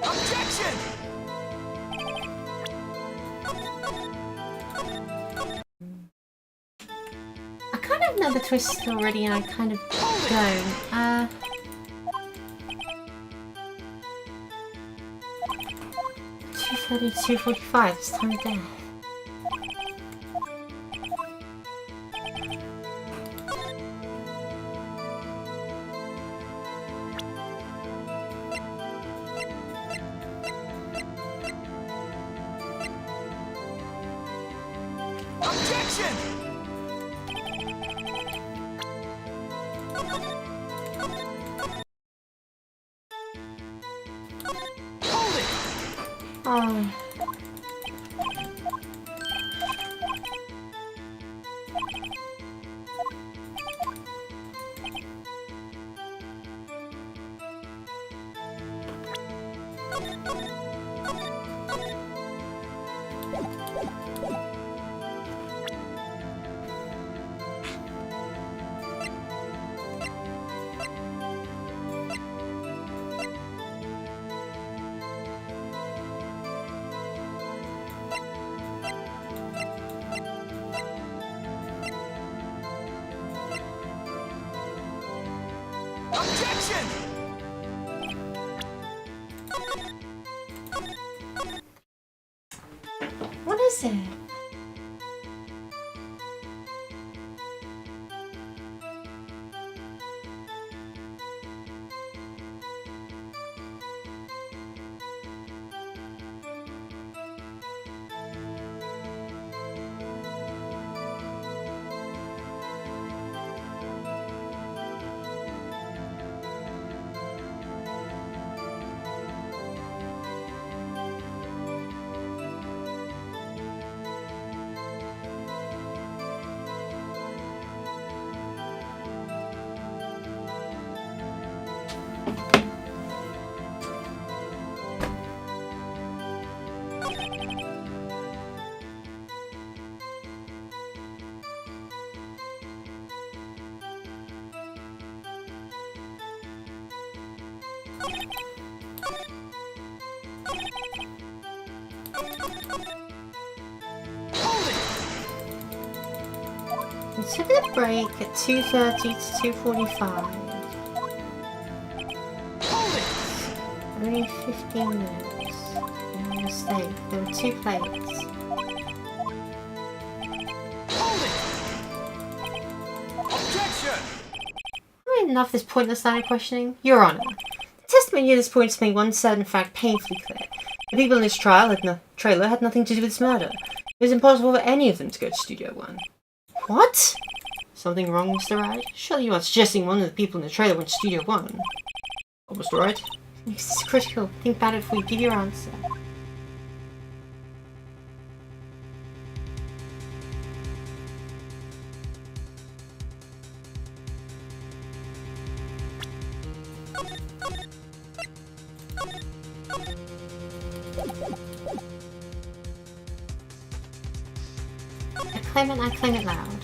Objection! I kind of know the twist already, and I kind of don't. 2:30 to 2:45, it's time of death. Objection! Hold it! Oh. Objection! What is it? We took a break at 2:30 to 2:45. Only 15 minutes. No mistake. There were 2 plates. Objection! I had enough of this pointless line of questioning. Your Honour, the testimony at this point is making one certain fact painfully clear. The people in this trailer had nothing to do with this murder. It was impossible for any of them to go to Studio One. What? Something wrong, Mr. Wright? Surely you are suggesting one of the people in the trailer went to Studio One. Oh, Mr. Wright? This is critical. Think about it before you give your answer. I claim it loud.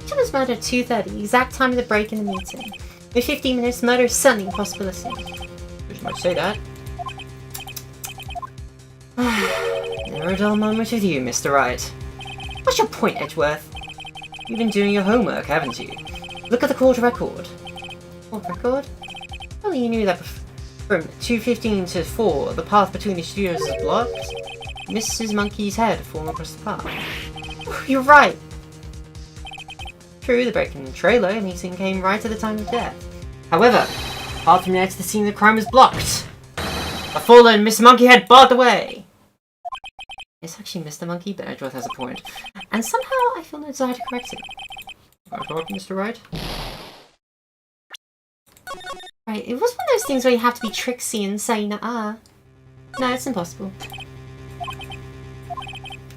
It was murdered at 2:30, exact time of the break in the meeting. With 15 minutes, murder is certainly a possibility. You might say that. Never a dull moment with you, Mr. Wright. What's your point, Edgeworth? You've been doing your homework, haven't you? Look at the court record. What record? Well, you knew that from 2:15 to 4, the path between the studios is blocked. Mrs. Monkey's head falling across the path. Oh, you're right. True, the break in the trailer meeting came right at the time of death. However, apart from that, the scene of the crime was blocked. A fallen Miss Monkeyhead barred the way. It's actually Mr. Monkey, but Edgeworth has a point. And somehow I feel no desire to correct him. Mr. Wright? Right, it was one of those things where you have to be tricksy and say, nah. No, it's impossible.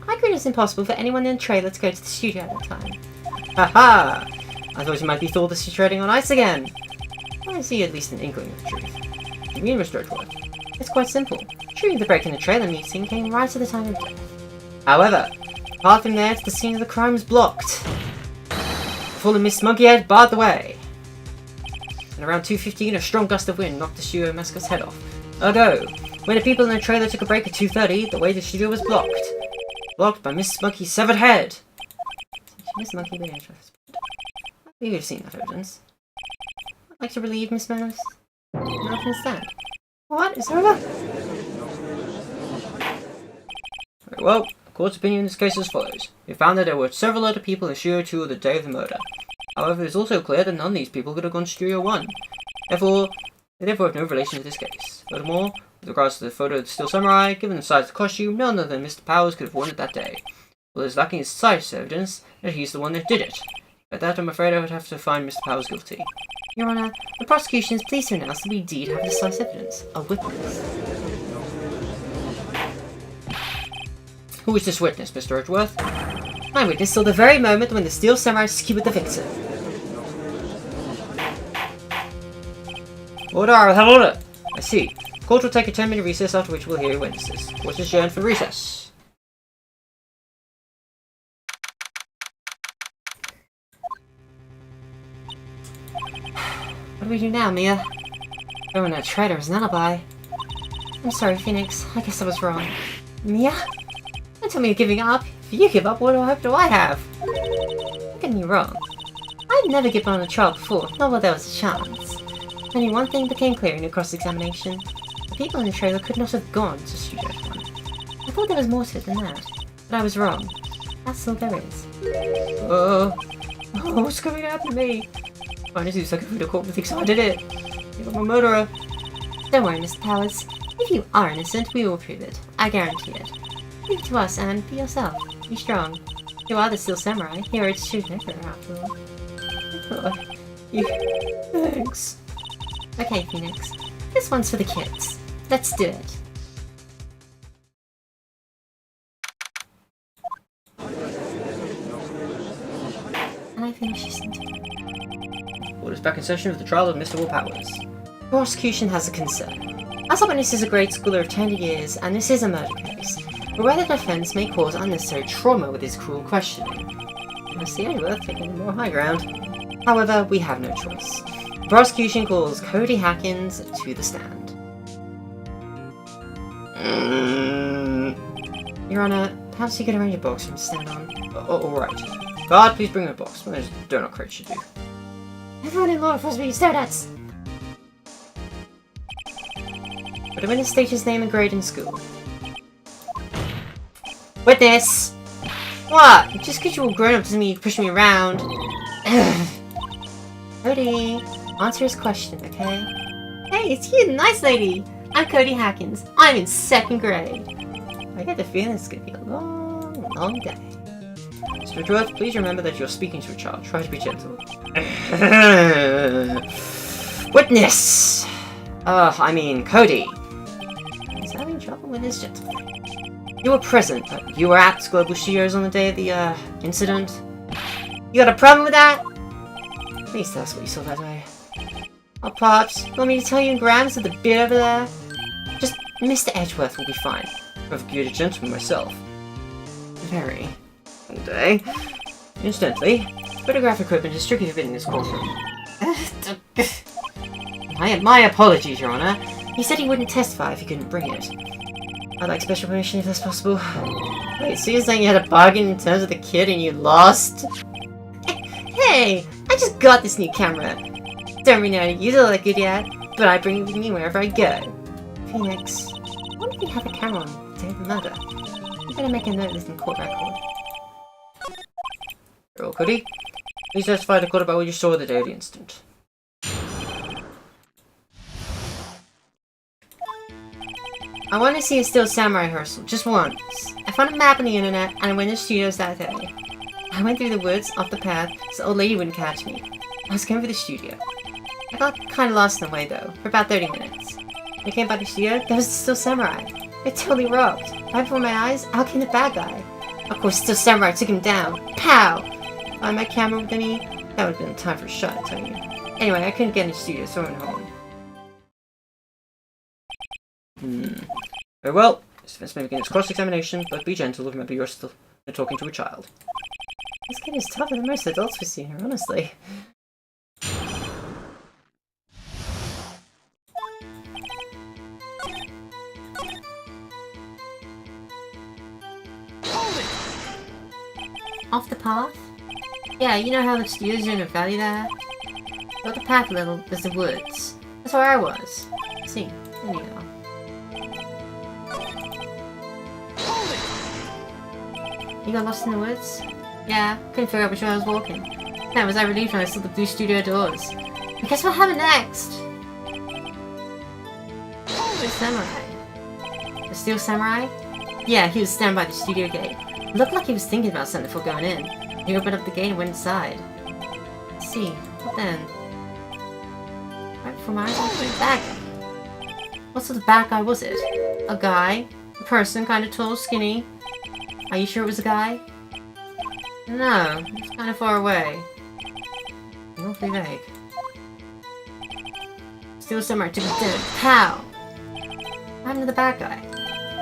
I agree it's impossible for anyone in the trailer to go to the studio at that time. Haha! I thought you might be thoughtlessly treading on ice again. I see at least an inkling of the truth. You mean, Mr. Edgeworth? It's quite simple. True, the break in the trailer meeting came right at the time of death. However, apart from that, the scene of the crime was blocked. Fallen Miss Monkeyhead barred the way. And around 2:15, a strong gust of wind knocked the studio mascot's head off. Ergo, when the people in the trailer took a break at 2:30, the way to the studio was blocked. Blocked by Miss Monkey's severed head. Miss Monkey being interested. We would have seen that evidence. I'd like to relieve Miss Meadows. I don't understand. What? Is over? Very well, the court's opinion in this case is as follows. We found that there were several other people in Studio 2 on the day of the murder. However, it is also clear that none of these people could have gone to Studio 1. Therefore, they have no relation to this case. Furthermore, with regards to the photo of the Steel Samurai, given the size of the costume, none other than Mr. Powers could have worn it that day. Well, there's lacking is size evidence that he's the one that did it. At that, I'm afraid I would have to find Mr. Powers guilty. Your Honour, the prosecution is pleased to announce that we indeed have decisive evidence. A witness. Who is this witness, Mr. Edgeworth? My witness saw the very moment when the Steel Samurai skewered the victim. Order, I will have order. I see. The court will take a 10-minute recess, after which we'll hear witnesses. Court is adjourned for recess. What do we do now, Mia? Throwing a traitor as an alibi. I'm sorry, Phoenix. I guess I was wrong. Mia? Don't tell me you're giving up. If you give up, what hope do I have? get me wrong. I'd never given on a trial before, not while there was a chance. Only one thing became clear in your cross-examination. The people in the trailer could not have gone to Studio 1. I thought there was more to it than that, but I was wrong. That's all there is. What's going to happen to me? Honestly, it's like a video court thinks I did it. I'm a murderer. Don't worry, Mr. Powers. If you are innocent, we will prove it. I guarantee it. Leave it to us and be yourself. Be strong. You are the Steel Samurai. You're a true emperor, after all. Thanks. Okay, Phoenix. This one's for the kids. Let's do it. And I think she's Court is back in session with the trial of Mr. Will Powers. The prosecution has a concern. As a witness is a grade schooler of 10 years, and this is a murder case, where the defense may cause unnecessary trauma with his cruel questioning. I see any worth taking more high ground. However, we have no choice. The prosecution calls Cody Hackins to the stand. Your Honor, perhaps you could arrange a box for him to stand on. Alright. Guard, please bring me a box. One of those donut crates should do. Everyone in law enforcement eats donuts! Would a witness state his name and grade in school? Witness! What? Just because you're all grown up doesn't mean you push me around. Cody, answer his question, okay? Hey, it's you, the nice lady! I'm Cody Hackins. I'm in 2nd grade. I get the feeling it's going to be a long, long day. Mr. Dwarf, please remember that you're speaking to a child. Try to be gentle. Witness! Cody. He's having trouble with his gentle. You were present, but you were at Global Studios on the day of the, incident. You got a problem with that? At least that's what you saw that way. Oh, Pops, you want me to tell you in grams of the bit over there? Just Mr. Edgeworth will be fine. I've cured a gentleman myself. Very. All day. Incidentally, photographic equipment is strictly forbidden in this courtroom. My apologies, Your Honor. He said he wouldn't testify if he couldn't bring it. I'd like special permission if that's possible. Wait, so you're saying you had a bargain in terms of the kid and you lost? Hey, I just got this new camera. Don't really know how to use it all that good yet, but I bring it with me wherever I go. Phoenix, what if you have a camera on the day of the murder? You better make a note of this in court record. Earl Cody, please testify to court about what you saw the day of the incident. I want to see a Steel Samurai rehearsal, just once. I found a map on the internet, and I went to studios that day. I went through the woods, off the path, so the old lady wouldn't catch me. I was coming for the studio. I got kinda lost in the way though, for about 30 minutes. When I came by the studio, there was the Steel Samurai. It totally rocked. Right before my eyes, out came the bad guy. Of course, Steel Samurai took him down. Pow! If I had my camera with me, that would have been time for a shot, I tell you. Anyway, I couldn't get in the studio, so I went home. Very well. This defense may begin its cross-examination, but be gentle, remember you're still talking to a child. This kid is tougher than most adults we've seen here, honestly. Off the path? Yeah, you know how the studios are in a valley there? At the path level, there's the woods. That's where I was. See, anyhow. You got lost in the woods? Yeah, couldn't figure out which way I was walking. Man, was I relieved when I saw the blue studio doors. And guess what happened next? The samurai. The Steel Samurai? Yeah, he was standing by the studio gate. It looked like he was thinking about something before going in. He opened up the gate and went inside. Let's see, what then? Right before my eyes, I was back. What sort of bad guy was it? A guy? A person, kind of tall, skinny? Are you sure it was a guy? No, it's kind of far away. Awfully vague. Steel Samurai took him down. Pow! What happened to the bad guy?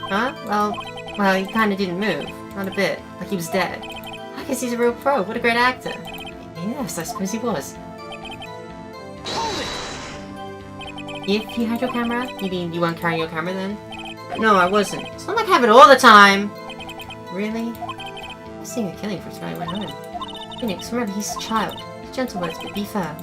Huh? Well, he kind of didn't move. Not a bit. Like he was dead. I guess he's a real pro. What a great actor. Yes, I suppose he was. If you had your camera? You mean you weren't carrying your camera then? No, I wasn't. It's not like I have it all the time! Really? I was seeing a killing first when I went home. Phoenix, remember he's a child. Gentle words, but be firm.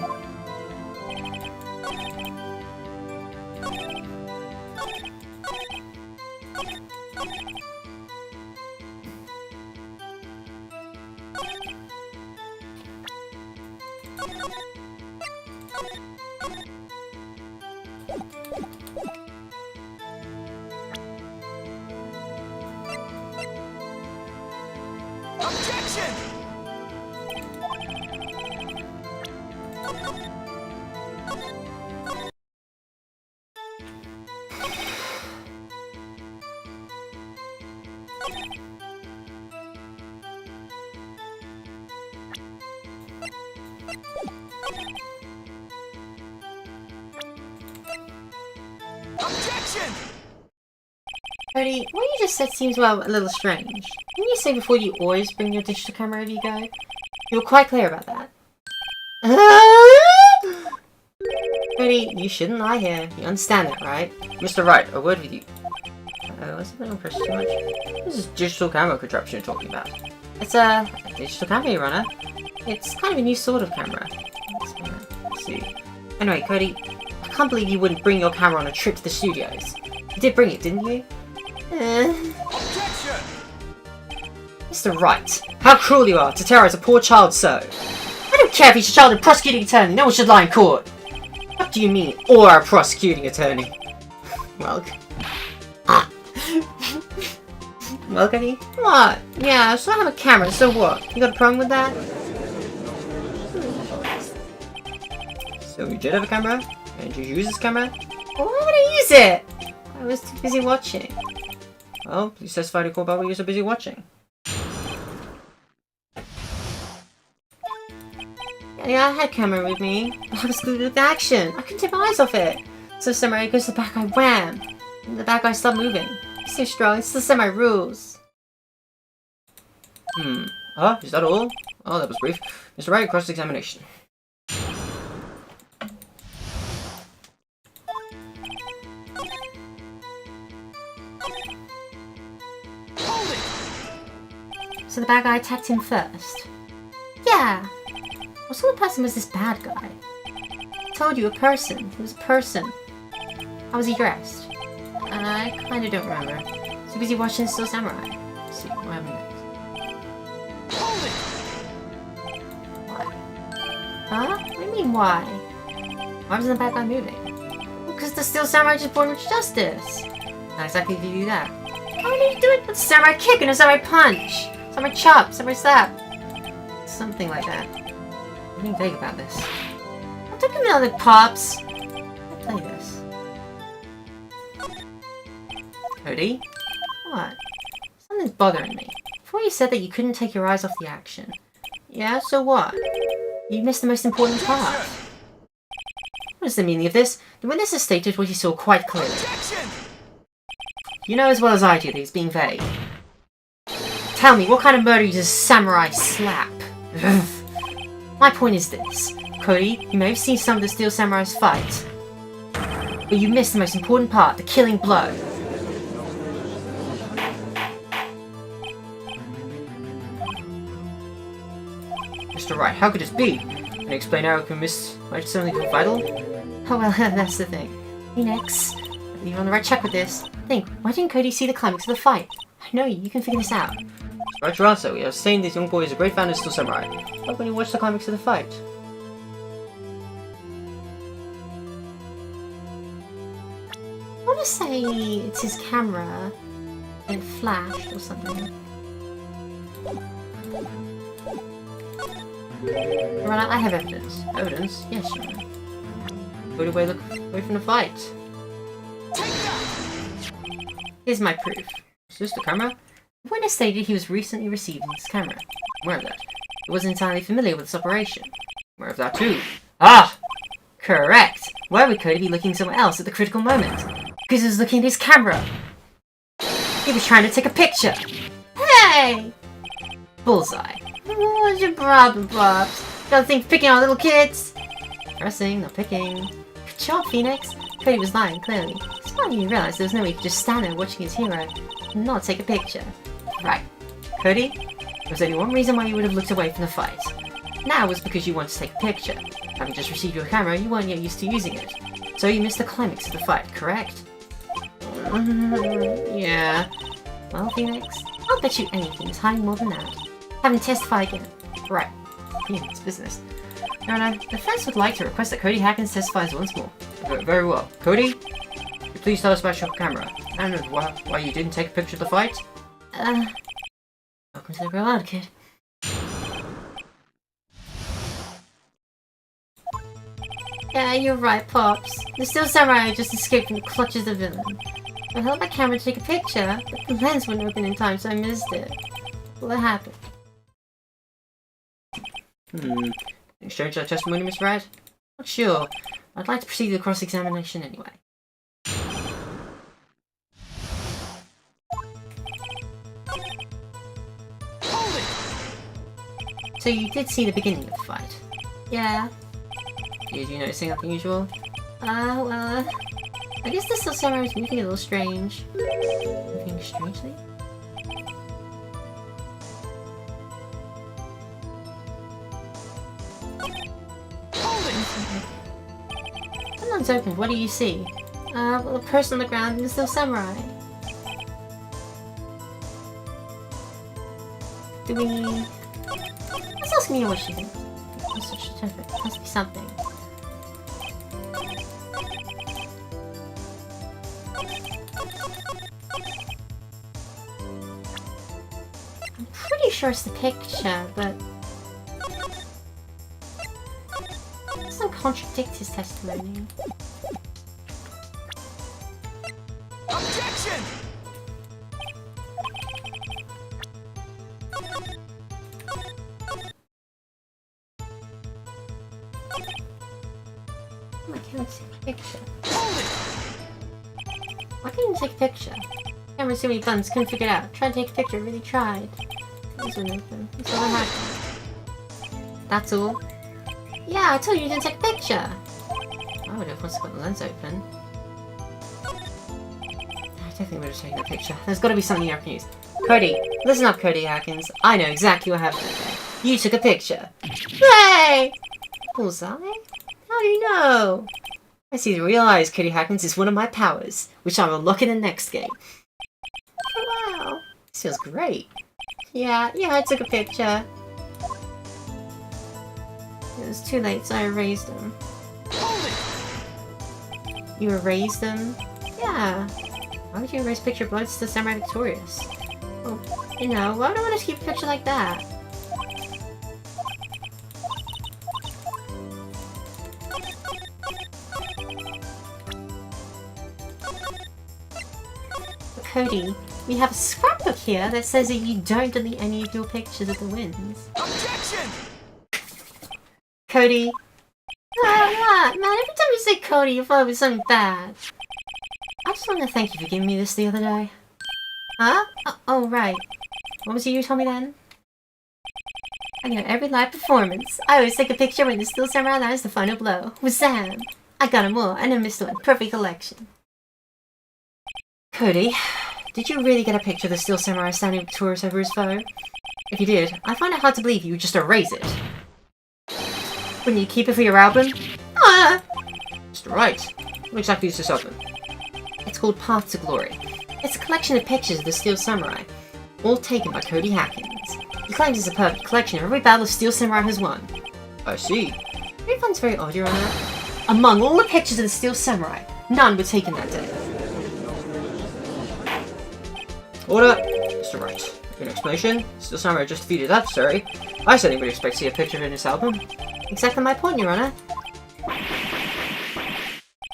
Objection! Objection! Cody, what you just said seems, well, a little strange. Didn't you say before you always bring your digital camera wherever you go? You were quite clear about that. Cody, you shouldn't lie here. You understand that, right? Mr. Wright, a word with you. Oh, I don't press too much. This is digital camera contraption you're talking about. It's a digital camera, Your Honor. It's kind of a new sort of camera. Let's see. Anyway, Cody, I can't believe you wouldn't bring your camera on a trip to the studios. You did bring it, didn't you? Objection! Mr. Wright, how cruel you are to terrorize a poor child so. I don't care if he's a child and prosecuting attorney. No one should lie in court. What do you mean, or a prosecuting attorney? Well, Well, Cody? what? Yeah, so I have a camera, so what? You got a problem with that? So you did have a camera? And you use this camera? Well, why would I use it? I was too busy watching. Well, please testify to court about what you're so busy watching. Yeah, I had a camera with me. I was glued with action. I couldn't take my eyes off it. So Samurai goes to the bad guy, wham! And the bad guy stopped moving. He's so strong, it's the Samurai rules. Is that all? Oh, that was brief. Mr. Wright, cross-examination. Hold it! So the bad guy attacked him first? Yeah. What sort of person was this bad guy? I told you, a person. He was a person. How was he dressed? I kinda don't remember. So busy watching Still Samurai. Let's see, what happened next? Hold it! Why? Huh? What do you mean, why? Why wasn't the bad guy moving? Well, because the Still Samurai just brought him to justice. Not exactly did you do that. How did you do it? With a samurai kick and a samurai punch! Samurai chop, samurai slap. Something like that. I'm being vague about this. Don't give me all the pops. I'll play this. Cody? What? Something's bothering me. Before you said that you couldn't take your eyes off the action. Yeah, so what? You missed the most important part. What is the meaning of this? The witness has stated what he saw quite clearly. Objection! You know as well as I do that he's being vague. Tell me, what kind of murder does samurai slap? My point is this. Cody, you may have seen some of the Steel Samurais fight, but you missed the most important part, the killing blow. Mr. Wright, how could this be? Can you explain how I can miss might suddenly go vital? Oh well, that's the thing. Phoenix, I believe you're on the right track with this. Think, why didn't Cody see the climax of the fight? I know you can figure this out. Right, your answer. We have seen this young boy is a great fan of Steel Samurai. How can you watch the climax of the fight? I want to say it's his camera, and it flashed or something. Right, I have evidence. Evidence? Yes, sure. Go away from the fight. Here's my proof. Is this the camera? The witness stated he was recently receiving this camera. Where of that? He wasn't entirely familiar with this operation. Where of that too? Ah! Correct! Why would Cody be looking somewhere else at the critical moment? Because he was looking at his camera! He was trying to take a picture! Hey! Bullseye. What's your problem, Pops? Got a thing for picking on little kids? Pressing, not picking. Good job, Phoenix. Cody was lying, clearly. It's funny you realized there was no way he could just stand there watching his hero and not take a picture. Right. Cody, there was only one reason why you would have looked away from the fight. Now was because you wanted to take a picture. Having just received your camera, you weren't yet used to using it. So you missed the climax of the fight, correct? Yeah. Well, Phoenix, I'll bet you anything is hiding more than that. Have him testify again. Right. Phoenix business. No, the defense would like to request that Cody Hackins testifies once more. Very well. Cody, could you please tell us about your camera? And why you didn't take a picture of the fight? Welcome to the real world, kid. Yeah, you're right, Pops. The Steel Samurai just escaped from the clutches of the villain. I held my camera to take a picture, but the lens wouldn't open in time, so I missed it. What happened? Exchange that testimony, Miss Red? Not sure. I'd like to proceed with the cross-examination anyway. Hold it! So you did see the beginning of the fight? Yeah. Did you notice anything unusual? Well, I guess the Steel Samurai was moving a little strange. Moving strangely? Someone's opened. What do you see? Well, a person on the ground and the Steel Samurai. Do we... Let's ask Mia what she thinks. Must be something. I'm pretty sure it's the picture, but... It doesn't contradict his testimony. Objection! I can't take a picture. Hold it! Why couldn't you take a picture? Camera's too many buttons, couldn't figure it out. Tried to take a picture, really tried. These wouldn't open. That's all that happened. That's all? Yeah, I told you didn't take a picture! I would have once got the lens open. I don't think we would have taken a picture. There's gotta be something I can use. Cody, listen up, Cody Hackins. I know exactly what happened today. You took a picture. Hey! Bullseye? How do you know? I see the real eyes, Cody Hackins is one of my powers, which I will look in the next game. Wow, this feels great. Yeah, I took a picture. It was too late, so I erased them. You erased them? Yeah. Why would you erase a picture of Blood Steel Samurai victorious? Well, you know, why would I want to keep a picture like that? Cody, we have a scrapbook here that says that you don't delete any of your pictures of the wins. Objection! Cody. Ah, man, every time you say Cody, you thought it was something bad. I just want to thank you for giving me this the other day. Huh? Oh, right. What was it you told me then? I know every live performance. I always take a picture when the Steel Samurai lands the final blow. With Sam. I got him all, and I missed one. Perfect collection. Cody, did you really get a picture of the Steel Samurai standing victorious over his foe? If you did, I find it hard to believe you would just erase it. Wouldn't you keep it for your album? Ah! Just right. What exactly is this album? It's called Path to Glory. It's a collection of pictures of the Steel Samurai, all taken by Cody Hackins. He claims it's a perfect collection of every battle Steel Samurai has won. I see. Don't you find it's very odd, Your Honor? Among all the pictures of the Steel Samurai, none were taken that day. Order! Mr. Wright. Good explanation. Steel Samurai just defeated that adversary. I certainly would expect to see a picture in this album. Exactly my point, Your Honor.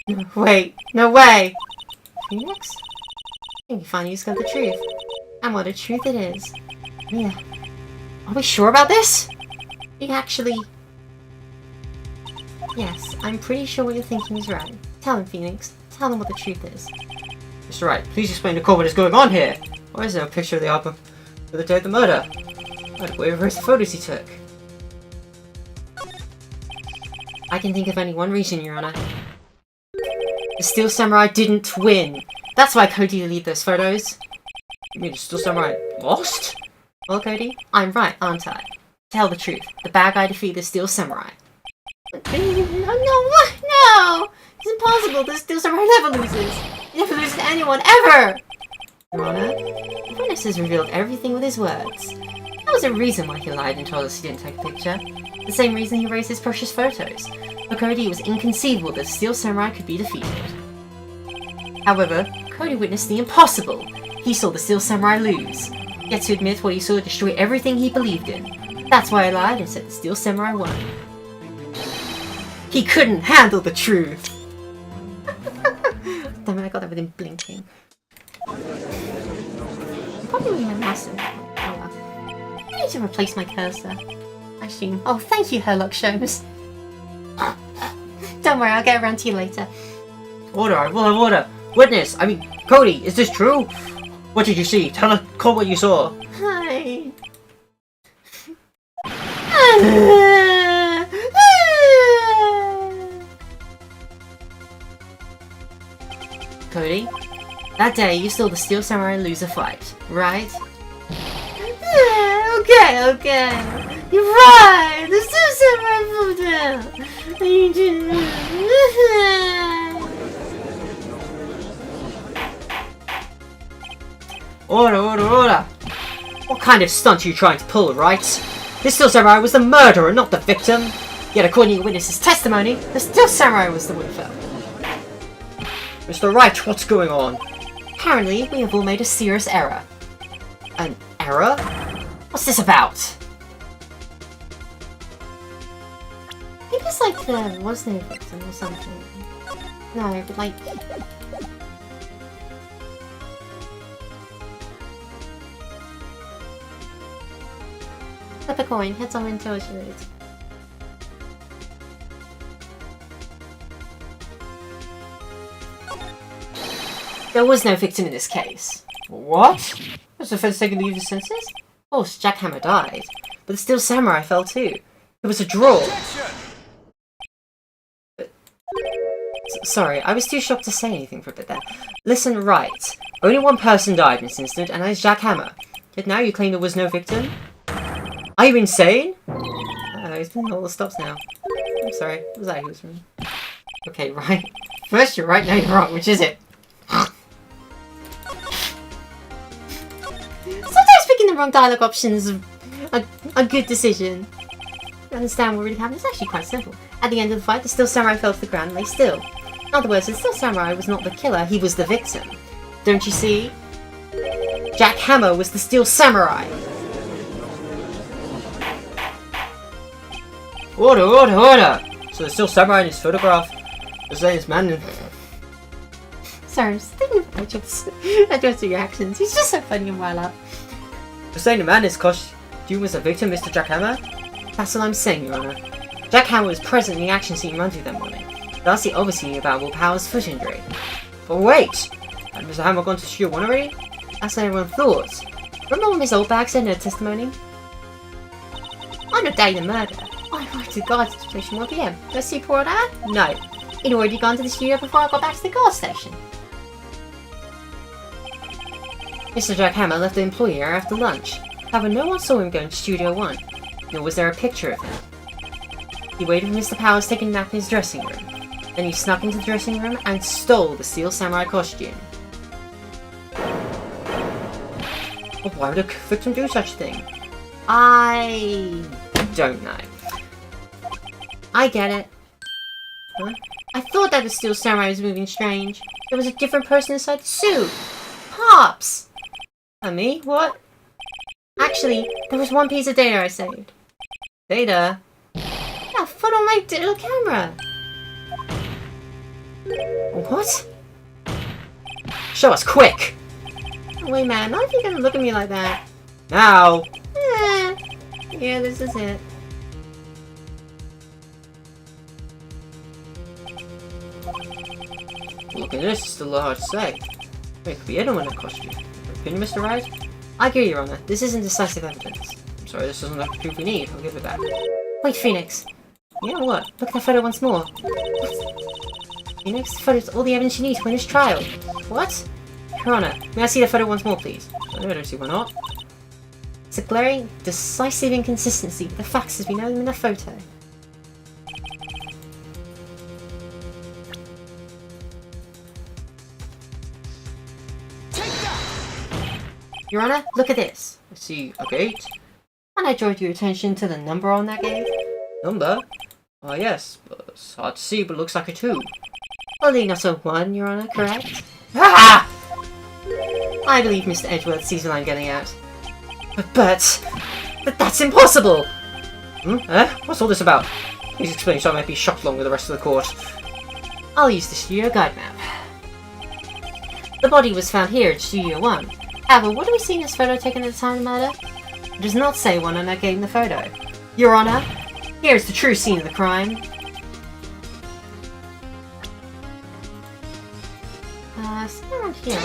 No, wait, no way! Phoenix? I think you finally discovered the truth. And what a truth it is. Yeah. Are we sure about this? We actually... Yes, I'm pretty sure what you're thinking is right. Tell him, Phoenix. Tell him what the truth is. Mr. Wright, please explain to Cole what is going on here. Why is there no picture of the album for the day of the murder? I'd way erase the photos he took. I can think of only one reason, Your Honor. The Steel Samurai didn't win. That's why Cody deleted those photos. You mean the Steel Samurai lost? Well, Cody, I'm right, aren't I? tell the truth. The bad guy defeated the Steel Samurai. No! It's impossible. The Steel Samurai never loses. He never loses to anyone, ever! Your Honor, the witness has revealed everything with his words. There was a reason why he lied and told us he didn't take a picture. The same reason he raised his precious photos. For Cody, it was inconceivable that the Steel Samurai could be defeated. However, Cody witnessed the impossible. He saw the Steel Samurai lose. Yet to admit what he saw destroy everything he believed in. That's why I lied and said the Steel Samurai won. He couldn't handle the truth! Damn it, I got that with him blinking. Probably with my mouse. Oh well. I need to replace my cursor. I assume. Oh, thank you, Herlock Sholmes. Don't worry, I'll get around to you later. Order, I will have order. Witness, Cody, is this true? What did you see? Call what you saw. Hi. Cody, that day you saw the Steel Samurai lose a fight, right? Okay. You're right. The Steel Samurai fell down. You didn't. Order! What kind of stunt are you trying to pull, right? The Steel Samurai was the murderer, not the victim. Yet according to witnesses' testimony, the Steel Samurai was the one who fell. Mr. Wright, what's going on? Apparently, we have all made a serious error. An error? What's this about? Maybe it's like there was no victim or something. No, but like... Flip a coin, heads on and tails you lose. There was no victim in this case. What? Was the offense taken to use his senses? Of course, Jack Hammer died, but the Steel Samurai fell too. It was a draw. Sorry, I was too shocked to say anything for a bit there. Listen, right. Only one person died in this incident, and that is Jack Hammer. Yet now you claim there was no victim? Are you insane? He's doing all the stops now. I'm sorry, what was that he was from? Okay, right. First you're right, now you're wrong. Which is it? Sometimes picking the wrong dialogue options is a good decision. To understand what really happened, it's actually quite simple. At the end of the fight, the Steel Samurai fell to the ground and lay still. In other words, the Steel Samurai was not the killer, he was the victim. Don't you see? Jack Hammer was the Steel Samurai! Order! So the Steel Samurai in his photograph was saying this man... Sorry, I'm just thinking of Joe's reactions. He's just so funny and well up. You're saying the man in his costume was a victim, Mr. Jack Hammer? That's what I'm saying, Your Honor. Jack Hammer was present in the action scene run through that morning. Thus, he obviously knew about Will Power's foot injury. But wait! Had Mr. Hammer gone to Studio 1 already? That's what everyone thought. Remember what Miss Oldbag said in her testimony? I'm not doubting the murder. I went to the guard station 1 PM. Did I see poor old Anne? No. He'd already gone to the studio before I got back to the guard station. Mr. Jack Hammer left the employee area after lunch. However, no one saw him go into Studio 1, nor was there a picture of him. He waited for Mr. Powers taking a nap in his dressing room. Then he snuck into the dressing room and stole the Steel Samurai costume. Well, why would a victim do such a thing? I don't know. I get it. Huh? I thought that the Steel Samurai was moving strange. There was a different person inside the suit. Pops! And me? What? Actually, there was one piece of data I saved. Data? Yeah, a foot on my digital camera. What? Show us, quick! Oh, wait, man, not if you're gonna look at me like that. Now! Yeah, this is it. Look at this, it's still a little hard to say. It could be anyone in a costume. Opinion, Mr. Wright? I agree, Your Honor. This isn't decisive evidence. I'm sorry, this doesn't have the proof we need. I'll give it back. Wait, Phoenix. Yeah, what? Look at the photo once more. Phoenix, the photo's all the evidence you need to win this trial. What? Your Honor, may I see the photo once more, please? I don't see why not. It's a glaring, decisive inconsistency with the facts as we know them in the photo. Take that! Your Honor, look at this. I see a gate. And I draw your attention to the number on that gate. Number? Ah, yes. It's hard to see, but it looks like a 2. Only not a 1, Your Honor, correct? Ah! I believe Mr. Edgeworth sees what I'm getting at. But that's impossible! What's all this about? Please explain so I might be shocked along with the rest of the court. I'll use the studio guide map. The body was found here in Studio 1. However, what do we see in this photo taken at the time of the murder? It does not say 1 on that gate in the photo. Your Honor, here is the true scene of the crime. Somewhere around here.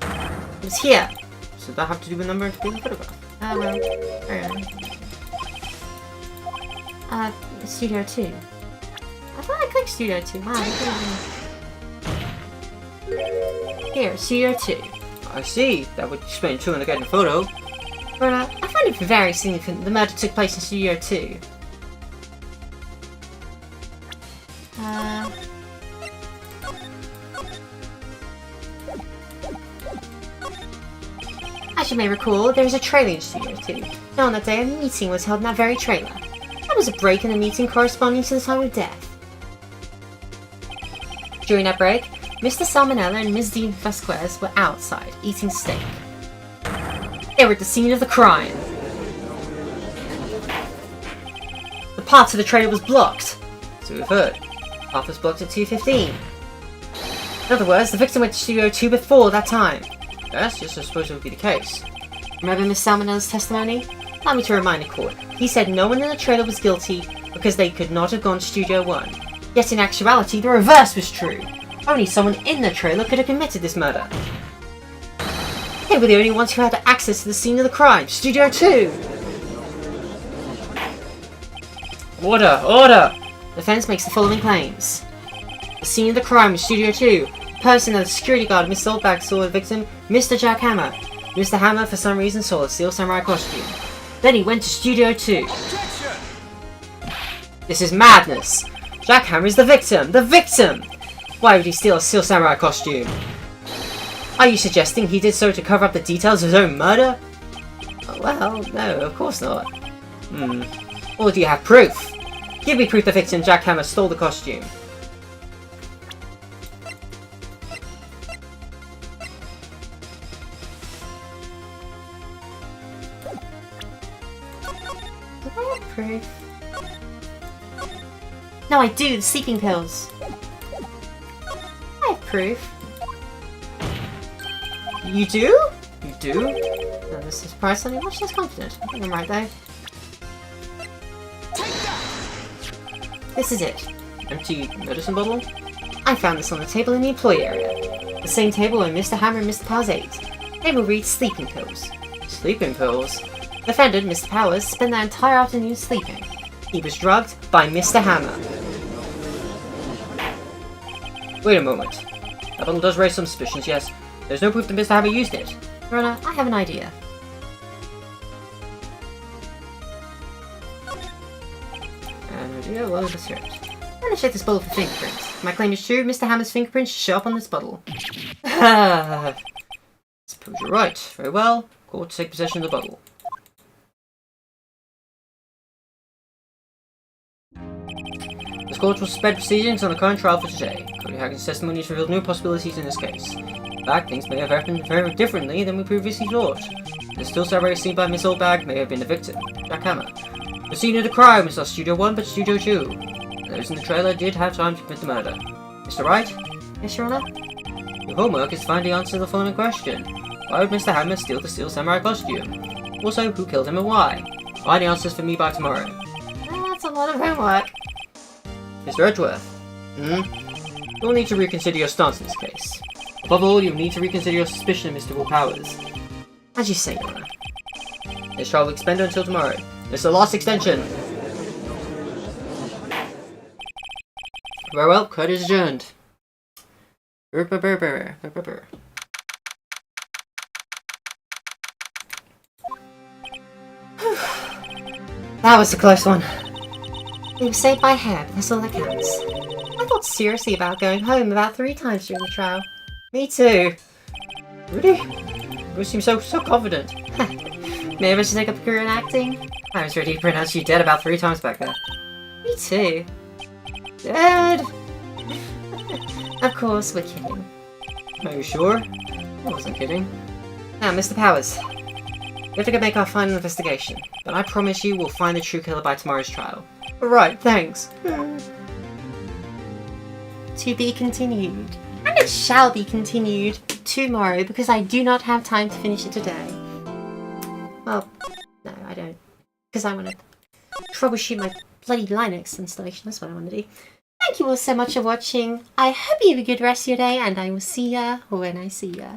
It was here. So does that have to do with number and being photographed? Well, Studio 2. I thought I clicked Studio 2. Wow, here, Studio 2. I see. That would explain 2 on the gate in the photo. But I find it very significant the murder took place in Studio 2. As you may recall, there is a trailer in Studio 2. Now on that day, a meeting was held in that very trailer. There was a break in the meeting corresponding to the time of death. During that break, Mr. Salmonella and Ms. Dean Vasquez were outside, eating steak. They were at the scene of the crime. The path to the trailer was blocked. So we've heard. Path was blocked at 2:15. In other words, the victim went to Studio 2 before that time. Yes, yes, I suppose it would be the case. Remember Miss Salmonella's testimony? Allow me to remind the court. He said no one in the trailer was guilty because they could not have gone to Studio 1. Yet in actuality, the reverse was true. Only someone in the trailer could have committed this murder. They were the only ones who had access to the scene of the crime, Studio 2! Order! Order! The defense makes the following claims. The scene of the crime was Studio 2. The person that the security guard Miss Oldbag saw the victim, Mr. Jack Hammer. Mr. Hammer, for some reason, saw a Steel Samurai costume. Then he went to Studio 2. Objection! This is madness! Jack Hammer is the victim! The victim! Why would he steal a Steel Samurai costume? Are you suggesting he did so to cover up the details of his own murder? Oh, well, no, of course not. Or do you have proof? Give me proof the victim, Jack Hammer, stole the costume. Do I have proof? No, I do, the sleeping pills. I have proof. You do? You do? No, this is personally much less confident. I think I'm right though. This is it. Empty medicine bottle? I found this on the table in the employee area. The same table where Mr. Hammer and Mr. Powers ate. They will read sleeping pills. Sleeping pills? The defendant, Mr. Powers, spent the entire afternoon sleeping. He was drugged by Mr. Hammer. Wait a moment. That bottle does raise some suspicions, yes. There's no proof that Mr. Hammer used it. Your Honor, I have an idea. An idea? Well, let's hear it. I'm going to check this bottle for fingerprints. If my claim is true, Mr. Hammer's fingerprints show up on this bottle. Suppose you're right. Very well. Court to take possession of the bottle. This court will suspend proceedings on the current trial for today. Cody Hagen's testimony has revealed new possibilities in this case. In fact, things may have happened very differently than we previously thought. The Steel Samurai seen by Miss Oldbag may have been the victim, Jack Hammer. The scene of the crime is not Studio 1 but Studio 2. Those in the trailer did have time to commit the murder. Mr. Wright? Yes, Your Honor? Your homework is to find the answer to the following question. Why would Mr. Hammer steal the Steel Samurai costume? Also, who killed him and why? Find the answers for me by tomorrow. That's a lot of homework. Mr. Edgeworth? You'll need to reconsider your stance in this case. Above all, you'll need to reconsider your suspicion of Mr. Will Powers. As you say, Your Honor. This trial will expend until tomorrow. This is the last extension. Very well, court is adjourned. That was a close one. We were saved by a hair, but that's all that counts. I thought seriously about going home about 3 times during the trial. Me too. Really? You seem so confident. Maybe I should take up a career in acting? I was ready to pronounce you dead about 3 times back there. Me too. Dead! Of course, we're kidding. Are you sure? I wasn't kidding. Now, Mr. Powers. We have to go make our final investigation, but I promise you we'll find the true killer by tomorrow's trial. Alright, thanks. To be continued. And it shall be continued tomorrow because I do not have time to finish it today. Well, no, I don't. Because I want to troubleshoot my bloody Linux installation. That's what I want to do. Thank you all so much for watching. I hope you have a good rest of your day, and I will see ya when I see ya.